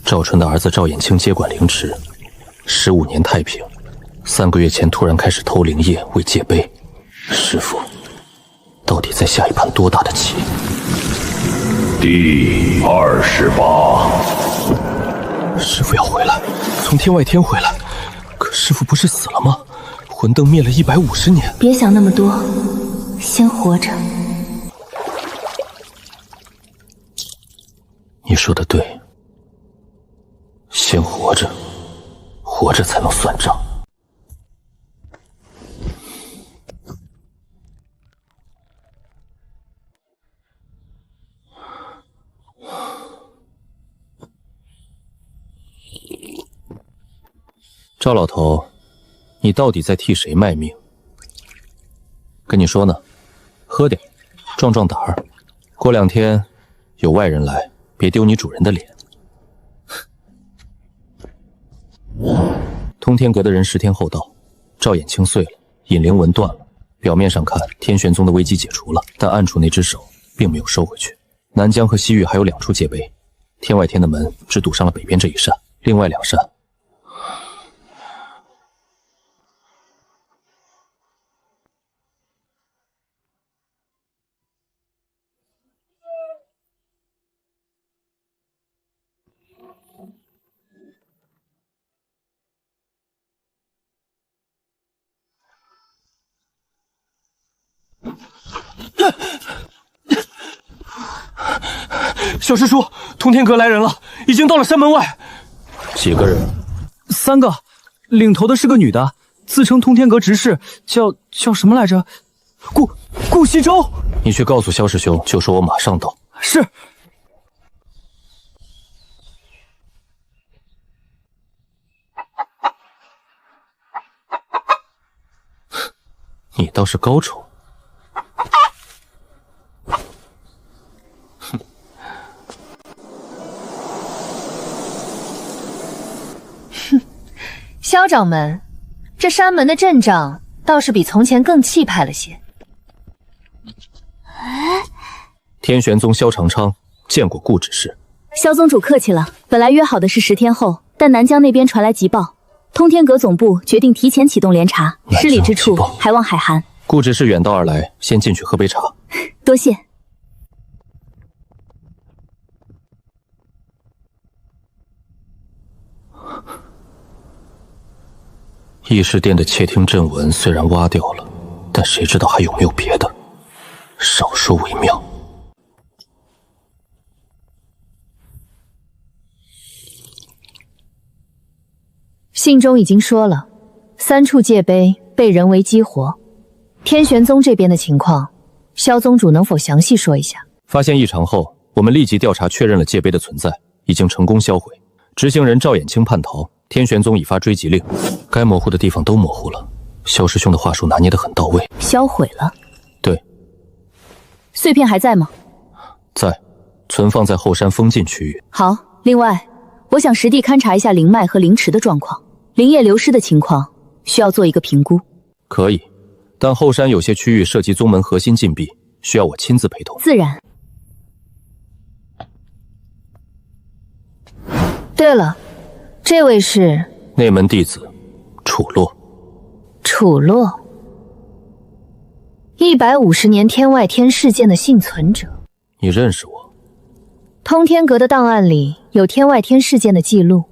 赵纯的儿子赵衍清接管灵池，15年太平，3个月前突然开始偷灵液为戒碑。师傅到底在下一盘多大的棋？第28。师傅要回来，从天外天回来。可师傅不是死了吗？魂灯灭了150年。别想那么多，先活着。你说的对，先活着，活着才能算账。赵老头，你到底在替谁卖命？跟你说呢，喝点，壮壮胆儿。过2天有外人来，别丢你主人的脸。通天阁的人10天后到，赵衍清碎了，引灵纹断了。表面上看，天玄宗的危机解除了，但暗处那只手并没有收回去。南疆和西域还有2处界碑，天外天的门只堵上了北边这一扇，另外2扇。小师叔，通天阁来人了，已经到了山门外。几个人？3个，领头的是个女的，自称通天阁执事，叫什么来着？顾西周。你去告诉萧师兄，就说我马上到。是。你倒是高手。萧掌门，这山门的阵仗倒是比从前更气派了些。天玄宗萧长昌见过顾执事。萧宗主客气了，本来约好的是10天后，但南疆那边传来急报，通天阁总部决定提前启动联查，失礼之处还望海涵。顾执事远道而来，先进去喝杯茶。多谢。议事殿的窃听阵纹虽然挖掉了，但谁知道还有没有别的？少说为妙。信中已经说了，3处界碑被人为激活。天玄宗这边的情况，萧宗主能否详细说一下？发现异常后，我们立即调查确认了界碑的存在，已经成功销毁。执行人赵衍清叛逃，天玄宗已发追缉令，该模糊的地方都模糊了。萧师兄的话术拿捏得很到位。销毁了？对。碎片还在吗？在，存放在后山封禁区域。好，另外，我想实地勘察一下灵脉和灵池的状况，灵液流失的情况需要做一个评估。可以，但后山有些区域涉及宗门核心禁闭，需要我亲自陪同。自然。对了，这位是内门弟子楚洛。楚洛， 150年天外天事件的幸存者。你认识我？通天阁的档案里有天外天事件的记录。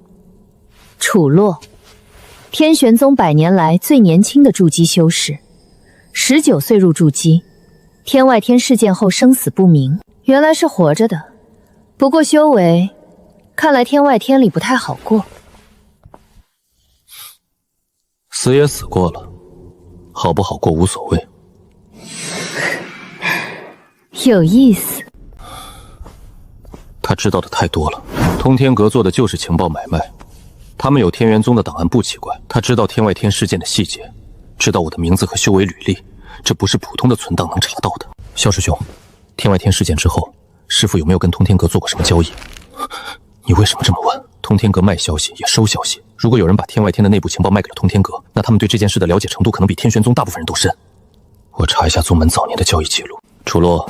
楚洛，天玄宗100年来最年轻的筑基修士，19岁入筑基，天外天事件后生死不明，原来是活着的。不过修为，看来天外天里不太好过。死也死过了，好不好过无所谓。有意思。他知道的太多了。通天阁做的就是情报买卖，他们有天元宗的档案不奇怪。他知道天外天事件的细节，知道我的名字和修为履历，这不是普通的存档能查到的。萧师兄，天外天事件之后，师父有没有跟通天阁做过什么交易？你为什么这么问？通天阁卖消息也收消息，如果有人把天外天的内部情报卖给了通天阁，那他们对这件事的了解程度可能比天玄宗大部分人都深。我查一下宗门早年的交易记录。楚洛，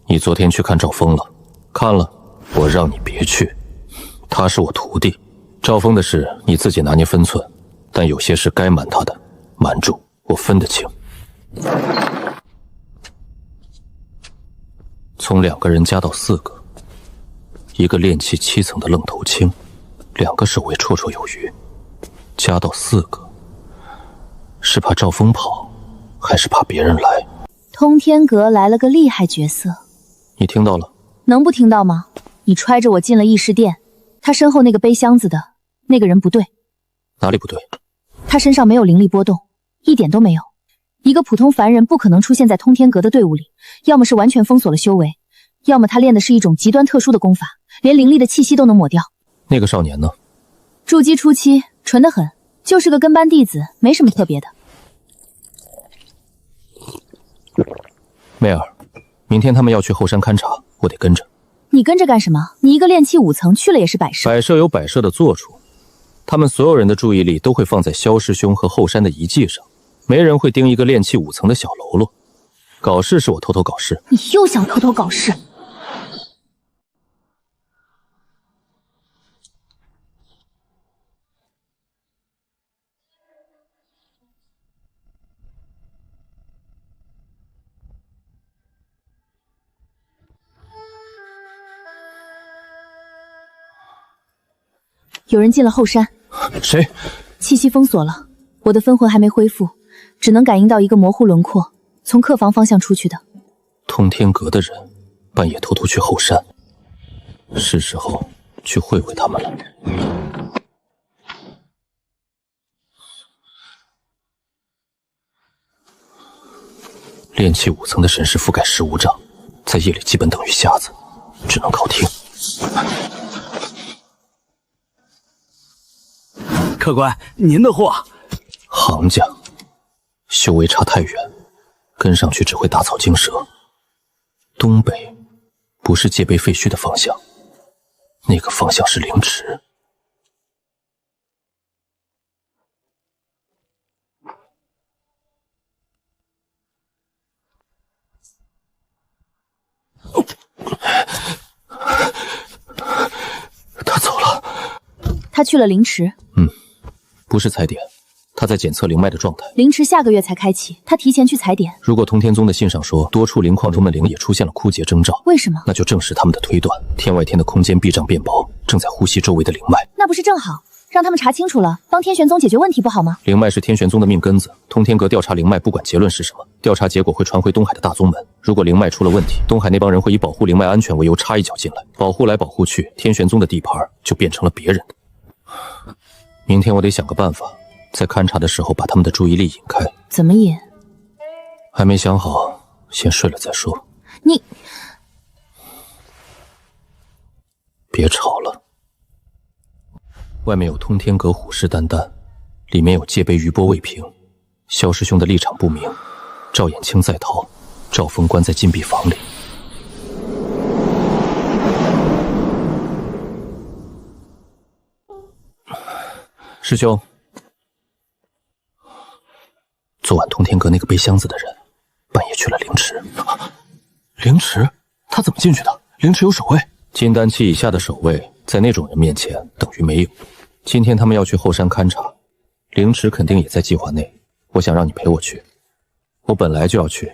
你昨天去看赵峰了？看了，我让你别去。他是我徒弟，赵峰的事你自己拿捏分寸，但有些事该瞒他的，瞒住，我分得清。从2个人加到4个，一个炼气7层的愣头青，2个守卫绰绰有余，加到4个，是怕赵峰跑，还是怕别人来？通天阁来了个厉害角色，你听到了？能不听到吗？你揣着我进了议事殿，他身后那个背箱子的那个人不对。哪里不对？他身上没有灵力波动，一点都没有。一个普通凡人不可能出现在通天阁的队伍里，要么是完全封锁了修为，要么他练的是一种极端特殊的功法，连灵力的气息都能抹掉。那个少年呢？筑基初期纯得很，就是个跟班弟子，没什么特别的。媚儿，明天他们要去后山勘察，我得跟着。你跟着干什么？你一个炼气5层去了也是摆设。摆设有摆设的做处，他们所有人的注意力都会放在萧师兄和后山的遗迹上，没人会盯一个炼气5层的小喽啰。搞事是我偷偷搞事。你又想偷偷搞事？有人进了后山。谁？气息封锁了，我的分魂还没恢复，只能感应到一个模糊轮廓，从客房方向出去的。通天阁的人半夜偷偷去后山，是时候去会会他们了。炼气5层的神识覆盖15丈，在夜里基本等于瞎子，只能靠听。客官，您的货。行家，修为差太远，跟上去只会打草惊蛇。东北不是戒备废墟的方向，那个方向是灵池。他走了。他去了灵池。不是踩点，他在检测灵脉的状态。灵池下个月才开启，他提前去踩点。如果通天宗的信上说多处灵矿中的灵也出现了枯竭征兆，为什么？那就证实他们的推断，天外天的空间壁障变薄，正在呼吸周围的灵脉。那不是正好让他们查清楚了，帮天玄宗解决问题不好吗？灵脉是天玄宗的命根子，通天阁调查灵脉，不管结论是什么，调查结果会传回东海的大宗门。如果灵脉出了问题，东海那帮人会以保护灵脉安全为由插一脚进来，保护来保护去，天玄宗的地盘就变成了别人的。明天我得想个办法，在勘察的时候把他们的注意力引开。怎么引？还没想好，先睡了再说。你别吵了。外面有通天阁虎视眈眈，里面有戒备余波未平。萧师兄的立场不明，赵衍清在逃，赵峰关在禁闭房里。师兄，昨晚通天阁那个背箱子的人半夜去了灵池。灵池？他怎么进去的？灵池有守卫？金丹期以下的守卫在那种人面前等于没有。今天他们要去后山勘察，灵池肯定也在计划内。我想让你陪我去，我本来就要去，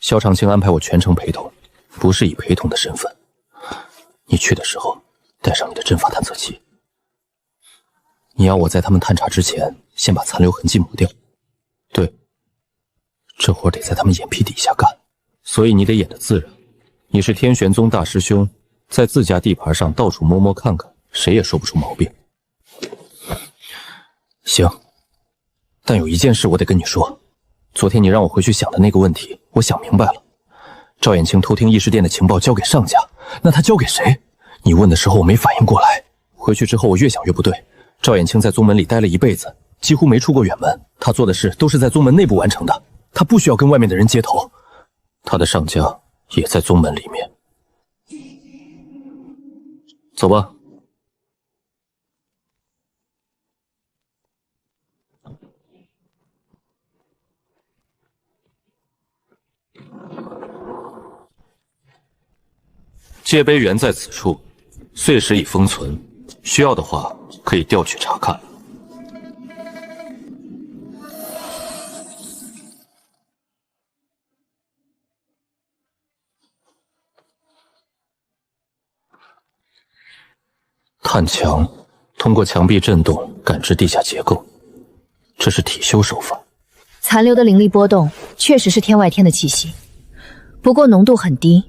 萧长青安排我全程陪同，不是以陪同的身份。你去的时候带上你的阵法探测器，你要我在他们探查之前，先把残留痕迹抹掉。对，这活得在他们眼皮底下干，所以你得演得自然。你是天玄宗大师兄，在自家地盘上到处摸摸看看，谁也说不出毛病。行，但有一件事我得跟你说。昨天你让我回去想的那个问题，我想明白了。赵衍清偷听议事殿的情报交给上家，那他交给谁？你问的时候我没反应过来。回去之后我越想越不对。赵衍清在宗门里待了一辈子，几乎没出过远门，他做的事都是在宗门内部完成的，他不需要跟外面的人接头。他的上家也在宗门里面。走吧。界碑原在此处，碎石已封存，需要的话可以调取查看。探墙，通过墙壁震动感知地下结构，这是体修手法。残留的灵力波动确实是天外天的气息，不过浓度很低，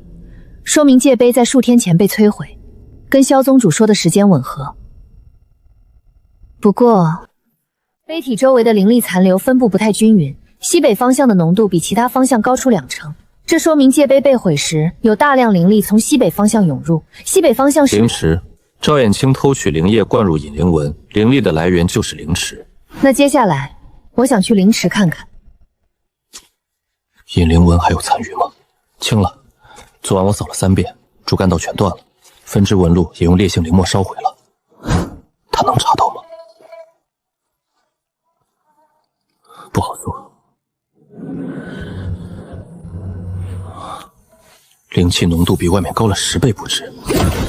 说明界碑在数天前被摧毁，跟萧宗主说的时间吻合。不过，碑体周围的灵力残留分布不太均匀，西北方向的浓度比其他方向高出2成，这说明界碑被毁时有大量灵力从西北方向涌入。西北方向是灵池，赵衍清偷取灵液灌入引灵纹，灵力的来源就是灵池。那接下来，我想去灵池看看。引灵纹还有残余吗？清了。昨晚我扫了3遍，主干道全断了，分支纹路也用烈性灵墨烧毁了。他能查到吗？不好说。灵气浓度比外面高了10倍不止，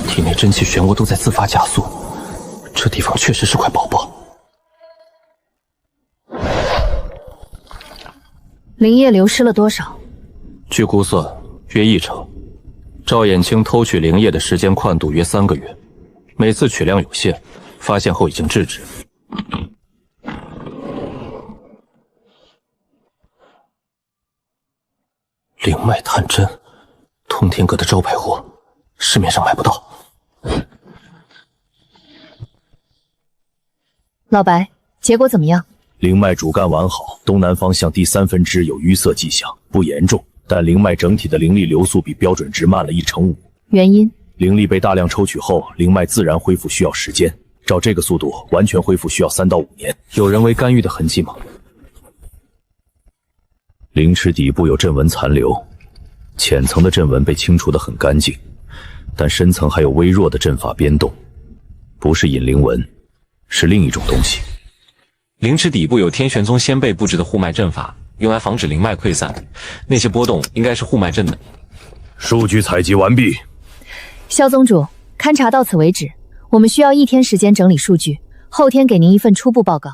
体内真气漩涡都在自发加速，这地方确实是块宝宝。灵液流失了多少？据估算，约1成。赵衍清偷取灵液的时间宽度约3个月，每次取量有限，发现后已经制止。灵脉探针，通天阁的招牌货，市面上买不到。老白，结果怎么样？灵脉主干完好，东南方向第3分支有淤塞迹象，不严重，但灵脉整体的灵力流速比标准值慢了1成5。原因？灵力被大量抽取后，灵脉自然恢复需要时间，照这个速度，完全恢复需要3到5年。有人为干预的痕迹吗？灵池底部有阵纹残留，浅层的阵纹被清除得很干净，但深层还有微弱的阵法编动，不是引灵纹，是另一种东西。灵池底部有天玄宗先辈布置的护脉阵法，用来防止灵脉溃散，那些波动应该是护脉阵的。数据采集完毕。萧宗主，勘察到此为止，我们需要1天时间整理数据，后天给您一份初步报告。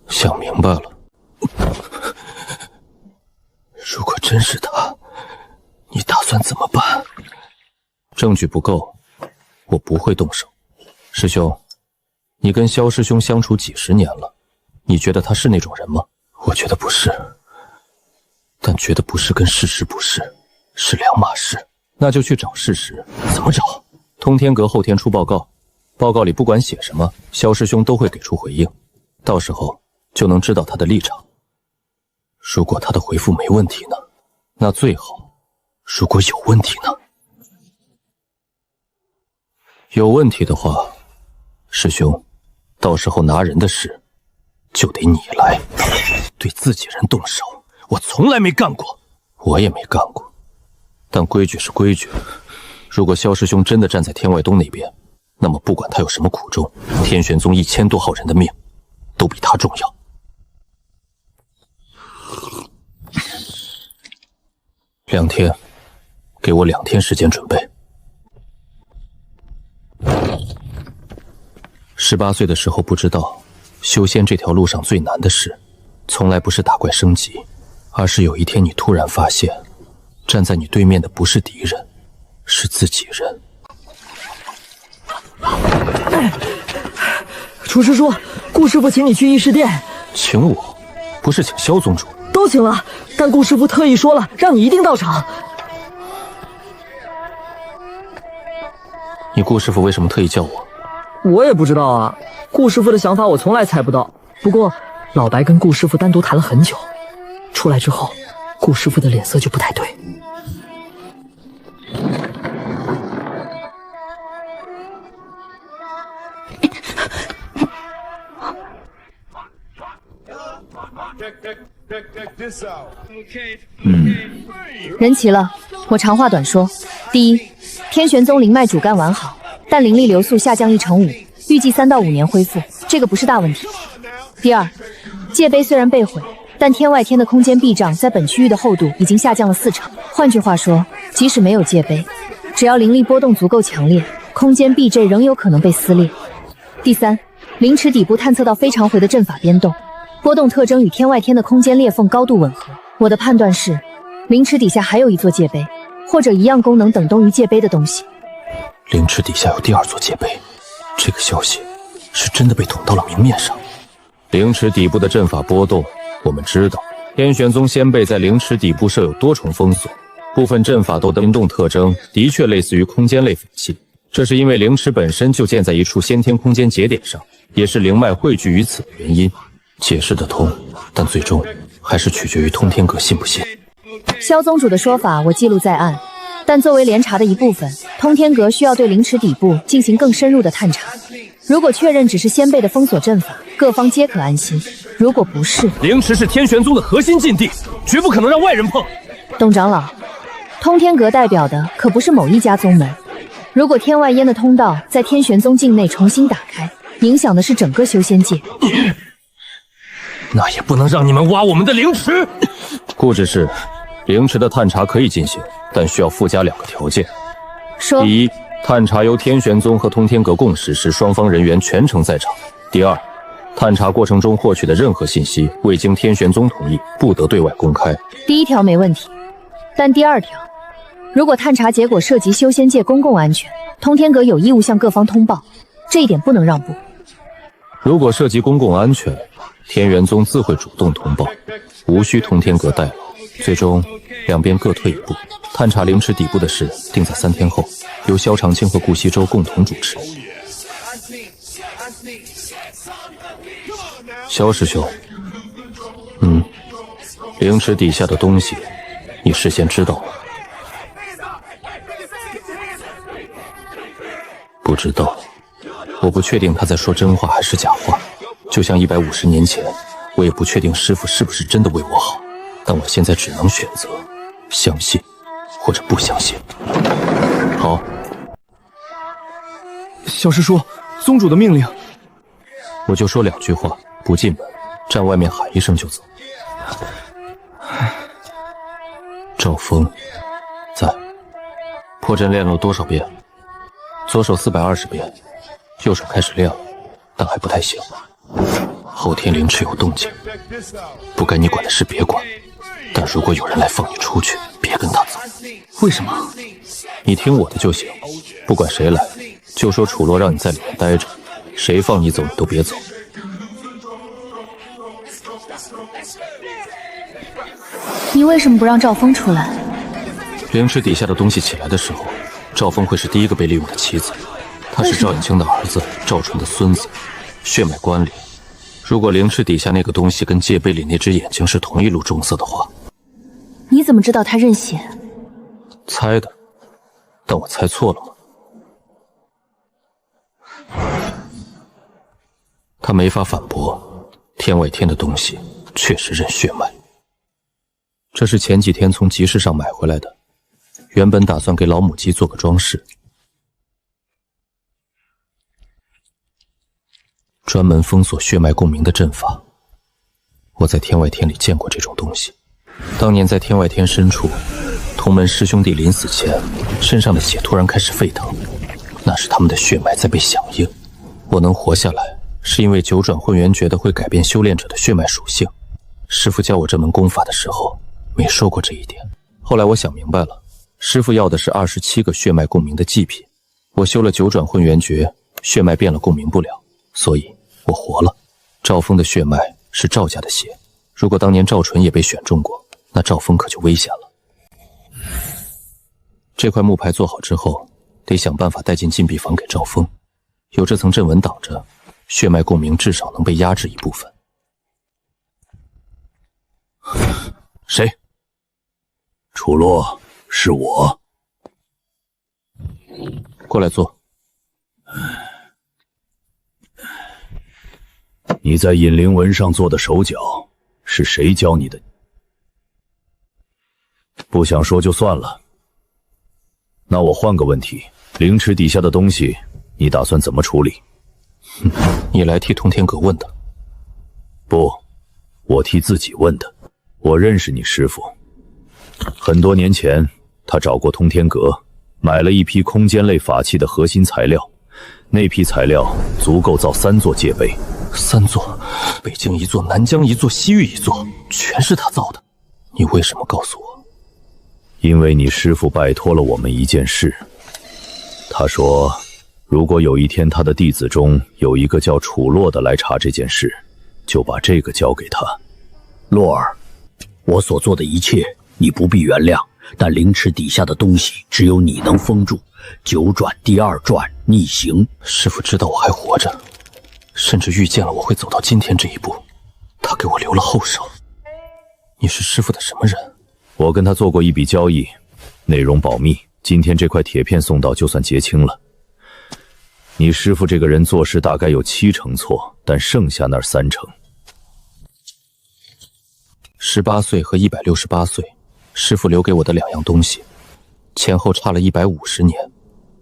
想明白了，如果真是他，你打算怎么办？证据不够，我不会动手。师兄，你跟萧师兄相处几10年了，你觉得他是那种人吗？我觉得不是，但觉得不是跟事实不是，是两码事。那就去找事实，怎么找？通天阁后天出报告，报告里不管写什么，萧师兄都会给出回应，到时候就能知道他的立场。如果他的回复没问题呢？那最好；如果有问题呢？有问题的话，师兄，到时候拿人的事就得你来。对自己人动手，我从来没干过，我也没干过。但规矩是规矩，如果萧师兄真的站在天外东那边，那么不管他有什么苦衷，天玄宗1000多号人的命都比他重要。2天，给我2天时间准备。18岁的时候不知道，修仙这条路上最难的事，从来不是打怪升级，而是有一天你突然发现，站在你对面的不是敌人，是自己人。楚师叔，顾师傅请你去议事殿。请我？不是请萧宗主？都请了，但顾师傅特意说了，让你一定到场。你顾师傅为什么特意叫我？我也不知道啊，顾师傅的想法我从来猜不到。不过老白跟顾师傅单独谈了很久，出来之后，顾师傅的脸色就不太对。人齐了，我长话短说。第一，天玄宗灵脉主干完好，但灵力流速下降1/5，预计3到5年恢复，这个不是大问题。第二，界碑虽然被毁，但天外天的空间壁障在本区域的厚度已经下降了40%。换句话说，即使没有界碑，只要灵力波动足够强烈，空间壁阵仍有可能被撕裂。第三，灵池底部探测到非常回的阵法编动，波动特征与天外天的空间裂缝高度吻合。我的判断是，灵池底下还有一座界碑，或者一样功能等同于界碑的东西。灵池底下有第2座界碑，这个消息是真的被捅到了明面上。灵池底部的阵法波动，我们知道天玄宗先辈在灵池底部设有多重封锁，部分阵法的联动特征的确类似于空间类法器。这是因为灵池本身就建在一处先天空间节点上，也是灵脉汇聚于此的原因。解释得通，但最终还是取决于通天阁信不信。萧宗主的说法我记录在案，但作为联查的一部分，通天阁需要对灵池底部进行更深入的探查。如果确认只是先辈的封锁阵法，各方皆可安心；如果不是，灵池是天玄宗的核心禁地，绝不可能让外人碰。董长老，通天阁代表的可不是某一家宗门。如果天外烟的通道在天玄宗境内重新打开，影响的是整个修仙界。那也不能让你们挖我们的灵池。顾执事，灵池的探查可以进行，但需要附加2个条件。说。第一，探查由天玄宗和通天阁共实施，双方人员全程在场。第二，探查过程中获取的任何信息，未经天玄宗同意，不得对外公开。第一条没问题，但第2条，如果探查结果涉及修仙界公共安全，通天阁有义务向各方通报，这一点不能让步。如果涉及公共安全，天元宗自会主动通报，无需通天阁代劳。最终，两边各退一步。探查灵池底部的事定在3天后，由萧长青和顾西周共同主持。萧师兄，灵池底下的东西，你事先知道吗？不知道，我不确定他在说真话还是假话。就像150年前，我也不确定师父是不是真的为我好，但我现在只能选择相信或者不相信。好，小师叔，宗主的命令。我就说2句话，不进门，站外面喊一声就走。赵峰在。破阵练了多少遍？左手420遍，右手开始练了，但还不太行。后天灵池有动静，不该你管的事别管，但如果有人来放你出去，别跟他走。为什么？你听我的就行，不管谁来，就说楚洛让你在里面待着，谁放你走你都别走。你为什么不让赵峰出来？灵池底下的东西起来的时候，赵峰会是第一个被利用的棋子。他是赵引清的儿子，赵纯的孙子，血脉关联。如果灵池底下那个东西跟界碑里那只眼睛是同一路重色的话，你怎么知道他认血？猜的，但我猜错了吗？他没法反驳，天外天的东西确实认血脉。这是前几天从集市上买回来的，原本打算给老母鸡做个装饰。专门封锁血脉共鸣的阵法，我在天外天里见过这种东西。当年在天外天深处，同门师兄弟临死前，身上的血突然开始沸腾，那是他们的血脉在被响应。我能活下来，是因为九转混元诀的会改变修炼者的血脉属性。师父教我这门功法的时候没说过这一点。后来我想明白了，师父要的是27个血脉共鸣的祭品。我修了九转混元诀，血脉变了共鸣不了，所以我活了。赵峰的血脉是赵家的血，如果当年赵纯也被选中过，那赵峰可就危险了。这块木牌做好之后，得想办法带进禁闭房给赵峰。有这层阵纹挡着，血脉共鸣至少能被压制一部分。谁？楚洛，是我。过来坐。你在引灵纹上做的手脚，是谁教你的？不想说就算了。那我换个问题，灵池底下的东西，你打算怎么处理？你来替通天阁问的？不，我替自己问的。我认识你师父，很多年前他找过通天阁，买了一批空间类法器的核心材料，那批材料足够造3座界碑。3座，北京1座，南疆1座，西域1座，全是他造的。你为什么告诉我？因为你师父拜托了我们一件事。他说，如果有一天他的弟子中有一个叫楚洛的来查这件事，就把这个交给他。洛儿，我所做的一切你不必原谅，但灵池底下的东西只有你能封住。九转第2转逆行。师父知道我还活着，甚至预见了我会走到今天这一步，他给我留了后手。你是师父的什么人？我跟他做过一笔交易，内容保密，今天这块铁片送到就算结清了。你师父这个人做事大概有70%错，但剩下那3%。18岁和168岁，师父留给我的2样东西，前后差了150年，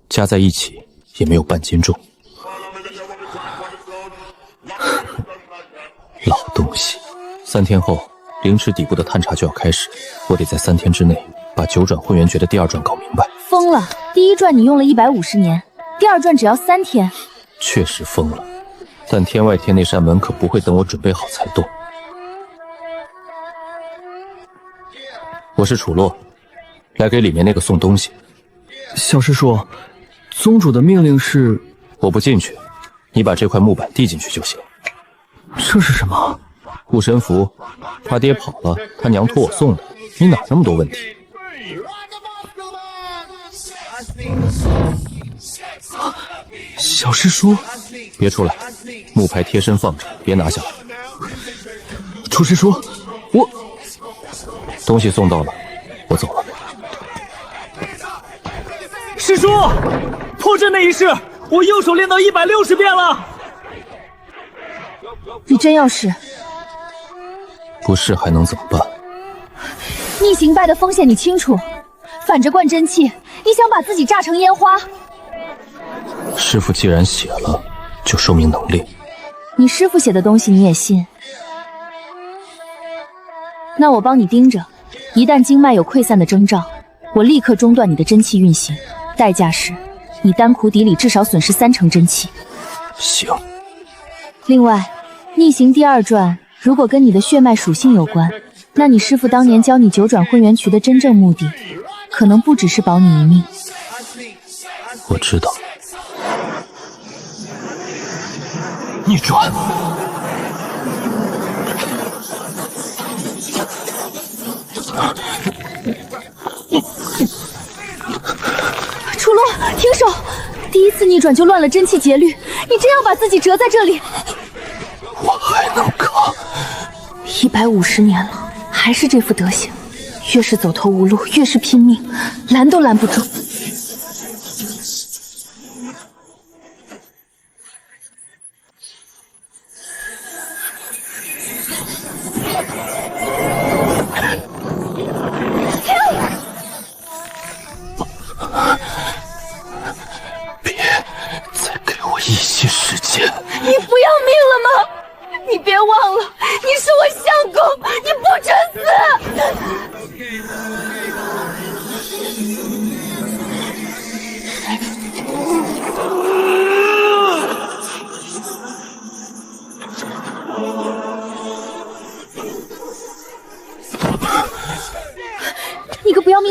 加在一起也没有半斤重。老东西。3天后，灵池底部的探查就要开始，我得在3天之内把九转混元诀的第2转搞明白。疯了！第1转你用了150年，第2转只要3天。确实疯了，但天外天那扇门可不会等我准备好才动。我是楚洛，来给里面那个送东西。小师叔，宗主的命令是……我不进去，你把这块木板递进去就行。这是什么？护身符，他爹跑了，他娘托我送的。你哪那么多问题？小师叔，别出来，木牌贴身放着，别拿下来。楚师叔，我……东西送到了，我走了。师叔，破阵那一式，我右手练到160遍了。你真要试？不试还能怎么办？逆行败的风险你清楚，反着灌真气，你想把自己炸成烟花？师父既然写了，就说明能力。你师父写的东西你也信？那我帮你盯着，一旦经脉有溃散的征兆，我立刻中断你的真气运行，代价是你丹窟底里至少损失30%真气。行。另外，逆行第2转如果跟你的血脉属性有关，那你师父当年教你九转混元诀的真正目的，可能不只是保你一命。我知道。逆转。楚洛，停手！第1次逆转就乱了真气节律，你真要把自己折在这里？我还能扛150年了，还是这副德行，越是走投无路，越是拼命，拦都拦不住。别再给我一些时间！你不要命了吗？你别忘了，你是我相公，你不准死！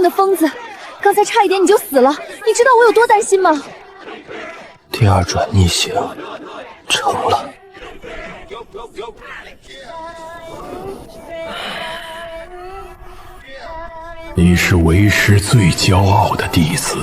的疯子，刚才差一点你就死了，你知道我有多担心吗？第二转逆行成了。你是为师最骄傲的弟子。